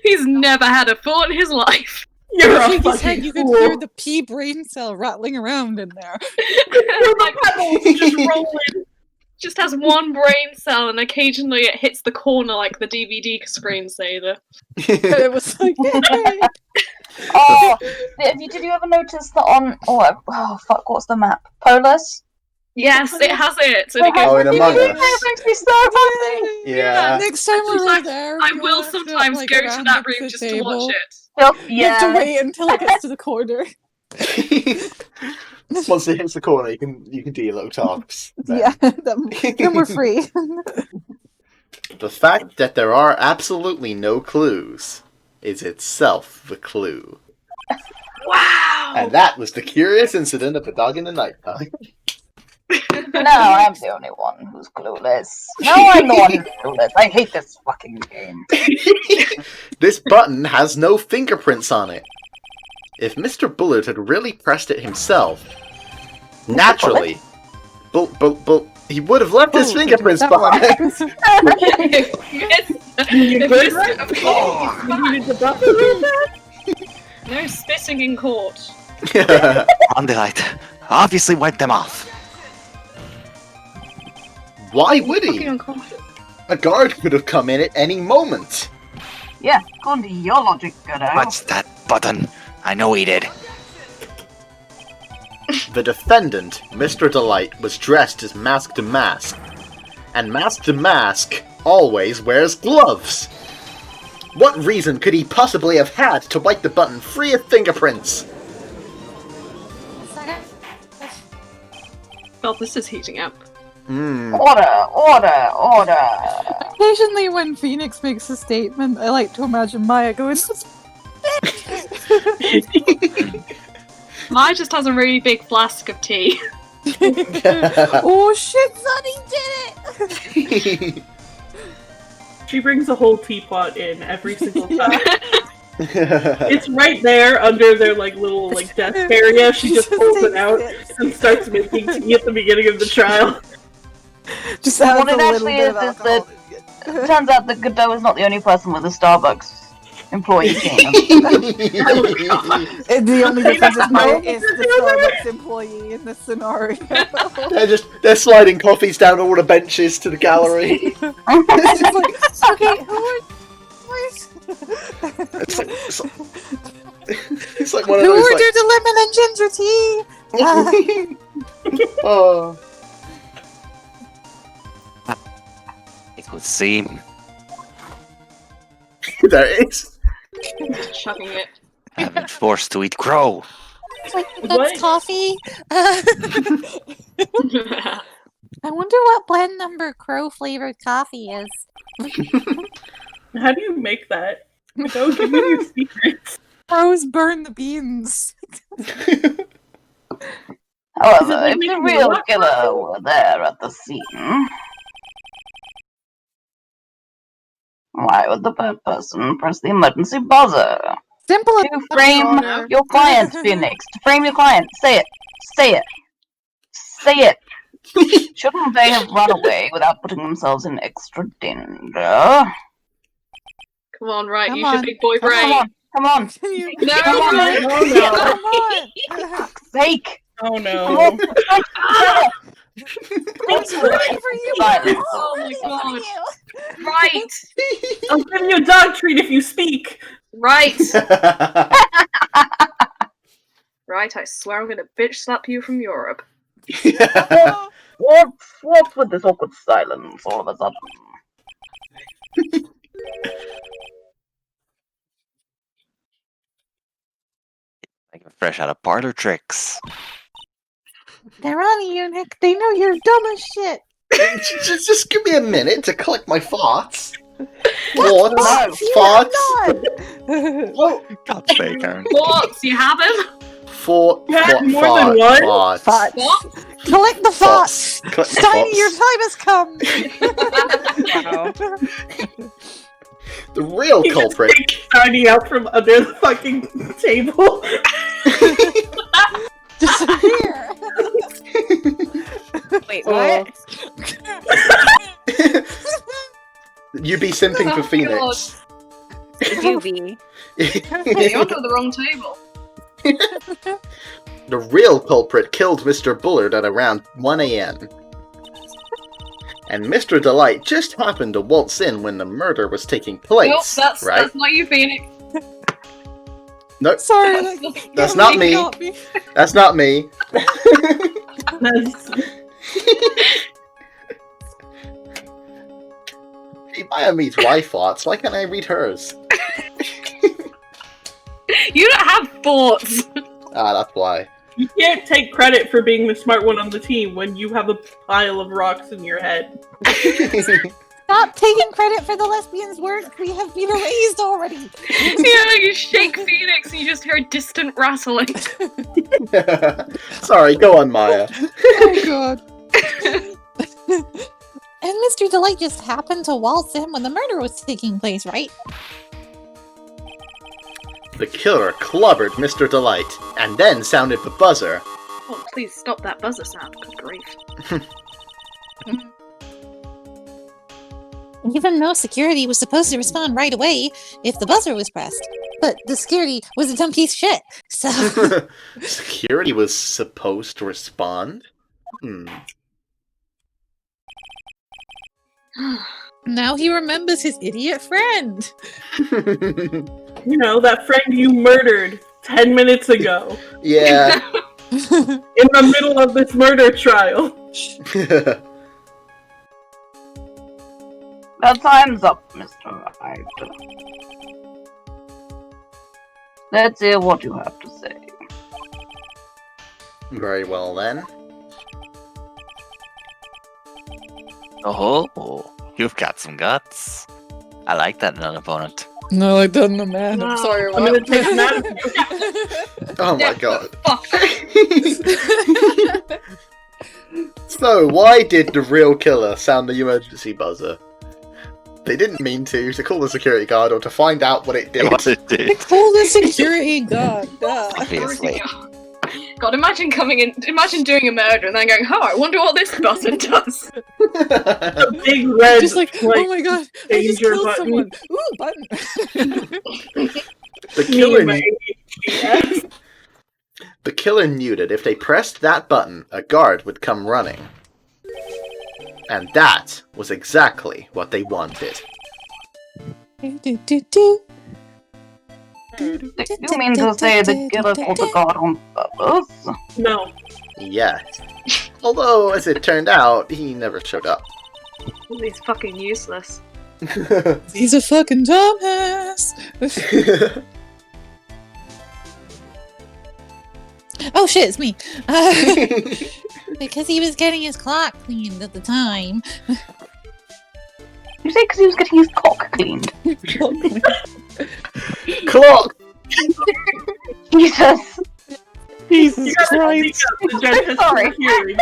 He's never had a thought in his life. You're a Shake his fucking head, you could fool. hear the pea brain cell rattling around in there. Like, Pebbles just rolling. just has one brain cell, and occasionally it hits the corner like the DVD screensaver. It was like, hey. Oh, did you ever notice that on... Oh, fuck, what's the map? Polus? Yes, it has it. And it Oh, goes, in Among Us. It makes me so happy! Yeah. Next time we're Like, there, I we will have to, sometimes like, go to round that up room the just to table. watch it. Yep, You have to yeah. wait until it gets to the corner. Once it hits the corner, you can do your little talks. Yeah, then we're free. The fact that there are absolutely no clues is itself the clue. Wow! And that was the curious incident of the dog in the nighttime. No, I'm the only one who's clueless. No, I'm the one who's clueless. I hate this fucking game. This button has no fingerprints on it. If Mr. Bullard had really pressed it himself, naturally, he would have left his fingerprints behind. You good? Of course. You needed to buffer that? No spitting in court. On the light. Obviously wipe them off. Why would Fucking he? unconscious. A guard could have come in at any moment. Yeah, according to your logic, good What's that button? I know he did. The defendant, Mr. Delight, was dressed as Mask to Mask. And Mask to Mask always wears gloves. What reason could he possibly have had to wipe the button free of fingerprints? Well, this is heating up. Order. Occasionally, when Phoenix makes a statement, I like to imagine Maya going, Maya just has a really big flask of tea. "Oh shit, Sonny did it!" She brings a whole teapot in every single time. It's right there under their little desk area. She just pulls it out and starts making tea at the beginning of the trial. Just adds What a it little actually bit is of is alcohol. that turns out that Godot is not the only person with a Starbucks employee team. The only difference is Maya No, is the Starbucks employee in this scenario. They're sliding coffees down all the benches to the gallery. It's just like, okay, who are... It's like- It's like one of Who those. ordered a lemon and ginger tea? Oh. It would seem There it is. Chugging it. I've been forced to eat crow. Wait, that's What? coffee. I wonder what blend number crow flavored coffee is. How do you make that? Go give me your secrets. Crows burn the beans. However, like if the making real rock killer coffee? were there at the scene, why would the person press the emergency buzzer? Simple To enough, frame Your Honor. your client, Phoenix. To frame your client. Say it. Say it. Say it. Shouldn't they have run away without putting themselves in extra danger? Come on, right, Come use on. your big boy Come brain. on. Come on. Can you- No, Come on. Oh no. Come on. Fuck's sake. Oh Come no. on. I'm rooting for you. Silence. Oh my Rooting for God. you. Right, I'll give you a dog treat if you speak. right, right. I swear I'm gonna bitch slap you from Europe. What's with this awkward silence all of a sudden? Like fresh out of parlor tricks. They're on you, Nick. They know you're dumb as shit. just give me a minute to collect my thoughts. Thoughts? You Thoughts? have not. Oh, God's sake, Aaron. Thoughts? You have him? Yeah, more than one? Thoughts. Thoughts. What? Collect the thoughts. Collect the Steiny, your thoughts. time has come. The real He just culprit. takes Shiny out from under the fucking table. Disappear. Wait, Oh. what? You be simping for Oh, Phoenix. You be. Hey, you're under the wrong table. The real culprit killed Mr. Bullard at around 1 a.m. And Mr. Delight just happened to waltz in when the murder was taking place, Nope, right? that's not you, Phoenix. Nope, Sorry. That's not me. That's not me. That's- Hey, Maya meets my thoughts. Why can't I read hers? You don't have thoughts. Ah, that's why. You can't take credit for being the smart one on the team when you have a pile of rocks in your head. Stop taking credit for the lesbians' work. We have been erased already. Yeah, you shake Phoenix and you just hear a distant rattling. Sorry, go on, Maya. Oh god. And Mr. Delight just happened to waltz in when the murder was taking place, right? The killer clobbered Mr. Delight, and then sounded the buzzer. Oh, please stop that buzzer sound. Good grief. Even though security was supposed to respond right away if the buzzer was pressed. But the security was a dumb piece of shit. So Security was supposed to respond? now he remembers his idiot friend. You know, that friend you murdered 10 minutes ago. Yeah. In the middle of this murder trial. Well, time's up, Mr. Hyde. Let's hear what you have to say. Very well then. Oh, you've got some guts. I like that in an opponent. No, I don't know, man. I'm sorry. I'm gonna take him out of Oh my Yeah, god. Fuck. So, why did the real killer sound the emergency buzzer? They didn't mean to call the security guard or to find out what it did. What it did, Call the security guard. Duh. obviously. God, imagine imagine doing a murder and then going, oh, I wonder what this button does. a big red, Just like, oh my god, I just danger killed button. someone. Ooh, button. The Me killer and my ADHD. The killer knew that if they pressed that button, a guard would come running. And that was exactly what they wanted. Do, do, do. You mean to say the killer called the guard on purpose? No. Yeah. Although, as it turned out, he never showed up. He's fucking useless. He's a fucking dumbass. Oh shit, it's me. Because he was getting his clock cleaned at the time. You say because he was getting his cock cleaned? Clock! Jesus. You gotta speak up, the judge has Sorry. hearing.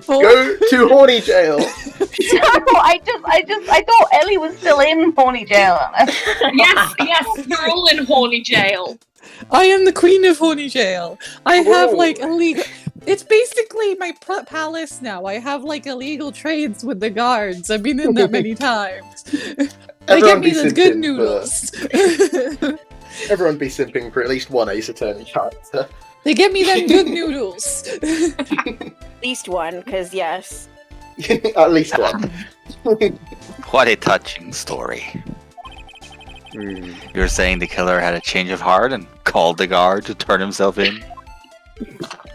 Go to horny jail! No, I thought Ellie was still in horny jail. Yes, you're all in horny jail. I am the queen of horny jail. I have like illegal. It's basically my palace now. I have like illegal trades with the guards. I've been in that many times. They give me those good noodles. Everyone be simping for at least one Ace Attorney character. They give me them good noodles. At least one, because yes. At least one. What a touching story. You're saying the killer had a change of heart and called the guard to turn himself in?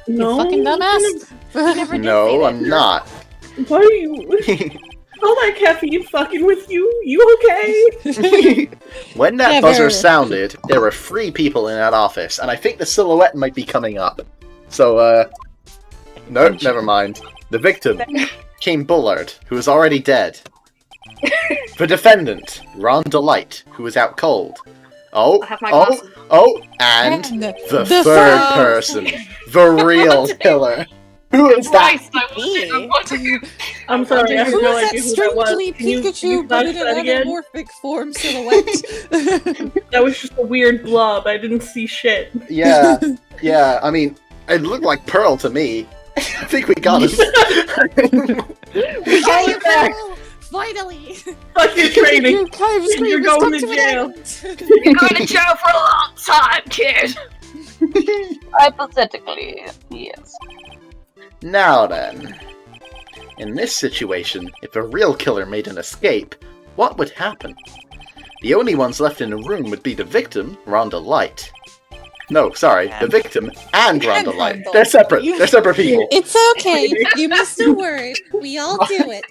No. Fucking dumbass. No, I'm not. Why are you... All that caffeine fucking with you? You okay? When that Never. buzzer sounded, there were 3 people in that office, and I think the silhouette might be coming up. So, no, never mind. The victim, King Bullard, who is already dead. The defendant, Ron Delight, who was out cold. I have my glasses. And the the third third. person, the real killer. Who is that? Christ, I wasn't wondering. I'm sorry, I have Who no is that idea who that was. strangely Can you Pikachu but flash in that an again? anamorphic form silhouette? That was just a weird blob. I didn't see shit. Yeah, I mean, it looked like Pearl to me. I think we got him. We got you back! Finally! Fuck your training. Your kind of scream You're has going come to an jail. end. You're going to jail for a long time, kid. Hypothetically, yes. Now then. In this situation, if a real killer made an escape, what would happen? The only ones left in the room would be the victim, Rhonda Light. No, sorry, the victim and Rhonda Light. Rhonda. They're separate. They're separate people. It's okay. You missed a word. We all do it.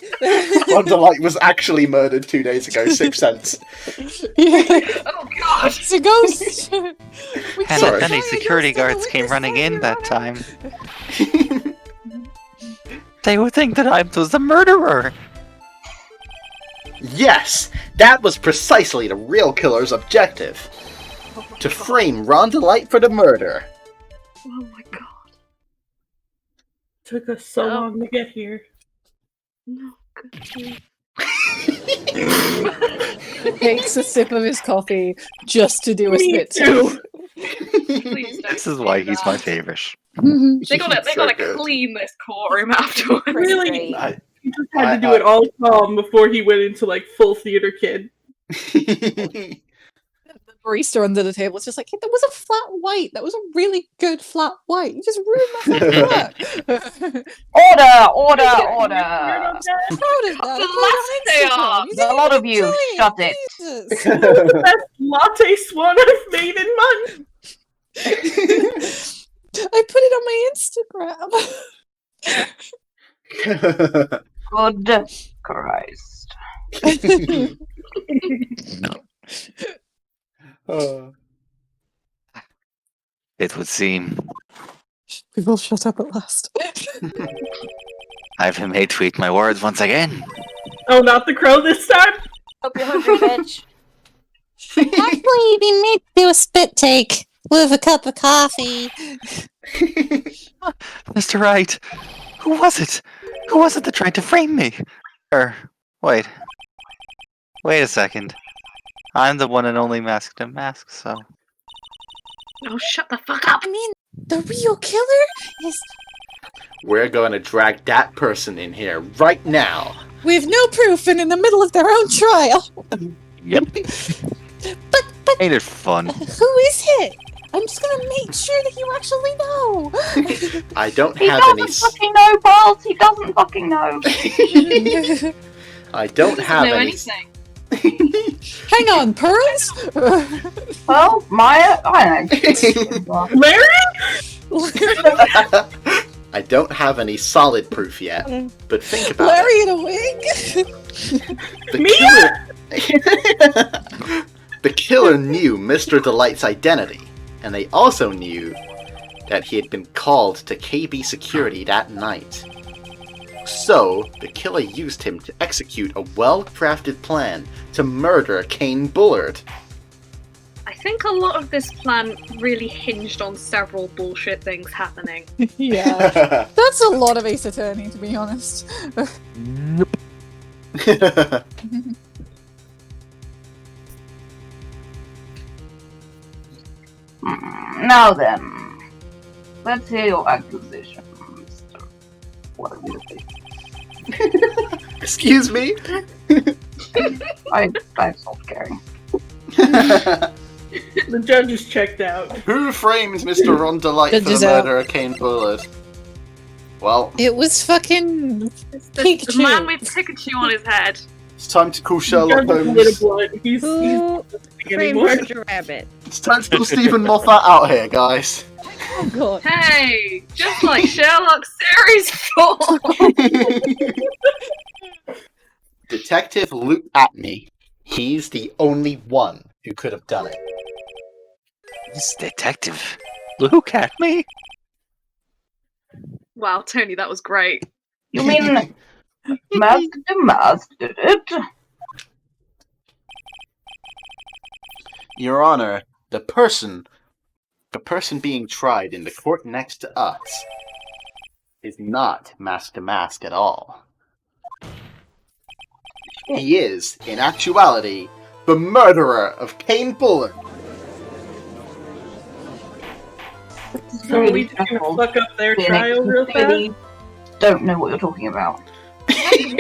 Rhonda Light was actually murdered 2 days ago, 6 cents. Oh god. It's a ghost! And Sorry. if any security guards came running in that time, they would think that I was the murderer. Yes, that was precisely the real killer's objective. To frame Rhonda Light for the murder. Oh my god. Took us so long to get here. No, good. Takes a sip of his coffee just to do a Me spit too. Please don't. This is why he's my favorite. They gotta So good. clean this courtroom afterwards. Really? I- He just had to do it all calm before he went into like full theater kid. The barista under the table was just like, hey, that was a flat white. That was a really good flat white. You just ruined my fucking work. Order! Proud of that. The last they are. A lot of you, shut it. Jesus. The best latte swan I've made in months. I put it on my Instagram. Good Christ. It would seem We've all shut up at last. I've made tweak my words once again. Oh, not the crow this time? Hope you're hungry, bitch. Actually, we may do a spit take with a cup of coffee. Mr. Wright, who was it? Who was it that tried to frame me? Wait a second. I'm the one and only masked in mask, so... Oh, shut the fuck up. I mean, the real killer is... We're going to drag that person in here right now. We have no proof and in the middle of their own trial. Yep. But Ain't it fun? who is it? I'm just gonna make sure that you actually know. I don't He have doesn't any. fucking know, Balls. He doesn't fucking know. I don't have know any. anything. Hang on, pearls? Well, Maya, I know. Larry? I don't have any solid proof yet, but think about Larry in a wig? it. The killer knew Mr. Delight's identity, and they also knew that he had been called to KB security that night. So, the killer used him to execute a well-crafted plan to murder Kane Bullard. I think a lot of this plan really hinged on several bullshit things happening. Yeah. That's a lot of Ace Attorney, to be honest. Now then, let's hear your accusation, Mr. Whatever you say. Excuse me? I stopped caring. The judge is checked out. Who framed Mr. Ron Delight for the Judge is out. murder of Kane Bullard? Well, It was fucking The Pikachu. man with Pikachu on his head. it's time to call The Sherlock judge is made of Holmes. blood. He's Who not framed anymore. Roger Rabbit? It's time to call Stephen Moffat out here, guys. Oh god. Hey, just like Sherlock Series 4. Detective Luke Atney. He's the only one who could have done it. This detective. Look at me. Wow, Tony, that was great. You mean Mask did it? Your Honor, the person being tried in the court next to us is not Mask to Mask at all. He is, in actuality, the murderer of Kane Bullard. So are we just gonna fuck up their trial real fast? Don't know what you're talking about.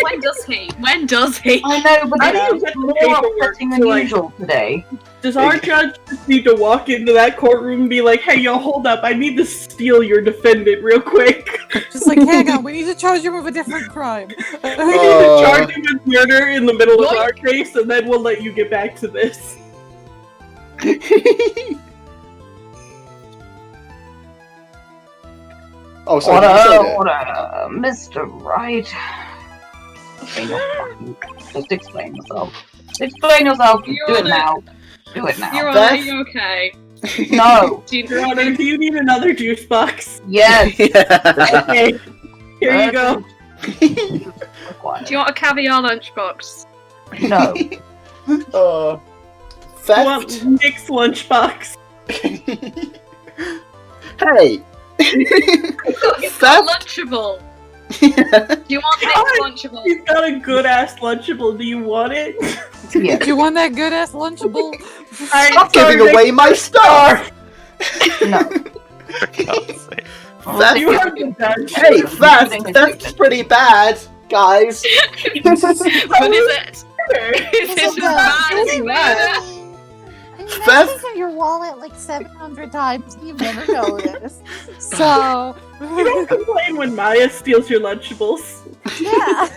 When does he? When does he? I know, but How do you it's get the more paperwork upsetting to, than like- usual today. Does our judge just need to walk into that courtroom and be like, hey, yo, hold up, I need to steal your defendant real quick. Just like, hang on, we need to charge him with a different crime. We need to charge him with murder in the middle of our case, and then we'll let you get back to this. Oh, sorry, you said it. Mr. Wright. Just explain yourself. Explain yourself. Do it now. Do it Your now. Honor, are you okay? No. Do you, Your Honor, do you need another juice box? Yes. Okay, here you go. do you want a caviar lunchbox? No. I want Theft? Nick's lunchbox. Hey! It's got Lunchable. Do you want Nick's Lunchable? He's got a good ass Lunchable. Do you want it? Yes. Do you want that good ass Lunchable? Stop giving away my stuff! No. For God's sake. Theft? You have the judge. Hey, theft! Theft's pretty bad, guys. What is it? Is this as bad as Isn't murder? Theft? You've in your wallet like 700 times and you've never noticed. So, You don't complain when Maya steals your Lunchables. yeah.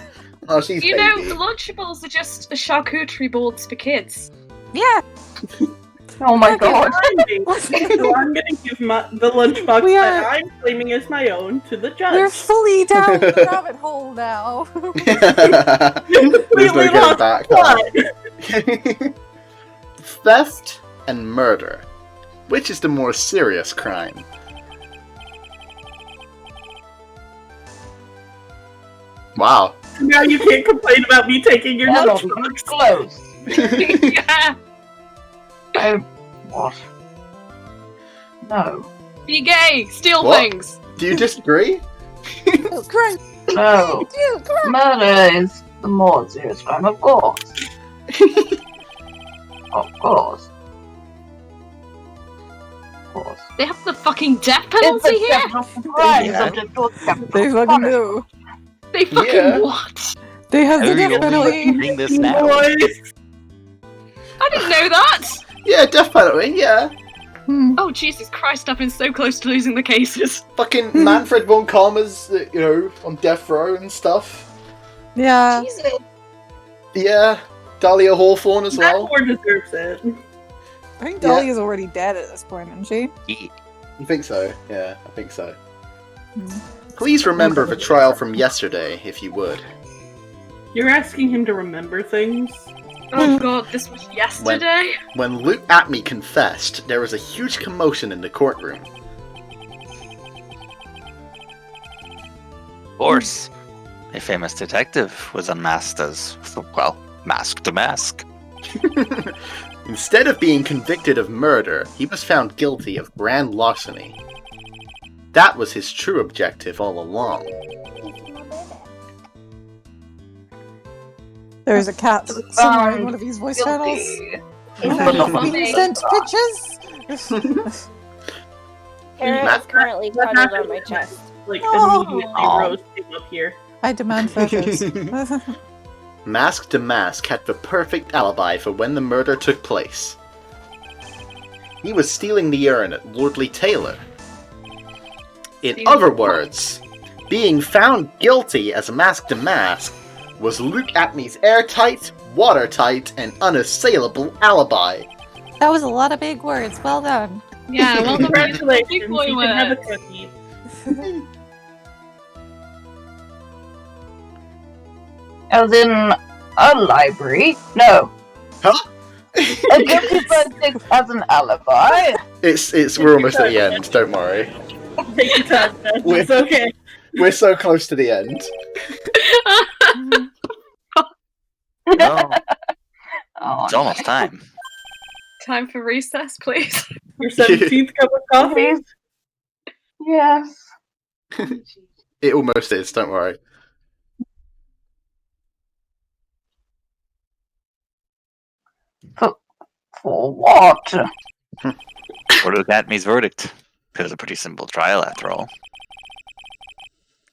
Oh, she's You know, baby. the Lunchables are just charcuterie boards for kids. Yeah. Oh my god. So I'm gonna give the lunchbox We that are- I'm claiming as my own to the judge. We're fully down the rabbit hole now. There's no going back. What? Theft and murder. Which is the more serious crime? Wow. Now you can't complain about me taking your Hello, lunchbox. close. Yeah. What? No. Be gay. Steal What? things. Do you disagree? Crime. No. Dude, come on. Murder is the more serious crime, of course. Of course. Of course. They have the fucking death It's penalty a here. capital crime Yeah. subject to a capital They fucking punishment. do. They fucking Yeah. what? They have the How are you death only penalty. reading this now? Boys. I didn't know that. Yeah, death penalty, yeah. Oh Jesus Christ! I've been so close to losing the cases. Fucking Manfred von Karma's, on death row and stuff. Yeah. Jesus. Yeah. Dahlia Hawthorne as That well. more deserves it. I think Dahlia's already dead at this point, isn't she? You think so? Yeah, I think so. Hmm. Please remember the trial from yesterday, if you would. You're asking him to remember things? Oh god, this was yesterday? When Luke Atme confessed, there was a huge commotion in the courtroom. Of course. A famous detective was unmasked as, well, mask to mask. Instead of being convicted of murder, he was found guilty of grand larceny. That was his true objective all along. There's a cat somewhere in one of these voice channels. Funny. Sent pictures. Kara is currently cuddled on my chest. Like, Oh. immediately rose came up here. I demand photos. Mask to Mask had the perfect alibi for when the murder took place. He was stealing the urn at Lordly Taylor. In other words, being found guilty as a Mask to Mask was Luke Atme's airtight, watertight, and unassailable alibi. That was a lot of big words. Well done. Yeah, well, Congratulations, big boy you can have a words. cookie. As in a library? No. Huh? A guilty verdict as an alibi? We're almost at the end, don't worry. Take your time, man. It's okay. We're so close to the end. No, Oh, it's almost time. Time for recess, please. Your 17th cup of coffee? please. Yes. It almost is, don't worry. For what? For Luke Atme's verdict. It was a pretty simple trial, after all.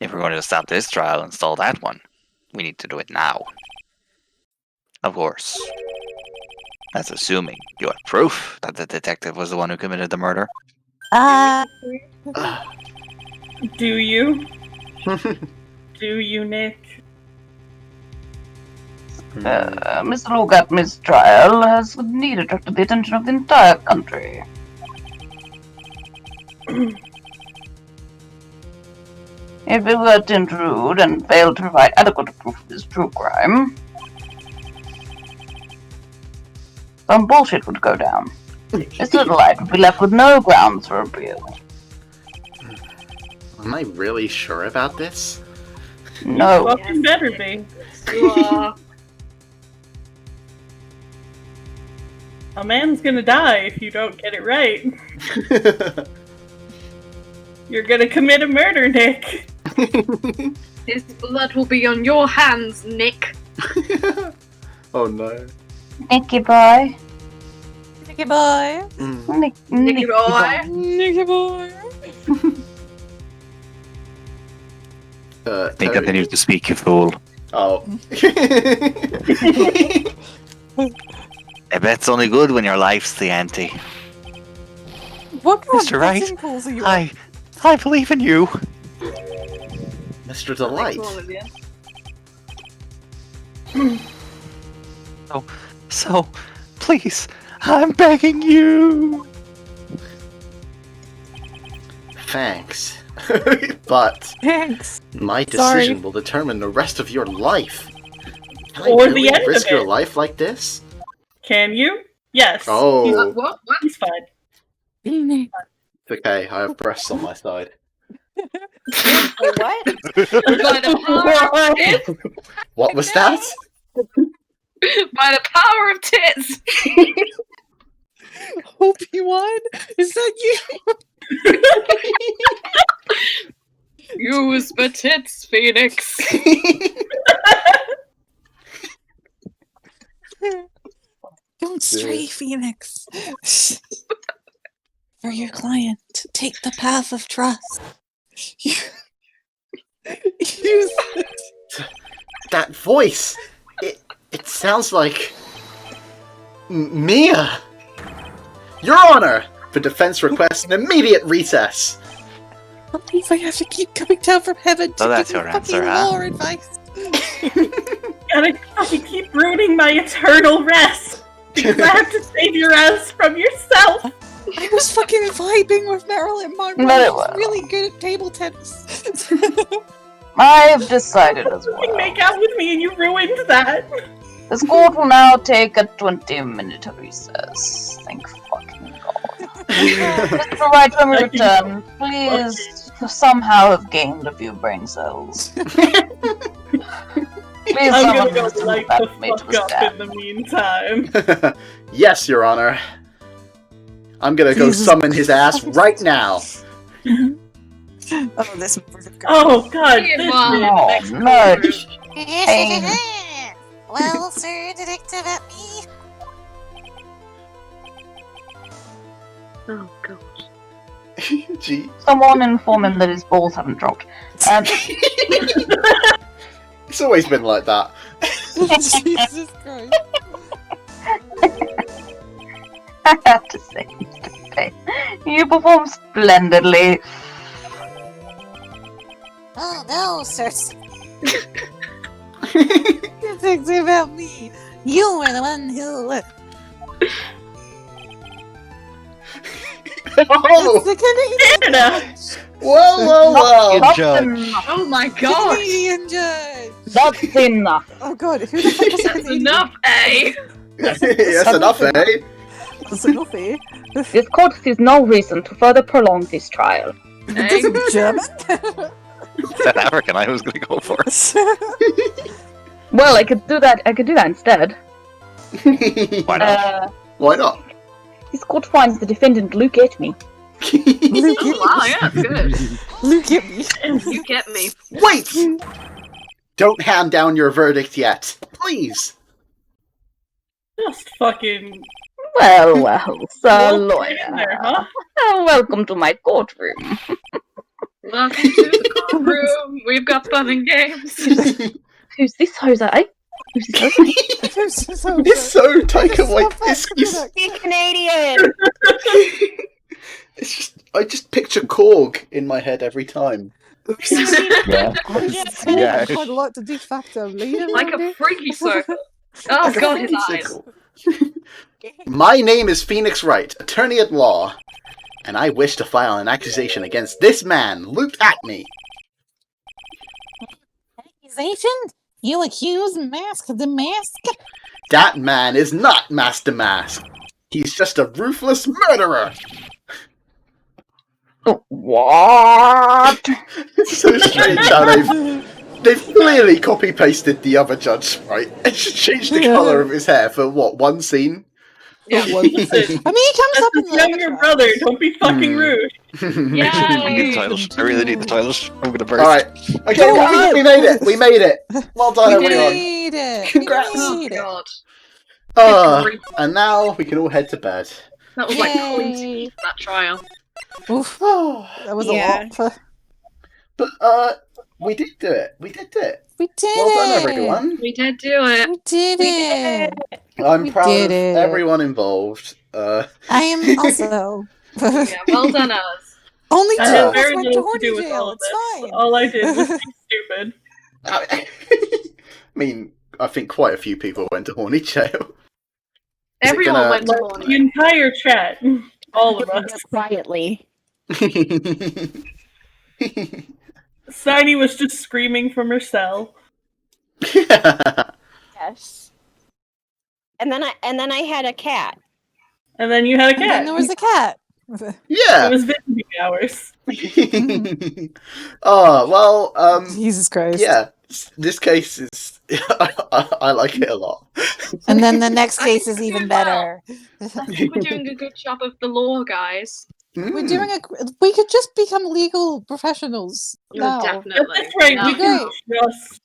If we're going to stop this trial and stall that one, we need to do it now. Of course. That's assuming you have proof that the detective was the one who committed the murder. Do you? Do you, Nick? Mr. Logat's trial has indeed attracted the attention of the entire country. If we were to intrude and fail to provide adequate proof of this true crime, some bullshit would go down. Mr. Delight would be left with no grounds for appeal. Am I really sure about this? No. Fucking better be. You are. A man's gonna die if you don't get it right. You're gonna commit a murder, Nick. His blood will be on your hands, Nick. Oh no. Nicky boy. Nicky boy. Nicky boy. Nicky boy. They continue to speak, you fool. Oh. I bet it's only good when your life's the ante. What kind Mr. of Wright, betting pools are you I believe in you. Mr. Delight. So, please, I'm begging you. Thanks. But Thanks. my Sorry. decision will determine the rest of your life. Can I Or the really end of risk your it. life like this? Can you? Yes. Oh. What? He's fine. It's okay, I have breasts on my side. Wait, what? By the power of tits. What was that? By the power of tits. Obi-Wan? Is that you? Use the tits, Phoenix. Don't stray, Phoenix. For your client, take the path of trust. Use it. That voice! It sounds like... Mia! Your Honor! The defense requests an immediate recess! I believe I have to keep coming down from heaven to So that's give you your fucking answer, huh? lore advice. gotta fucking keep ruining my eternal rest. Because I have to save your ass from yourself. I was fucking vibing with Marilyn Monroe. Very She's well. really good at table tennis. I've decided as You well. make out with me and you ruined that. This court will now take a 20-minute recess. Thank fucking God. Mr. Wright, when we return, please somehow have gained a few brain cells. Please I'm someone gonna listen go light back the me to fuck the up stand. in the meantime. Yes, Your Honor. I'm gonna go Jesus summon his ass Christ. right now. Oh, this motherfucker. Oh god, Ian this Wong. man. Oh, next nudge. Hey. Well, Sir Detective Atme. Oh god. Gee. Someone inform him that his balls haven't dropped. It's always been like that. Jesus Christ. I have to say, Mr. Payne, you perform splendidly. Oh no, Sir Detective Atme. You were the one who. Oh, The Canadian Canada. whoa. Good That's judge. enough. Oh my god! Canadian judge. That's enough. Oh god, who the fuck is a That's Canadian? enough, eh? That's enough, eh? That's enough, eh? This court sees no reason to further prolong this trial. This is German? South African, I was going to go for. Well, I could do that instead. Why not? Why not? This court finds the defendant Luke at me. Oh wow, yeah, good. Look at me. You get me. Wait! Don't hand down your verdict yet. Please. Just fucking. Well, Sir walk right in there, huh? Welcome to my courtroom. Welcome to the courtroom. We've got fun and games. Who's this Jose? Who's this Jose? It's so Taika Waititi. Be Canadian. It's just I just picture Korg in my head every time. Yeah. Yeah. Quite a lot to de facto leader. Like a freaky circle. Oh god, his eyes. My name is Phoenix Wright, attorney at law, and I wish to file an accusation against this man, Luke Atme. Accusation? You accuse Mask the Mask? That man is not Master Mask. He's just a ruthless murderer. What? It's so strange how they've clearly copy-pasted the other judge, right? And just changed the colour of his hair for, what, one scene? Yeah. I mean, he comes That's up in his the younger brother. Don't be fucking rude. Yeah. I need the titles. I really need the titles. I'm going to burst. Alright. Okay, we made it. We made it. Well done, We everyone. made it. Congrats. Oh We made it. god. And now we can all head to bed. That was like Yay. pointy for that trial. Oof, But, that was Yeah. a lot. we did do it. We did it. We did Well it. done, everyone. We did do it. We did it. I'm We proud did of it. everyone involved. I am also. Yeah, well done us. Only two I Yeah. had of us very went to little to do horny with all jail. of It's this. fine. All I did was be stupid. I mean, I think quite a few people went to horny jail. Everyone gonna- went to The horny. entire chat. All of us. Quietly. Steiny was just screaming from her cell. Yes. And then I had a cat. And then you had a And then cat. there was a cat. It Yeah. was visiting hours. Oh well. Jesus Christ. Yeah. This case is. I like it a lot. And then the next I case think is we're even doing well. better. I think we're doing a good job of the law, guys. We're doing we could just become legal professionals now. Definitely. That's right. We No. can just.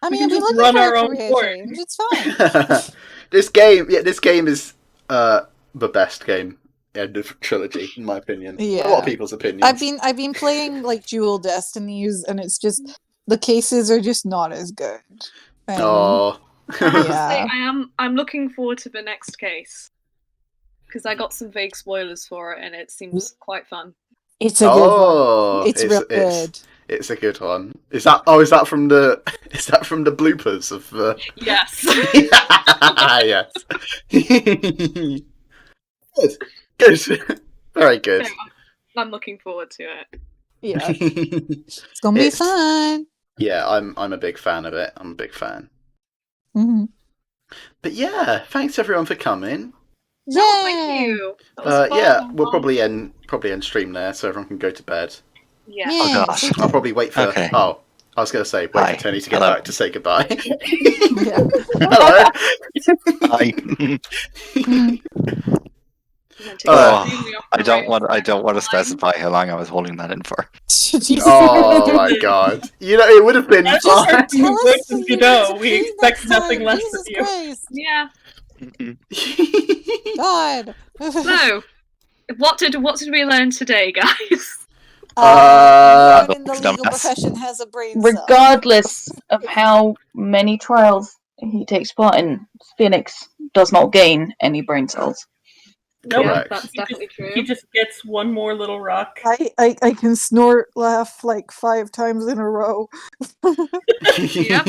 I We mean, can I've been just looking run for our a own career court. change. It's fine. This game is the best game in the trilogy, in my opinion. Yeah. A lot of people's opinions. I've been playing like dual destinies, and it's just the cases are just not as good. And Oh. I have to say, Yeah. I'm looking forward to the next case because I got some vague spoilers for it, and it seems quite fun. it's a good one. Oh, It's real good. It's a good one. Is that from the bloopers of Yes. yes. Good. Very good. I'm looking forward to it. Yeah. It's gonna be fun. Yeah, I'm a big fan of it. I'm a big fan. Mm-hmm. But yeah, thanks everyone for coming. No, thank you. That was fun. Yeah, we'll probably end stream there so everyone can go to bed. Yeah. Oh gosh. I'll probably wait for. Okay. Oh, I was going to say wait Hi. for Tony to get Hello. back to say goodbye. Yeah. Hello. I don't want to specify how long I was holding that in for. Oh my god! You know it would have been That's fine. just our voices, you know. We expect nothing less of you. Christ. Yeah. God. So, what did we learn today, guys? Man in the Dumbass. legal profession has a brain cell. Regardless of how many trials he takes part in, Phoenix does not gain any brain cells. Nope. Correct. That's definitely true. He just gets one more little rock. I can snort laugh like 5 times in a row. Yep.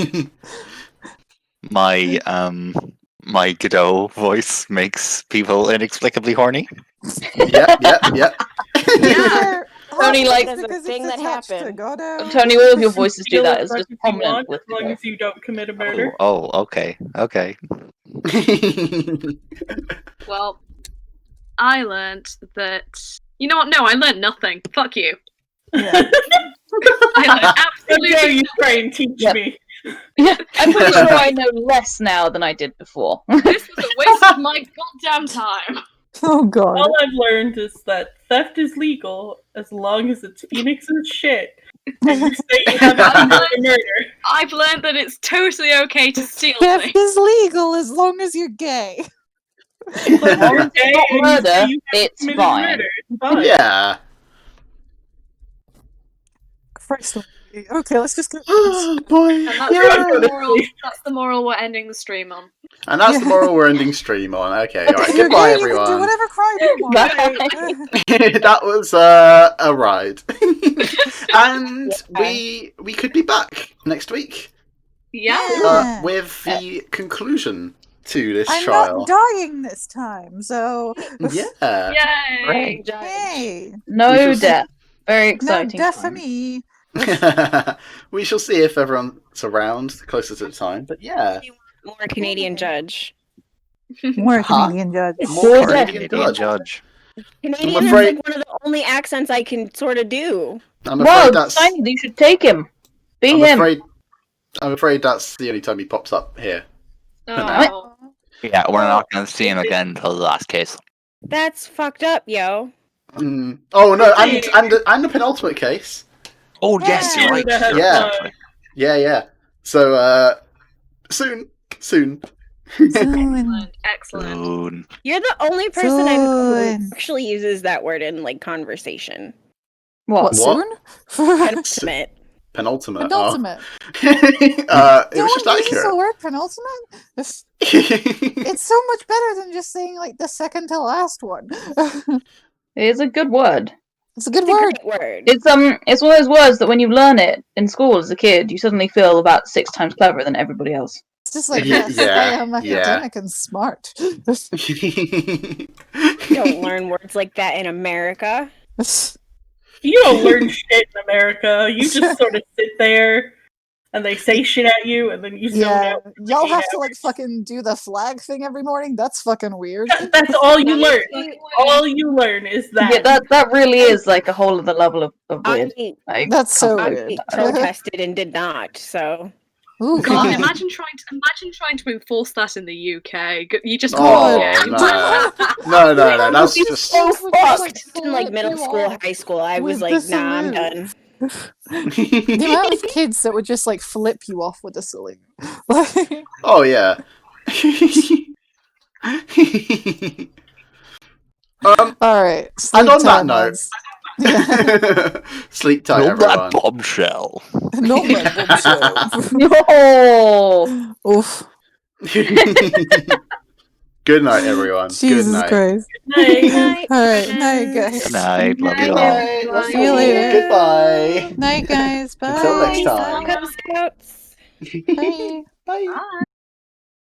My Godot voice makes people inexplicably horny. Yep. Yeah. Tony, like, There's a thing that happened. Tony, all of your voices do Feel that. as It's much just as you prominent want, with as long as you don't commit a murder. Oh, okay. Well, I learned that. You know what? No, I learned nothing. Fuck you. Yeah. I learned How absolutely dare you nothing. try and teach Yep. me? Yeah, I'm pretty sure I know less now than I did before. This was a waste of my goddamn time. Oh god. All I've learned is that theft is legal as long as it's Phoenix's shit. And you say you have a murder. I've learned that it's totally okay to steal Theft things. is legal as long as you're gay. But you're gay Not and you say murder, you haven't it's committed fine. murder. It's fine. Yeah. Christ. Okay, let's just go. Oh boy. And that's, that's the moral we're ending the stream on. And that's the moral we're ending stream on. Okay, alright. You're Goodbye, gay, you can do everyone. whatever crime you want. That was a ride. And we could be back next week Yeah. with the conclusion to this I'm trial. not dying this time, so Yeah. Yay! hey, No We shall see. death. Very no exciting. death for time. me. We shall see if everyone's around closer to the time. But yeah. More Canadian judge. More Huh? Canadian judge. More Or Canadian Canadian judge. Canadian I'm is afraid- like one of the only accents I can sort of do. I'm Well, afraid that's Tiny, you should take him. Be I'm him. afraid that's the only time he pops up here. Oh. Yeah, we're not going to see him again until the last case. That's fucked up, yo. Oh no, and the penultimate case. Oh, yes, you're right. Yeah. You're Yeah. Yeah. So soon. Excellent. Excellent. Soon. You're the only person I know who Soon. actually uses that word in like conversation. What? Soon? Penultimate. Penultimate. Penultimate. It No was just one uses the accurate. word penultimate? It's so much better than just saying like the second to last one. It's a good word. It's a good It's a word. great word. It's one of those words that when you learn it in school as a kid, you suddenly feel about 6 times cleverer than everybody else. It's just like, Yeah, yes, yeah, I am yeah. academic and smart. You don't learn words like that in America. You don't learn shit in America. You just sort of sit there and they say shit at you and then you zone Yeah, out. y'all have to Yeah. like fucking do the flag thing every morning. That's fucking weird. That's all you learn. All you learn is that. Yeah, that really is like a whole other level of weird. I Like, That's so I weird. protested and did not. So Ooh, God, God. imagine trying to enforce that in the UK. You just Oh, can't. no, that's just. so fucked. in like middle school, high school, I was like, nah, I'm done. The amount of kids that would just like flip you off with a salute. Like, Oh yeah. all right. And on that sleep time, note- lads. Yeah. Sleep tight, Not that everyone. bombshell. No my bombshell. No. Oof. Good night, everyone. Jesus Good night. Christ. Night. Alright, night, guys. Good night. Love you Good all. night. Love See you later. Goodbye. Night, guys. Bye. Until next time. Cub Scouts. Bye. Bye. Bye.